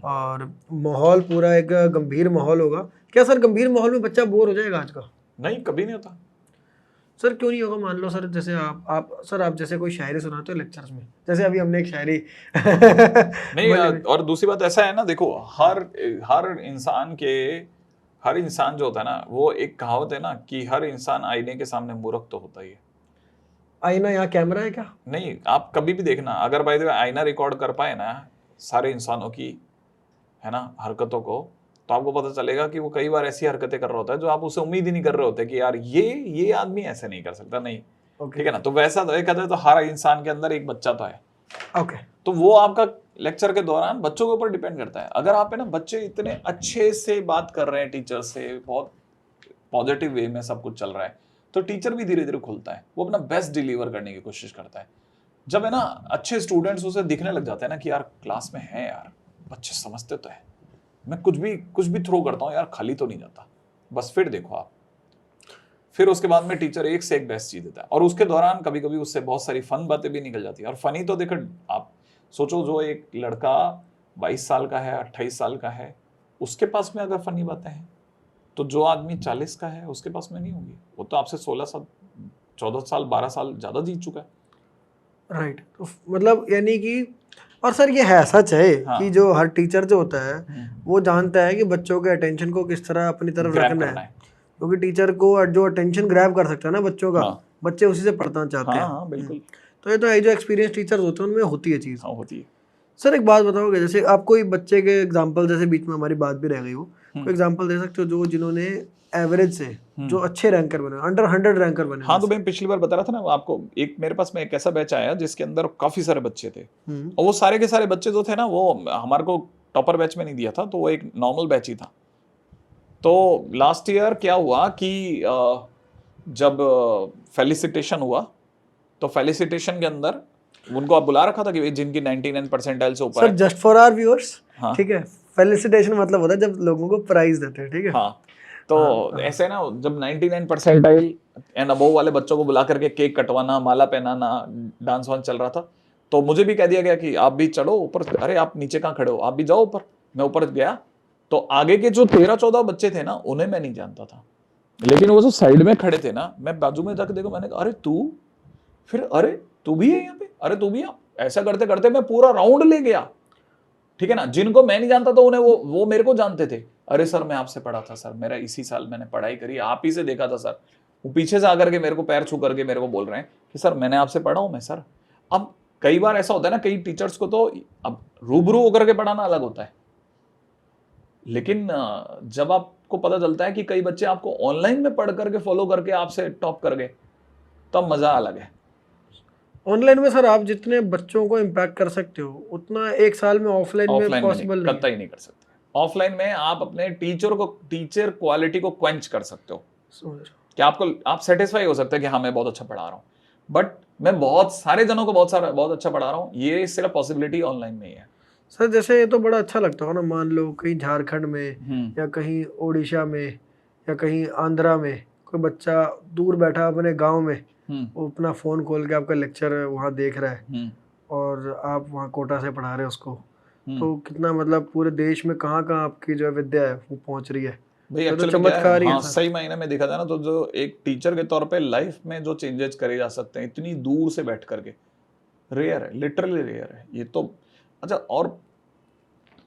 और माहौल पूरा एक गंभीर माहौल होगा। क्या सर गंभीर माहौल में बच्चा बोर हो जाएगा आज का? नहीं, कभी नहीं होता सर। क्यों नहीं होगा? मान लो सर जैसे आप जैसे कोई शायरी सुनाते हो लेक्चर्स में, जैसे अभी हमने एक शायरी नहीं और दूसरी बात ऐसा है ना, देखो हर इंसान जो होता है ना, वो एक कहावत है ना कि हर इंसान आईने के सामने मूर्ख तो होता ही है। आईना यहाँ कैमरा है क्या? नहीं, आप कभी भी देखना, अगर बाय द वे आईना रिकॉर्ड कर पाए ना सारे इंसानों की, है ना, हरकतों को, तो आपको पता चलेगा कि वो कई बार ऐसी हरकतें कर रहा होता है जो आप उससे उम्मीद ही नहीं कर रहे होते कि यार ये आदमी ऐसे नहीं कर सकता, नहीं। ठीक है ना? तो वैसा देखा जाए तो हर इंसान के अंदर एक बच्चा तो है। ओके। तो वो आपका लेक्चर के दौरान बच्चों के ऊपर डिपेंड करता है। अगर आप है ना, बच्चे इतने अच्छे से बात कर रहे हैं टीचर से, बहुत पॉजिटिव वे में सब कुछ चल रहा है, तो टीचर भी धीरे धीरे खुलता है, वो अपना बेस्ट डिलीवर करने की कोशिश करता है। जब है ना अच्छे स्टूडेंट्स उसे दिखने लग जाते हैं ना कि यार क्लास में है यार बच्चे समझते तो है, मैं कुछ भी थ्रो करता हूँ यार खाली तो नहीं जाता, बस फिर देखो आप, फिर उसके बाद में टीचर एक से एक बेस्ट चीज देता है। और उसके दौरान कभी कभी उससे बहुत सारी फन बातें भी निकल जाती है। और फनी तो देखो, आप सोचो जो एक लड़का 22 साल का है, 28 साल का है, उसके पास में अगर फनी बातें हैं, तो जो आदमी 40 का है उसके पास में नहीं होगी। वो तो आपसे 16 साल, 14 साल, 12 साल ज्यादा जीत चुका है। राइट। तो मतलब यानी कि, और सर ये है सच है हाँ। कि जो हर टीचर जो होता है वो जानता है कि बच्चों के अटेंशन को किस तरह अपनी तरफ ग्रैब रखना करना है, है। क्योंकि टीचर को जो अटेंशन ग्रैब कर सकता है ना बच्चों का, हाँ। बच्चे उसी से पढ़ना चाहते हाँ हैं। हाँ बिल्कुल। तो ये तो है, जो एक्सपीरियंस टीचर होते हैं उनमें होती है चीज़। हाँ होती है। सर एक बात बताओगे, जैसे आप कोई बच्चे के एग्जांपल, जैसे बीच में हमारी बात भी रह गई हो, कोई एग्जांपल दे सकते हो जो जिन्होंने एवरेज से जो अच्छे रैंकर बने, अंडर 100 रैंकर बने? हाँ, तो मैं पिछली बार बता रहा था ना आपको, एक मेरे पास में एक ऐसा बैच आया जिसके अंदर काफी सारे बच्चे थे, और वो सारे के सारे बच्चे जो थे ना, वो हमारे को टॉपर बैच में नहीं दिया था, तो वो एक नॉर्मल बैच ही था। तो लास्ट ईयर क्या हुआ कि जब फेलिसिटेशन हुआ, तो फेलिसिटेशन के अंदर उनको आप बुला रखा था कि जिनकी 99 परसेंटाइल से ऊपर सर है। जस्ट फॉर आवर व्यूअर्स, हाँ। ठीक है, फेलिसिटेशन मतलब होता है जब लोगों को प्राइज देते हैं, ठीक है? हाँ, तो ऐसे ना जब 99 परसेंटाइल एंड अबव वाले बच्चों को बुला करके केक कटवाना, माला पहनाना, डांस वांस चल रहा था, तो मुझे भी कह दिया गया कि आप भी चढ़ो ऊपर। अरे आप नीचे कहाँ खड़े हो, आप भी जाओ ऊपर। मैं ऊपर गया, तो आगे के जो 13-14 बच्चे थे ना, उन्हें मैं नहीं जानता था, लेकिन वो जो साइड में खड़े थे ना, मैं बाजू में जाकर देखो, मैंने कहा अरे तू, फिर अरे तू भी है यहाँ पे, अरे तू भी है। ऐसा करते करते मैं पूरा राउंड ले गया, ठीक है ना। जिनको मैं नहीं जानता था उन्हें वो मेरे को जानते थे। अरे सर मैं आपसे पढ़ा था सर, मेरा इसी साल मैंने पढ़ाई करी, आप ही से देखा था सर। वो पीछे से आकर के मेरे को पैर छू करके मेरे को बोल रहे हैं कि सर मैंने आपसे पढ़ा हूं मैं सर। अब कई बार ऐसा होता है ना, कई टीचर्स को तो अब रूबरू होकर के पढ़ाना अलग होता है, लेकिन जब आपको पता चलता है कि कई बच्चे आपको ऑनलाइन में पढ़ करके फॉलो करके आपसे टॉप कर गए, तब मजा अलग है। ऑनलाइन में सर आप जितने बच्चों को इम्पैक्ट कर सकते हो उतना एक साल में ऑफलाइन में पॉसिबल नहीं, कतई नहीं कर सकते। ऑफलाइन में आप अपने टीचर क्वालिटी को क्वेंच कर सकते हो, कि आप सेटिस्फाई हो सकते हैं कि हाँ मैं बहुत अच्छा पढ़ा रहा हूँ, बट मैं बहुत सारे जनों को बहुत अच्छा पढ़ा रहा हूँ, ये सिर्फ पॉसिबिलिटी ऑनलाइन में ही है। सर जैसे ये तो बड़ा अच्छा लगता हो ना, मान लो कहीं झारखंड में या कहीं ओडिशा में या कहीं आंध्रा में कोई बच्चा दूर बैठा अपने गांव में, वो अपना फ़ोन खोल के आपका लेक्चर वहाँ देख रहा है और आप वहाँ कोटा से पढ़ा रहे हो उसको, तो कितना मतलब पूरे देश में कहाँ कहाँ आपकी जो विद्या है वो पहुँच रही है। भाई तो एक्चुअली चमत्कार ही है हाँ, सर। सही मायने में देखा जाए ना, तो जो एक टीचर के तौर पे लाइफ में जो चेंजेस करे जा सकते हैं इतनी दूर से बैठ करके, रेयर है, लिटरली रेयर है ये तो। अच्छा, और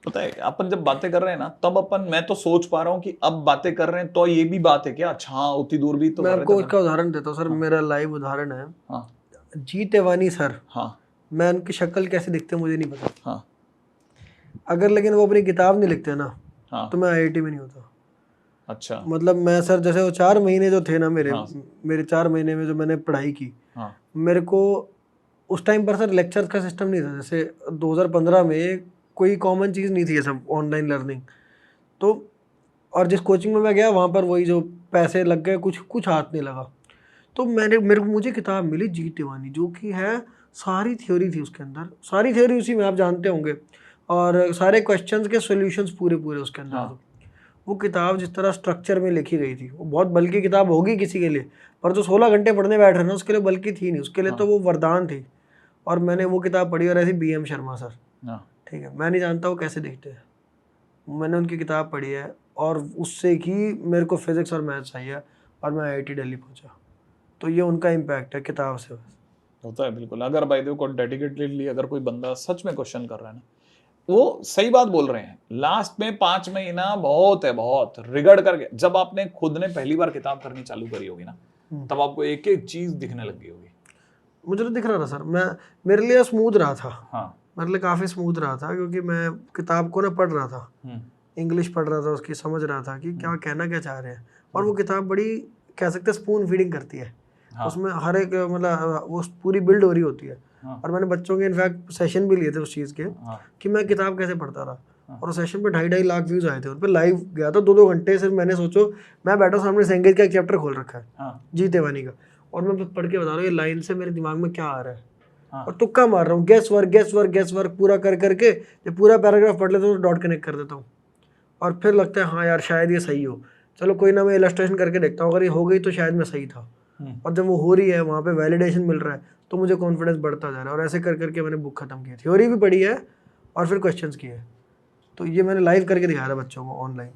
पता है अपन जब बातें कर रहे हैं ना, तब मैं तो सोच पा रहा हूँ कि अब बातें कर रहे हैं तो ये भी बात है क्या? अच्छा हाँ, उतनी दूर भी तो मैं कर रहे आपको थे। इसका उदाहरण देता हूँ सर, मेरा लाइव उदाहरण है। हाँ जी तेवानी सर, हाँ मैं उनकी शक्ल कैसे दिखते हैं मुझे नहीं पता, हाँ अगर लेकिन वो अपनी किताब नहीं लिखते ना हाँ। तो मैं IIT में नहीं होता। अच्छा। मतलब मैं सर जैसे वो 4 महीने जो थे ना हाँ। मेरे 4 महीने में जो मैंने पढ़ाई की, हाँ मेरे को उस टाइम पर सर लेक्चर का सिस्टम नहीं था। जैसे 2015 में कोई कॉमन चीज़ नहीं थी ये सब ऑनलाइन लर्निंग, तो और जिस कोचिंग में मैं गया वहाँ पर वही जो पैसे लग गए, कुछ हाथ नहीं लगा। तो मुझे किताब मिली जी तेवानी, जो कि है सारी थ्योरी थी उसके अंदर, सारी थ्योरी उसी में आप जानते होंगे, और सारे क्वेश्चंस के सॉल्यूशंस पूरे उसके अंदर। हाँ। वो किताब जिस तरह स्ट्रक्चर में लिखी गई थी, वो बहुत बल्कि किताब होगी किसी के लिए, पर जो 16 घंटे पढ़ने बैठ रहे ना उसके लिए बल्कि थी नहीं, उसके लिए तो वो वरदान थी। और मैंने वो किताब पढ़ी, और ऐसी BM शर्मा सर, ठीक है, मैं नहीं जानता वो कैसे दिखते हैं, मैंने उनकी किताब पढ़ी है और उससे ही मेरे को फिजिक्स और मैथ्स चाहिए और मैं IIT दिल्ली पहुंचा। तो ये उनका इम्पैक्ट है किताब से। होता है बिल्कुल। अगर बाय द वे को डेडिकेटेडली अगर कोई बंदा सच में क्वेश्चन कर रहा है ना, वो सही बात बोल रहे हैं, लास्ट में 5 महीना बहुत है, बहुत रिगड़ करके। जब आपने खुद ने पहली बार किताब करनी चालू करी होगी ना, तब आपको एक एक चीज दिखने लग गई होगी। मुझे तो दिख रहा था सर, मेरे लिए स्मूथ रहा था, हाँ मेरे लिए काफ़ी स्मूथ रहा था, क्योंकि मैं किताब को ना पढ़ रहा था, इंग्लिश पढ़ रहा था, उसकी समझ रहा था कि क्या कहना क्या चाह रहे हैं। और वो किताब बड़ी कह सकते हैं स्पून फीडिंग करती है। हाँ। उसमें हर एक मतलब वो पूरी बिल्ड हो रही होती है। हाँ। और मैंने बच्चों के इनफैक्ट सेशन भी लिए थे उस चीज़ के, हाँ। कि मैं किताब कैसे पढ़ता रहा। और उस सेशन पे 2.5 लाख व्यूज़ आए थे उन पर। लाइव गया था 2-2 घंटे। सिर्फ मैंने सोचो, मैं बैठा सामने सेंगेज का एक चैप्टर खोल रखा है, हाँ। जीते वानी का, और मैं पढ़ के बता रहा हूँ ये लाइन से मेरे दिमाग में क्या आ रहा है। हाँ। और तुक्का मार रहा हूँ, गेस वर्क पूरा कर करके जब पूरा पैराग्राफ पढ़ लेता हूँ तो डॉट कनेक्ट कर देता हूँ। और फिर लगता है हाँ यार शायद ये सही हो, चलो कोई ना, मैं इलस्ट्रेशन करके देखता हूँ, अगर ये हो गई तो शायद मैं सही था। और जब वो हो रही है, वहाँ पे वैलिडेशन मिल रहा है, तो मुझे कॉन्फिडेंस बढ़ता जा रहा है। और ऐसे कर करके मैंने बुक खत्म की, थ्योरी भी पढ़ी है और फिर क्वेश्चंस किए। तो ये मैंने लाइव करके दिखाया था बच्चों को ऑनलाइन।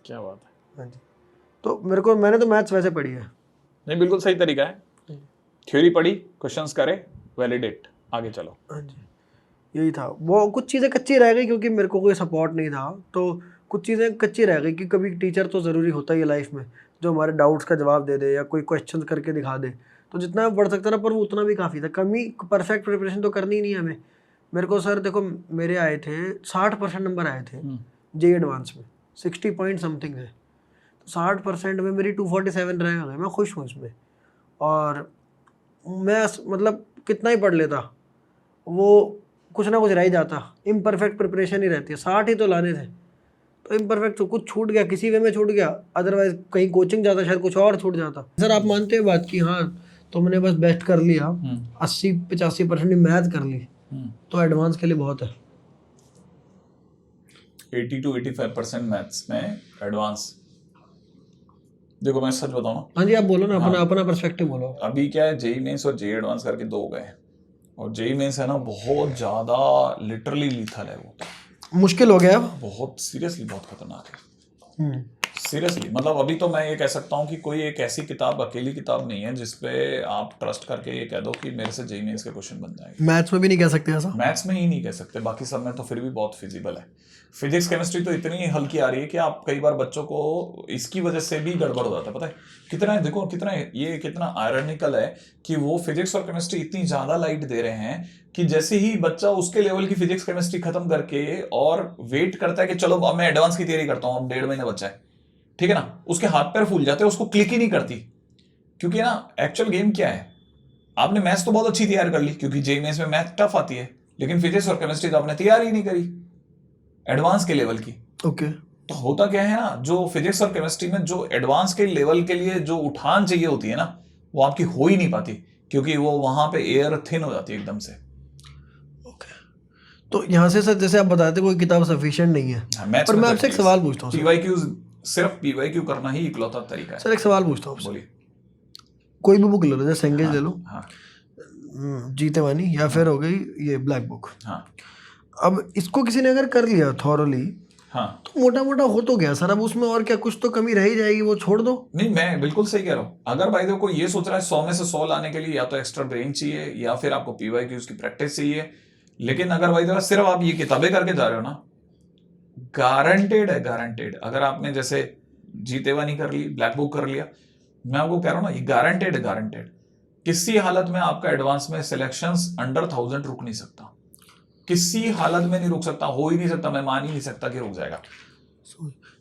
क्या बात है। हाँ जी। तो मैंने तो मैथ्स वैसे पढ़ी है। नहीं, बिल्कुल सही तरीका है। थ्योरी पढ़ी, क्वेश्चंस करे, वैलिडेट, आगे चलो। हाँ जी, यही था। वो कुछ चीज़ें कच्ची रह गई क्योंकि मेरे को कोई सपोर्ट नहीं था, तो कुछ चीज़ें कच्ची रह गई कि कभी टीचर तो ज़रूरी होता ही है लाइफ में, जो हमारे डाउट्स का जवाब दे दे या कोई क्वेश्चन करके दिखा दे। तो जितना बढ़ सकता था, पर वो उतना भी काफ़ी था। कमी परफेक्ट प्रिपरेशन तो करनी ही नहीं है हमें। मेरे को सर देखो, मेरे आए थे 60% नंबर आए थे जे एडवांस में, 60 पॉइंट समथिंग है। तो 60% में मेरी 247 रह गए, मैं खुश हूँ इसमें। और मैं मतलब कितना ही पढ़ लेता, वो कुछ ना कुछ रह ही जाता। इम्परफेक्ट प्रिपरेशन ही रहती है। 60 ही तो लाने थे, तो इम्परफेक्ट तो कुछ छूट गया, किसी वे में छूट गया, अदरवाइज कहीं कोचिंग जाता शायद कुछ और छूट जाता। सर आप मानते हैं बात कि हाँ तुमने बस बेस्ट कर लिया, 80-85% मैथ कर ली, तो एडवांस के लिए बहुत है। 80 to 85% मैथ्स में एडवांस। देखो मैं सच बताऊं ना, हाँ जी, आप बोलो ना, अपना पर्सपेक्टिव बोलो। अभी क्या है, जेई मेंस और जेई एडवांस करके 2 गए, और जेई मेंस है ना बहुत ज्यादा लिटरली लीथल है, वो मुश्किल हो गया, बहुत सीरियसली बहुत खतरनाक है। सीरियसली मतलब अभी तो मैं ये कह सकता हूँ कि कोई एक ऐसी किताब, अकेली किताब नहीं है जिसपे आप ट्रस्ट करके ये कह दो कि मेरे से जेई मेंस के क्वेश्चन बन जाएंगे। मैथ्स में भी नहीं कह सकते ऐसा, मैथ्स में ही नहीं कह सकते, बाकी सब में तो फिर भी बहुत फिजिबल है। फिजिक्स केमिस्ट्री तो इतनी हल्की आ रही है कि आप कई बार बच्चों को इसकी वजह से भी गड़बड़ हो जाता है। पता है कितना है, देखो कितना आयरनिकल है कि वो फिजिक्स और केमिस्ट्री इतनी ज्यादा लाइट दे रहे हैं कि जैसे ही बच्चा उसके लेवल की फिजिक्स केमिस्ट्री खत्म करके और वेट करता है कि चलो अब मैं एडवांस की तैयारी करता हूँ, अब 1.5 महीना बचा है, ठीक है ना, उसके हाथ पैर फूल जाते हैं, उसको क्लिक ही नहीं करती। क्योंकि ना एक्चुअल गेम क्या है, आपने मैथ्स तो बहुत अच्छी तैयार कर ली क्योंकि जेईई मेंस में मैथ टफ आती है, लेकिन फिजिक्स और केमिस्ट्री तो आपने तैयार ही नहीं करी एडवांस के लेवल की। ओके। तो होता क्या है ना, जो फिजिक्स और केमिस्ट्री में जो एडवांस के लेवल के लिए जो उठान चाहिए होती है ना, वो आपकी हो ही नहीं पाती, क्योंकि वो वहां पे एयर थिन हो जाती है एकदम से। ओके, तो यहाँ से सर जैसे आप बताते कोई किताब सफिशिएंट नहीं है, पर मैं आपसे एक सवाल पूछता हूँ। पीवाईक्यू, सिर्फ पीवाईक्यू करना ही इकलौता तरीका है। सर एक सवाल पूछता हूँ, बोलिए। कोई भी बुक ले लो, जैसे सेंगेज ले लो, हाँ। जीते वानी, या फिर हो गई ये ब्लैक बुक। हाँ। अब इसको किसी ने अगर कर लिया थॉरली, हाँ। तो मोटा मोटा हो तो गया सर, अब उसमें और क्या, कुछ तो कमी रह ही जाएगी, वो छोड़ दो। नहीं, मैं बिल्कुल सही कह रहा हूँ। अगर भाई देखो ये सोच रहा है 100 में से 100 लाने के लिए या तो एक्स्ट्रा ब्रेन चाहिए या फिर आपको पीवाईक्यूज की प्रैक्टिस चाहिए, लेकिन अगर भाई देखो सिर्फ आप ये किताबें करके जा रहे हो ना, गारंटेड है, गारंटेड। अगर आपने जैसे जीतेवानी कर ली, ब्लैक बुक कर लिया, मैं आपको कह रहा हूँ ना, ये गारंटेड है, गारंटेड। किसी हालत में आपका एडवांस में सिलेक्शंस अंडर 1000 रुक नहीं सकता, किसी हालत में नहीं रुक सकता, हो ही नहीं सकता, मैं मान ही नहीं सकता कि रुक जाएगा।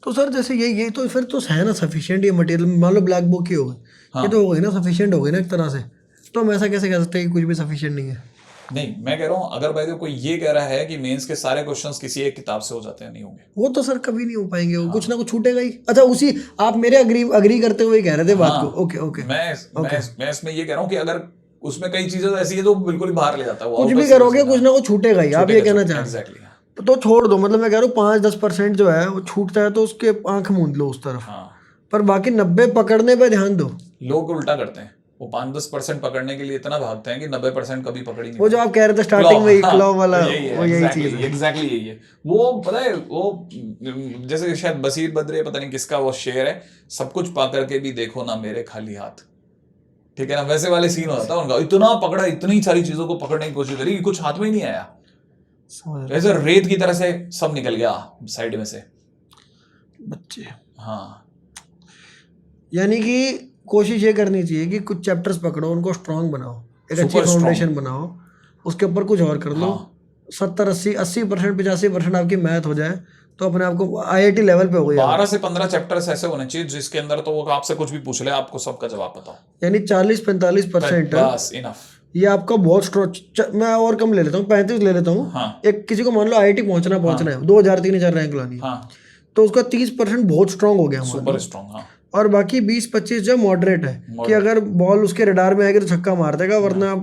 तो सर जैसे ये तो फिर तो है ना सफिशिएंट, ये मटेरियल मान लो ब्लैक बुक ही हो गई, हाँ। ये तो हो गई ना, सफिशिएंट हो गई ना एक तरह से। तो हम ऐसा कैसे कह सकते हैं कि कुछ भी सफिशिएंट नहीं है? नहीं, मैं कह रहा हूं अगर भाई कोई ये कह रहा है कि मेंस के सारे क्वेश्चंस किसी एक किताब से हो जाते हैं, नहीं होंगे। वो तो सर कभी नहीं हो पाएंगे, वो कुछ ना कुछ छूटेगा ही। अच्छा, उसी आप मेरे अग्री करते हुए कह रहे थे बात को। ओके ओके, मैं इसमें ये कह रहा हूं कि अगर उसमें कई चीजें ऐसी है जो बिल्कुल ही बाहर ले जाता है, कुछ भी करोगे कुछ ना कुछ छूटेगा ही, आप ये कहना चाह रहे हैं। एग्जैक्टली। तो छोड़ दो, मतलब मैं कह रहा हूँ 5-10% जो है वो छूटता है तो उसके आंख मूंद लो उस तरफ, पर बाकी 90 पकड़ने पे ध्यान दो। लोग उल्टा करते हैं, वो 5-10% पकड़ने के लिए इतना भागते हैं कि 90% कभी पकड़ ही नहीं। वो जो आप कह रहे थे स्टार्टिंग में क्लॉ वाला, वो यही चीज है। एग्जैक्टली यही है। वो पता है, वो जैसे शायद बसीर बद्रे, पता नहीं किसका वो शेर है, सब कुछ पा करके भी देखो ना मेरे खाली हाथ, ठीक है ना, वैसे वाले सीन होता है उनका। इतना पकड़ा, इतनी सारी चीजों को पकड़ने की कोशिश करी, कुछ हाथ में ही नहीं आया, ऐसे रेत की तरह से सब निकल गया साइड में से बच्चे। हाँ, यानी कि कोशिश ये करनी चाहिए कि कुछ चैप्टर्स पकड़ो, उनको स्ट्रांग बनाओ, एक अच्छी फाउंडेशन बनाओ, उसके ऊपर कुछ और कर लो, 70-80% 85% आपकी मैथ हो जाए तो अपने आप को IIT लेवल पे हो गया। 12 से 15 चैप्टर्स ऐसे होने चाहिए जिसके अंदर तो वो आपसे कुछ भी पूछ ले आपको सबका जवाब पता हो, यानी 40-45% बस इनफ। ये आपका बहुत स्ट्रॉन्ग। मैं और कम ले लेता हूँ, 35 ले लेता हूँ। हाँ। एक किसी को मान लो IIT पहुंचना है, 2000-3000 रैंक लानी है, हाँ, तो उसका 30% बहुत स्ट्रांग हो गया हमारा, सुपर स्ट्रॉन्ग। हाँ, और बाकी 20-25 जो मॉडरेट है कि अगर बॉल उसके रडार में आएगी तो छक्का मार देगा, वरना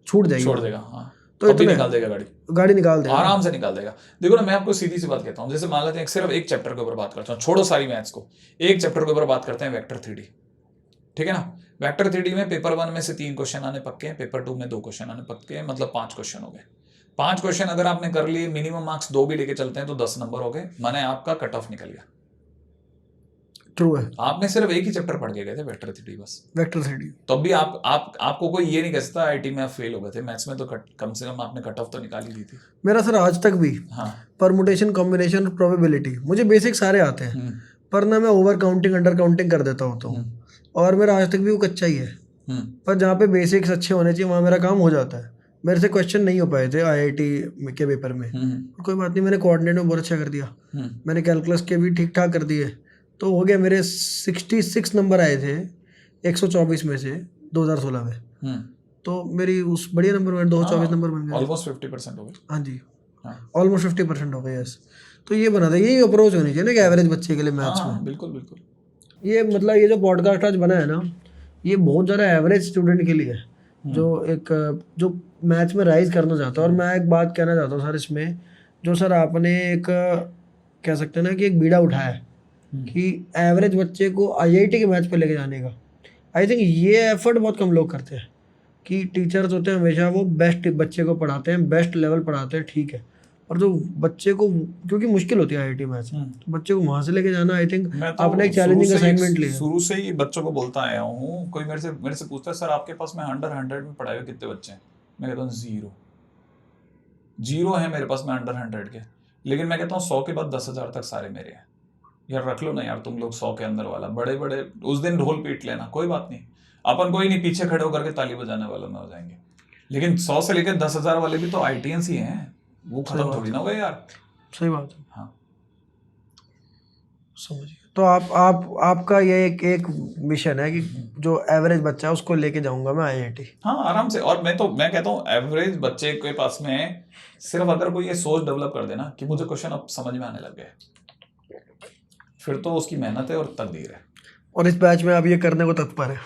छूट जाएगी, छोड़ देगा। हाँ, तो तब भी निकाल देगा गाड़ी निकाल देगा, आराम से निकाल देगा। देखो ना, मैं आपको सीधी सी बात कहता हूँ, जैसे मान लेते हैं सिर्फ एक चैप्टर के ऊपर बात करता हूँ, छोड़ो सारी मैथ्स को, एक चैप्टर के ऊपर बात करते हैं, वेक्टर 3D। ठीक है ना, वेक्टर 3D में पेपर 1 में से 3 क्वेश्चन आने पक्के हैं, पेपर 2 में 2 क्वेश्चन आने पक्के हैं, मतलब 5 क्वेश्चन हो गए। 5 क्वेश्चन अगर आपने कर लिए, मिनिमम मार्क्स 2 भी लेके चलते हैं तो 10 नंबर हो गए, माने आपका कट ऑफ निकल गया। ट्रू है। आपने सिर्फ एक ही चैप्टर पढ़ के गए थे, वेक्टर 3D बस। वेक्टर 3D तब भी आपको कोई ये नहीं कह सकता IIT में आप फेल हो गए थे, मैथ्स में तो कम से कम आपने कट ऑफ तो निकाल ही दी थी। मेरा सर आज तक भी हाँ, परमुटेशन, कॉम्बिनेशन, प्रोबेबिलिटी मुझे बेसिक सारे आते हैं, पर ना मैं ओवर काउंटिंग, अंडर काउंटिंग कर देता हूँ, तो और मेरा आज तक भी वो कच्चा ही है। पर जहाँ पे बेसिक्स अच्छे होने चाहिए वहाँ मेरा काम हो जाता है। मेरे से क्वेश्चन नहीं हो पाए थे IIT के पेपर में, कोई बात नहीं, मैंने कोऑर्डिनेट में बहुत अच्छा कर दिया, मैंने कैलकुलस के भी ठीक ठाक कर दिए, तो हो गया। मेरे 66 नंबर आए थे 124 में से 2016 में, तो मेरी उस बढ़िया नंबर में 224 नंबर बन गए, ऑलमोस्ट 50% हो गए। हाँ जी, ऑलमोस्ट 50% हो गए। यस, तो ये बना था, यही अप्रोच होनी चाहिए ना कि एवरेज बच्चे के लिए मैथ्स में। बिल्कुल बिल्कुल। ये मतलब ये जो पॉडकास्ट आज बना है ना, ये बहुत ज़्यादा एवरेज स्टूडेंट के लिए है, जो मैथ्स में राइज करना चाहता है। और मैं एक बात कहना चाहता हूँ सर इसमें, जो सर आपने एक कह सकते हैं ना कि एक बीड़ा उठाया है कि एवरेज बच्चे को IIT के मैथ्स पे लेके जाने का, आई थिंक ये एफर्ट बहुत कम लोग करते हैं। कि टीचर्स होते हैं हमेशा वो बेस्ट बच्चे को पढ़ाते हैं, बेस्ट लेवल पढ़ाते हैं, ठीक है, और जो बच्चे को, क्योंकि मुश्किल होती है IIT मैथ्स, तो बच्चे को वहाँ से लेके जाना, आई थिंक आपने एक चैलेंजिंग असाइनमेंट लिया। शुरू से ही बच्चों को बोलता आया हूँ, कोई मेरे से पूछता है सर आपके पास में 100 में पढ़ाए हुए कितने बच्चे हैं, मैं कहता हूँ 0 है मेरे पास में 100 के, लेकिन मैं कहता हूँ 100 के बाद 10,000 तक सारे मेरे हैं। यार रख लो ना यार तुम लोग 100 के अंदर वाला, बड़े बड़े उस दिन ढोल पीट लेना, कोई बात नहीं, अपन कोई नहीं पीछे खड़े होकर के ताली बजाने वालों में हो जाएंगे, लेकिन 100 से लेकर 10,000 वाले भी तो IITians ही हैं, वो खत्म थोड़ी ना हुए यार। सही बात है। हाँ, समझिए। तो आपका ये एक मिशन है कि जो एवरेज बच्चा है उसको लेके जाऊंगा मैं IIT। हाँ, आराम से। और मैं कहता हूँ एवरेज बच्चे के पास में सिर्फ अगर कोई ये सोच डेवलप कर देना कि मुझे क्वेश्चन अब समझ में आने लग गए, फिर तो उसकी मेहनत है और तकदीर है। और इस बैच में आप ये करने को तत्पर है।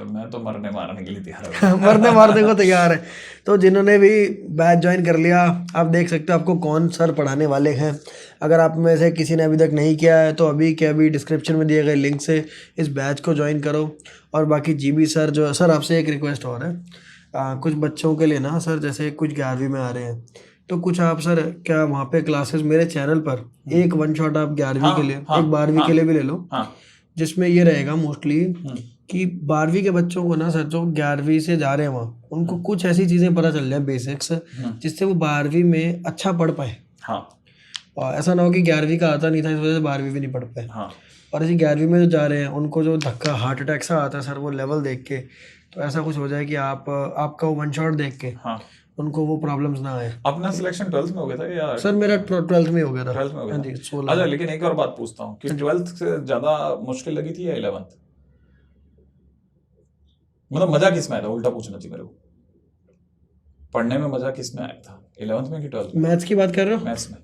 मैं तो मरने मारने के लिए तैयार हूँ। मरने मारने को तैयार है। तो जिन्होंने भी बैच ज्वाइन कर लिया, आप देख सकते हो आपको कौन सर पढ़ाने वाले हैं। अगर आप में से किसी ने अभी तक नहीं किया है तो अभी के अभी डिस्क्रिप्शन में दिए गए लिंक से इस बैच को ज्वाइन करो। और बाकी GB सर जो सर आपसे एक रिक्वेस्ट और है, कुछ बच्चों के लिए ना सर, जैसे कुछ 11वीं में आ रहे हैं तो कुछ आप सर क्या वहाँ पे क्लासेस मेरे चैनल पर एक 1 शॉट आप 11वीं के लिए, एक 12वीं के लिए भी ले लो, जिसमें ये रहेगा मोस्टली कि 12वीं के बच्चों को ना सर जो 11वीं से जा रहे हैं वहाँ, उनको कुछ ऐसी चीज़ें पता चल जाए बेसिक्स, जिससे वो 12वीं में अच्छा पढ़ पाए। और ऐसा ना हो कि 11वीं का आता नहीं था इस वजह से 12वीं भी नहीं पढ़ पाए। और ऐसे 11वीं में जो जा रहे हैं उनको जो धक्का हार्ट अटैक सा आता है सर, वो लेवल देख के, तो ऐसा कुछ हो जाए कि आपका वो 1 शॉट देख के उनको वो प्रॉब्लम्स ना आए। अपना सिलेक्शन 12th में हो गया था या? सर मेरा 12th में हो गया था। 12th में हो गया था जी, 16। अच्छा, लेकिन एक और बात पूछता हूँ कि 12th से ज़्यादा मुश्किल लगी थी या 11th? मतलब मजा किस में आया था, उल्टा पूछना चाहिए मेरे को। पढ़ने में मजा किस में आया था, 11th में कि 12th में? मैथ्स की बात कर रहे हो? मैथ्स में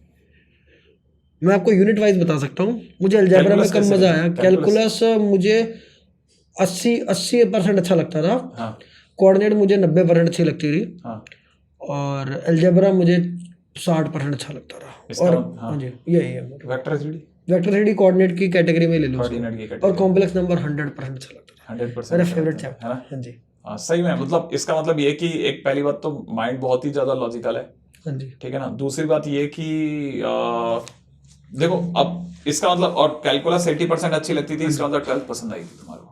मैं आपको यूनिट वाइज बता सकता हूँ। मुझे अलजेब्रा में कम मजा आया। कैलकुलस मुझे 80% अच्छा लगता था। कोऑर्डिनेट मुझे 90% अच्छी लगती थी। और अलजेब्रा मुझे 60% अच्छा लगता था। और हाँ जी, यही है। वेक्टर 3D कोऑर्डिनेट की कैटेगरी में ले लो। और कॉम्प्लेक्स नंबर 100% अच्छा लगता था। 100% मेरा फेवरेट चैप्टर। हाँ जी, सही में। मतलब इसका मतलब ये कि एक पहली बात तो माइंड बहुत ही ज्यादा लॉजिकल है। हाँ जी, ठीक है ना। दूसरी बात ये कि देखो अब इसका मतलब, और कैलकुलस 80% अच्छी लगती थी, इसका मतलब 12th पसंद आई थी तुम्हारे को।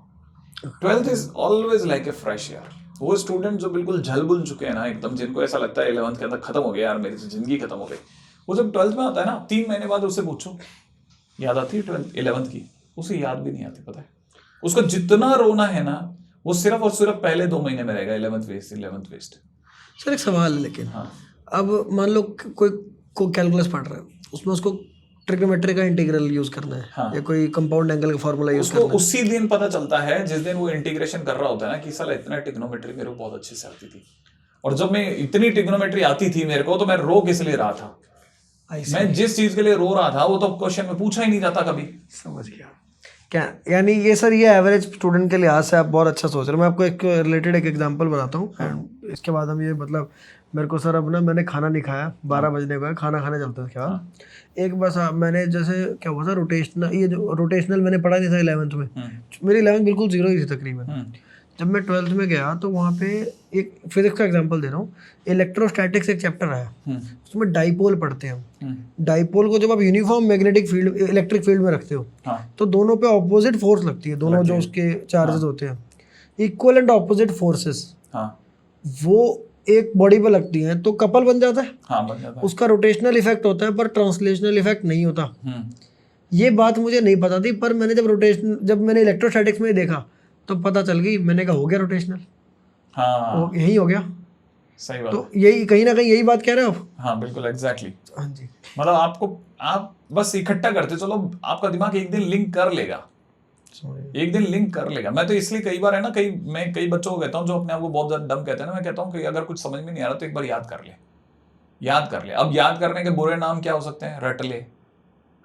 12th is always like a fresh यार। वो स्टूडेंट जो बिल्कुल झल बुल चुके हैं ना एकदम, जिनको ऐसा लगता है 11th के अंदर खत्म हो गया यार, मेरी जिंदगी खत्म हो गई, वो जब 12th में आता है ना, 3 महीने बाद उससे पूछो याद आती है 11th की, उसे याद भी नहीं आती। पता है उसका जितना रोना है ना वो सिर्फ और सिर्फ पहले 2 महीने में रहेगा 11th वेस्ट। सर एक सवाल है लेकिन, हाँ अब मान लो कोई कैलकुलस पढ़ रहा है, उसमें उसको ट्रिग्नोमेट्री का इंटीग्रल यूज करना है, हाँ। या कोई कंपाउंड एंगल का फॉर्मूला यूज उसको करना है। उसी दिन पता चलता है जिस दिन वो इंटीग्रेशन कर रहा होता है ना कि साला इतना ट्रिग्नोमेट्री मेरे को बहुत अच्छे से आती थी, और जब मैं इतनी ट्रिग्नोमेट्री आती थी मेरे को तो मैं रो किस लिए रहा था, मैं जिस चीज के लिए रो रहा था वो तो क्वेश्चन में पूछा ही नहीं जाता कभी। समझ गया क्या, यानी ये सर ये एवरेज स्टूडेंट के लिहाज से आप बहुत अच्छा सोच रहे हो। मैं आपको एक रिलेटेड एक एग्जांपल बताता हूँ, एंड इसके बाद हम ये मतलब मेरे को सर अब ना मैंने खाना नहीं खाया, 12 बजने को है, खाना खाने चलते थे क्या। एक बस मैंने जैसे क्या हुआ था, रोटेशनल, ये जो रोटेशनल मैंने पढ़ा नहीं था 11th में, मेरी 11th बिल्कुल 0 ही थी तकरीबन। जब मैं 12th में गया तो वहाँ पे एक फिजिक्स का एग्जांपल दे रहा हूँ, इलेक्ट्रोस्टैटिक्स एक चैप्टर आया, उसमें डाइपोल पढ़ते हैं हम। डाइपोल को जब आप uniform magnetic field electric field में रखते हो तो दोनों पे ऑपोजिट फोर्स लगती है, दोनों जो उसके चार्जेस होते हैं इक्वल एंड ऑपोजिट फोर्सेस, वो एक बॉडी पे लगती हैं तो कपल बन जाता है। बन जाता है। उसका रोटेशनल इफेक्ट होता है पर ट्रांसलेशनल इफेक्ट नहीं होता। ये बात मुझे नहीं पता थी, पर मैंने जब मैंने इलेक्ट्रोस्टैटिक्स में देखा तो पता चल गई, मैंने कहा हो गया रोटेशनल, यही हो गया। सही बात। तो यही कहीं ना कहीं यही बात कह रहे हो आप? हाँ बिल्कुल एग्जैक्टली। हाँ जी, मतलब आप बस इकट्ठा करते चलो, आपका दिमाग एक दिन लिंक कर लेगा, एक दिन लिंक कर लेगा। मैं तो इसलिए कई बार है ना, मैं कई बच्चों को कहता हूँ जो अपने आप को बहुत ज्यादा डम कहते हैं ना, मैं कहता हूँ कि अगर कुछ समझ में नहीं आ रहा तो एक बार याद कर ले, याद कर ले। अब याद करने के बुरे नाम क्या हो सकते हैं, रट ले,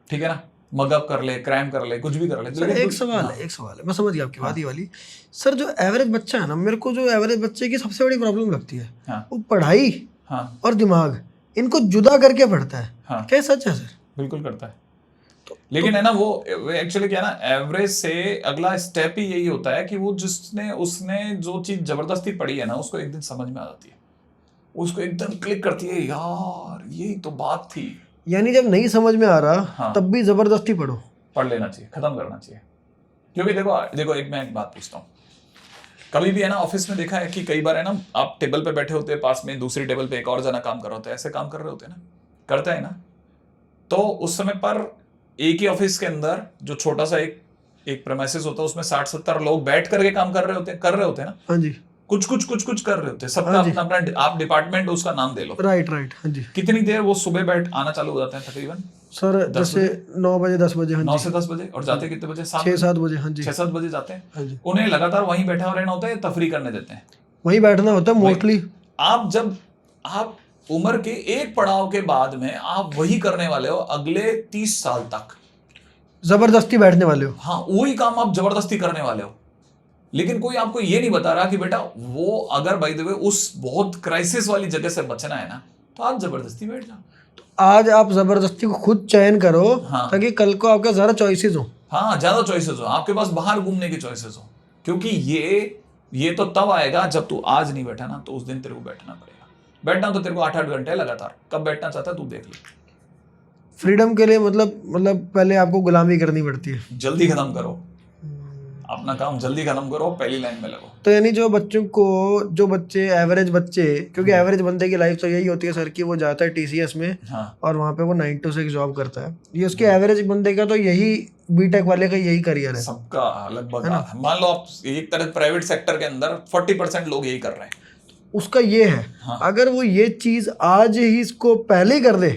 ठीक है ना, मगअप कर ले, क्रैम कर ले, कुछ भी कर ले। सर एक सवाल है, मैं समझ गया आपकी बात ये वाली। सर जो एवरेज बच्चा है ना, मेरे को जो एवरेज बच्चे की सबसे बड़ी प्रॉब्लम लगती है, वो पढ़ाई और दिमाग इनको जुदा करके पढ़ता है। क्या सच है सर? बिल्कुल करता है, लेकिन है ना वो एक्चुअली क्या है ना, एवरेज से अगला स्टेप ही यही होता है कि वो उसने जो चीज जबरदस्ती पढ़ी है ना, उसको एक दिन समझ में आ जाती है, उसको एकदम क्लिक करती है, यार यही तो बात थी। यानी जब नहीं समझ में आ रहा तब भी जबरदस्ती पढ़ लेना चाहिए, खत्म करना चाहिए। क्योंकि देखो मैं एक बात पूछता हूँ, कभी भी है ना ऑफिस में देखा है कि कई बार है ना आप टेबल पे बैठे होते हैं, पास में दूसरी टेबल पे एक और जना काम कर रहा होता है, ऐसे काम कर रहे होते हैं ना, करता है ना, तो उस समय पर एक ही ऑफिस के अंदर जो छोटा सा एक प्रेमाइसिस होता है, उसमें 60-70 लोग बैठ करके काम कर रहे होते हैं ना। हाँ जी, कुछ कर रहे होते हैं, सबका अपना आप डिपार्टमेंट उसका नाम दे लो। राइट। हाँ जी। कितनी देर वो सुबह आना चालू हो जाते हैं तकरीबन सर जैसे 9 बजे 10 बजे। 9 से 10 बजे, और जाते कितने बजे? 6-7 बजे। हाँ जी, 6-7 बजे जाते हैं। हाँ जी, उन्हें लगातार वहीं बैठा रहना होता है, तफरी करने देते हैं, वहीं बैठना होता है मोस्टली। आप उम्र के एक पड़ाव के बाद में आप वही करने वाले हो अगले 30 साल तक, जबरदस्ती बैठने वाले हो। हाँ, वही काम आप जबरदस्ती करने वाले हो। लेकिन कोई आपको ये नहीं बता रहा कि बेटा वो अगर बाय द वे उस बहुत क्राइसिस वाली जगह से बचना है ना, तो आप जबरदस्ती बैठ जाओ। तो आज आप जबरदस्ती को खुद चयन करो, ताकि कल को आपके ज्यादा चॉइसेस हो। हाँ, ज्यादा चॉइसेस हो, आपके पास बाहर घूमने की चॉइसेस हो। क्योंकि ये तो तब आएगा जब तू आज नहीं बैठा ना, तो उस दिन तेरे को बैठना पड़ेगा। बैठना तो तेरे को 8-8 घंटे लगातार, कब बैठना चाहता है तू देख ले। फ्रीडम के लिए मतलब पहले आपको गुलामी करनी पड़ती है। जल्दी खत्म करो अपना काम, जल्दी खत्म करो, पहली लाइन में लगो। तो यानी जो बच्चे एवरेज बच्चे, क्योंकि एवरेज बंदे की लाइफ तो यही होती है सर कि वो जाता है TCS में, और वहाँ पे वो 9 to 6 जॉब करता है। ये उसके एवरेज बंदे का तो यही बीटेक वाले का यही करियर है सबका लगभग। मान लो आप एक तरह प्राइवेट सेक्टर के अंदर 40% लोग यही कर रहे हैं, उसका ये है। अगर वो ये चीज आज ही इसको पहले कर दे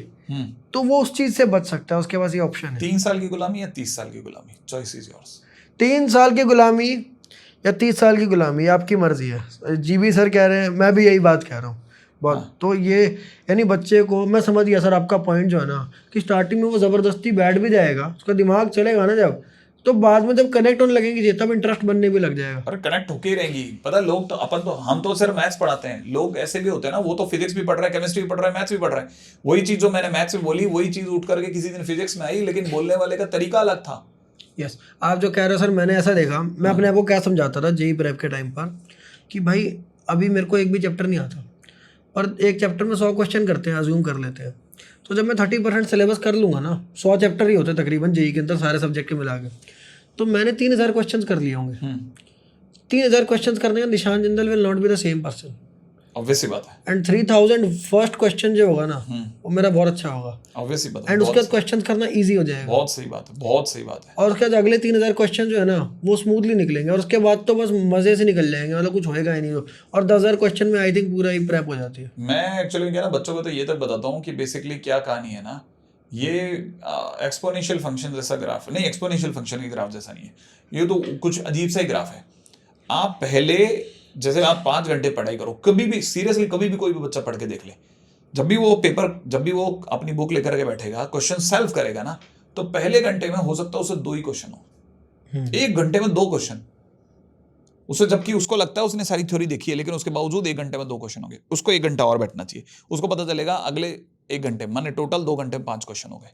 तो वो उस चीज से बच सकता है, उसके पास ये ऑप्शन है। 3 साल की गुलामी या 30 साल की गुलामी, चॉइस इज योर्स। 3 साल की गुलामी या 30 साल की गुलामी, आपकी मर्जी है। जीबी सर कह रहे हैं, मैं भी यही बात कह रहा हूँ बहुत। तो ये यानी बच्चे को, मैं समझ गया सर आपका पॉइंट जो है ना, कि स्टार्टिंग में वो ज़बरदस्ती बैठ भी जाएगा, उसका दिमाग चलेगा ना जब, तो बाद में जब कनेक्ट होने लगेंगे तब इंटरेस्ट बनने भी लग जाएगा। अरे कनेक्ट होके ही रहेंगी। पता है लोग तो हम तो सिर्फ मैथ्स पढ़ाते हैं, लोग ऐसे भी होते हैं ना, वो तो फिजिक्स भी पढ़ रहा है, केमिस्ट्री भी पढ़ रहा है, मैथ्स भी पढ़ रहा है। वही चीज जो मैंने मैथ्स में बोली, वही चीज उठ करके किसी दिन फिजिक्स में आई, लेकिन बोलने वाले का तरीका अलग था। यस, आप जो कह रहे हो सर, मैंने ऐसा देखा, मैं अपने आप को क्या समझाता था जेईई प्रेप के टाइम पर, कि भाई अभी मेरे को एक भी चैप्टर नहीं आता, और एक चैप्टर में 100 क्वेश्चन करते हैं, अज्यूम कर लेते हैं। तो जब मैं 30% सिलेबस कर लूँगा ना, 100 चैप्टर ही होते हैं तकरीबन जेईई के अंदर सारे सब्जेक्ट के मिला के, तो मैंने 3000 क्वेश्चन कर लिए होंगे। 3000 क्वेश्चन करने का निशान Jindal will not be the same person. Obvious ही बात है, एंड 3000 फर्स्ट क्वेश्चन जो होगा ना वो मेरा बहुत अच्छा होगा, ऑब्वियस ही बात है, एंड उसके बाद क्वेश्चन करना इजी हो जाएगा, बहुत सही बात है, बहुत सही बात है। और उसके बाद अगले 3000 क्वेश्चन जो है ना वो स्मूथली निकलेंगे, और उसके बाद तो बस मजे से निकल जाएंगे, मतलब कुछ होएगा ही नहीं वो। और 10,000 क्वेश्चन में आई थिंक पूरा ही प्रेप हो जाती है। मैं एक्चुअली क्या ना बच्चों को तो ये तक बताता हूँ कि बेसिकली क्या कहानी है ना, ये एक्सपोनेंशियल फंक्शन जैसा ग्राफ नहीं, एक्सपोनेंशियल फंक्शन की ग्राफ जैसा नहीं है, ये तो कुछ अजीब सा ही ग्राफ है। आप पहले जैसे आप 5 घंटे पढ़ाई करो, कभी भी सीरियसली कभी भी कोई भी बच्चा पढ़ के देख ले, जब भी वो अपनी बुक लेकर के बैठेगा, क्वेश्चन सॉल्व करेगा ना, तो पहले घंटे में हो सकता है उसे 2 ही क्वेश्चन हो, 1 घंटे में 2 क्वेश्चन उसे, जबकि उसको लगता है उसने सारी थ्योरी देखी है, लेकिन उसके बावजूद 1 घंटे में 2 क्वेश्चन हो गए, उसको 1 घंटा और बैठना चाहिए, उसको पता चलेगा अगले 1 घंटे माने टोटल 2 घंटे में 5 क्वेश्चन हो गए।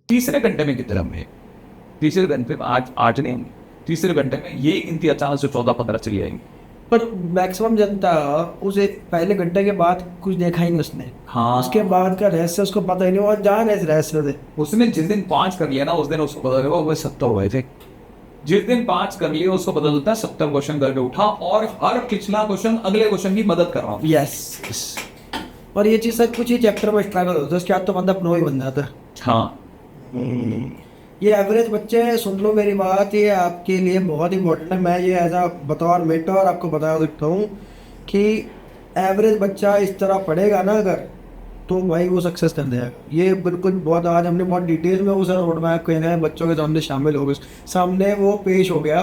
तीसरे घंटे में कितने में, तीसरे घंटे में आज नहीं, तीसरे घंटे में ये गिनती अचानक से 14-15 चली जाएंगी। पर मैक्सिमम जनता उसे पहले घंटे के बाद कुछ देखा ही नहीं उसने, हाँ, उसके बाद का रहस्य उसको पता ही नहीं, और जान है रहस्य थे। उसने जिस दिन 5 कर लिया ना, उस दिन उसको पता लगा वो 70 हुए थे। जिस दिन 5 कर लिया उसको पता चलता है 70 क्वेश्चन करके उठा, और हर पिछला क्वेश्चन अगले क्वेश्चन की मदद कर रहा हूँ। यस, और ये चीज़ सब कुछ ही चैप्टर में स्ट्रगल होता है, उसके बाद तो बंदा प्रो ही बन जाता है। हाँ, ये एवरेज बच्चे, सुन लो मेरी बात, ये आपके लिए बहुत इंपॉर्टेंट है। मैं ये एज आ बतौर मेंटर आपको बता सकता हूँ कि एवरेज बच्चा इस तरह पढ़ेगा ना अगर, तो भाई वो सक्सेस कर देगा। ये बिल्कुल बहुत, आज हमने बहुत डिटेल में वो सर रोड मैप कहना है बच्चों के सामने शामिल हो गए, सामने वो पेश हो गया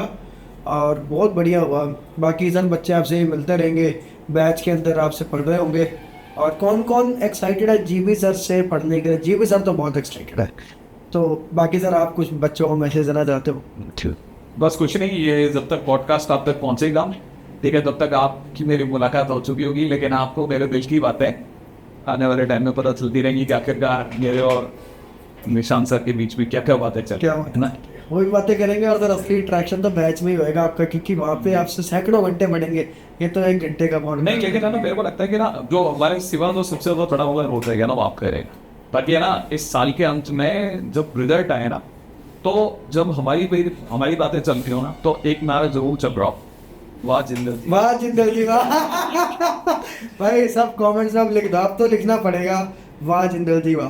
और बहुत बढ़िया हुआ। बाकी सब बच्चे आपसे मिलते रहेंगे, बैच के अंदर आपसे पढ़ रहे होंगे। और कौन कौन एक्साइटेड है जीबी सर से पढ़ने के लिए? जीबी सर तो बहुत एक्साइटेड है। तो बाकी सर आप कुछ बच्चों को मैसेज देना चाहते हो? बस कुछ नहीं, ये जब तक पॉडकास्ट आप तक पहुंचेगा, ठीक है, तब तक आपकी मेरी मुलाकात हो चुकी होगी, लेकिन आपको मेरे दिल की बातें आने वाले टाइम में पता चलती रहेंगी कि आखिरकार मेरे और निशान सर के बीच में क्या क्या बातें चल क्या रही है ना। वही बातें करेंगे, और अगर असली इंट्रैक्शन तो बैच में ही होएगा आपका, क्योंकि वहाँ पे आपसे सैकड़ों घंटे पढ़ेंगे, ये तो 1 घंटे का पढ़ नहीं, लेकिन है ना, मेरे को लगता है कि ना जो हमारे सिवा जो सबसे ज्यादा बड़ा होगा हो जाएगा ना, वो आप करेंगे। ताकि है ना इस साल के अंत में जब रिजल्ट आए ना, तो जब हमारी बातें चलती हो ना, तो एक नारा जरूर चल रहा हो, वाह जिंदगी, वाह जिंदगी वाह। भाई सब कमेंट्स में अब लिख दो, अब तो लिखना पड़ेगा, वाह जिंदगी वाह।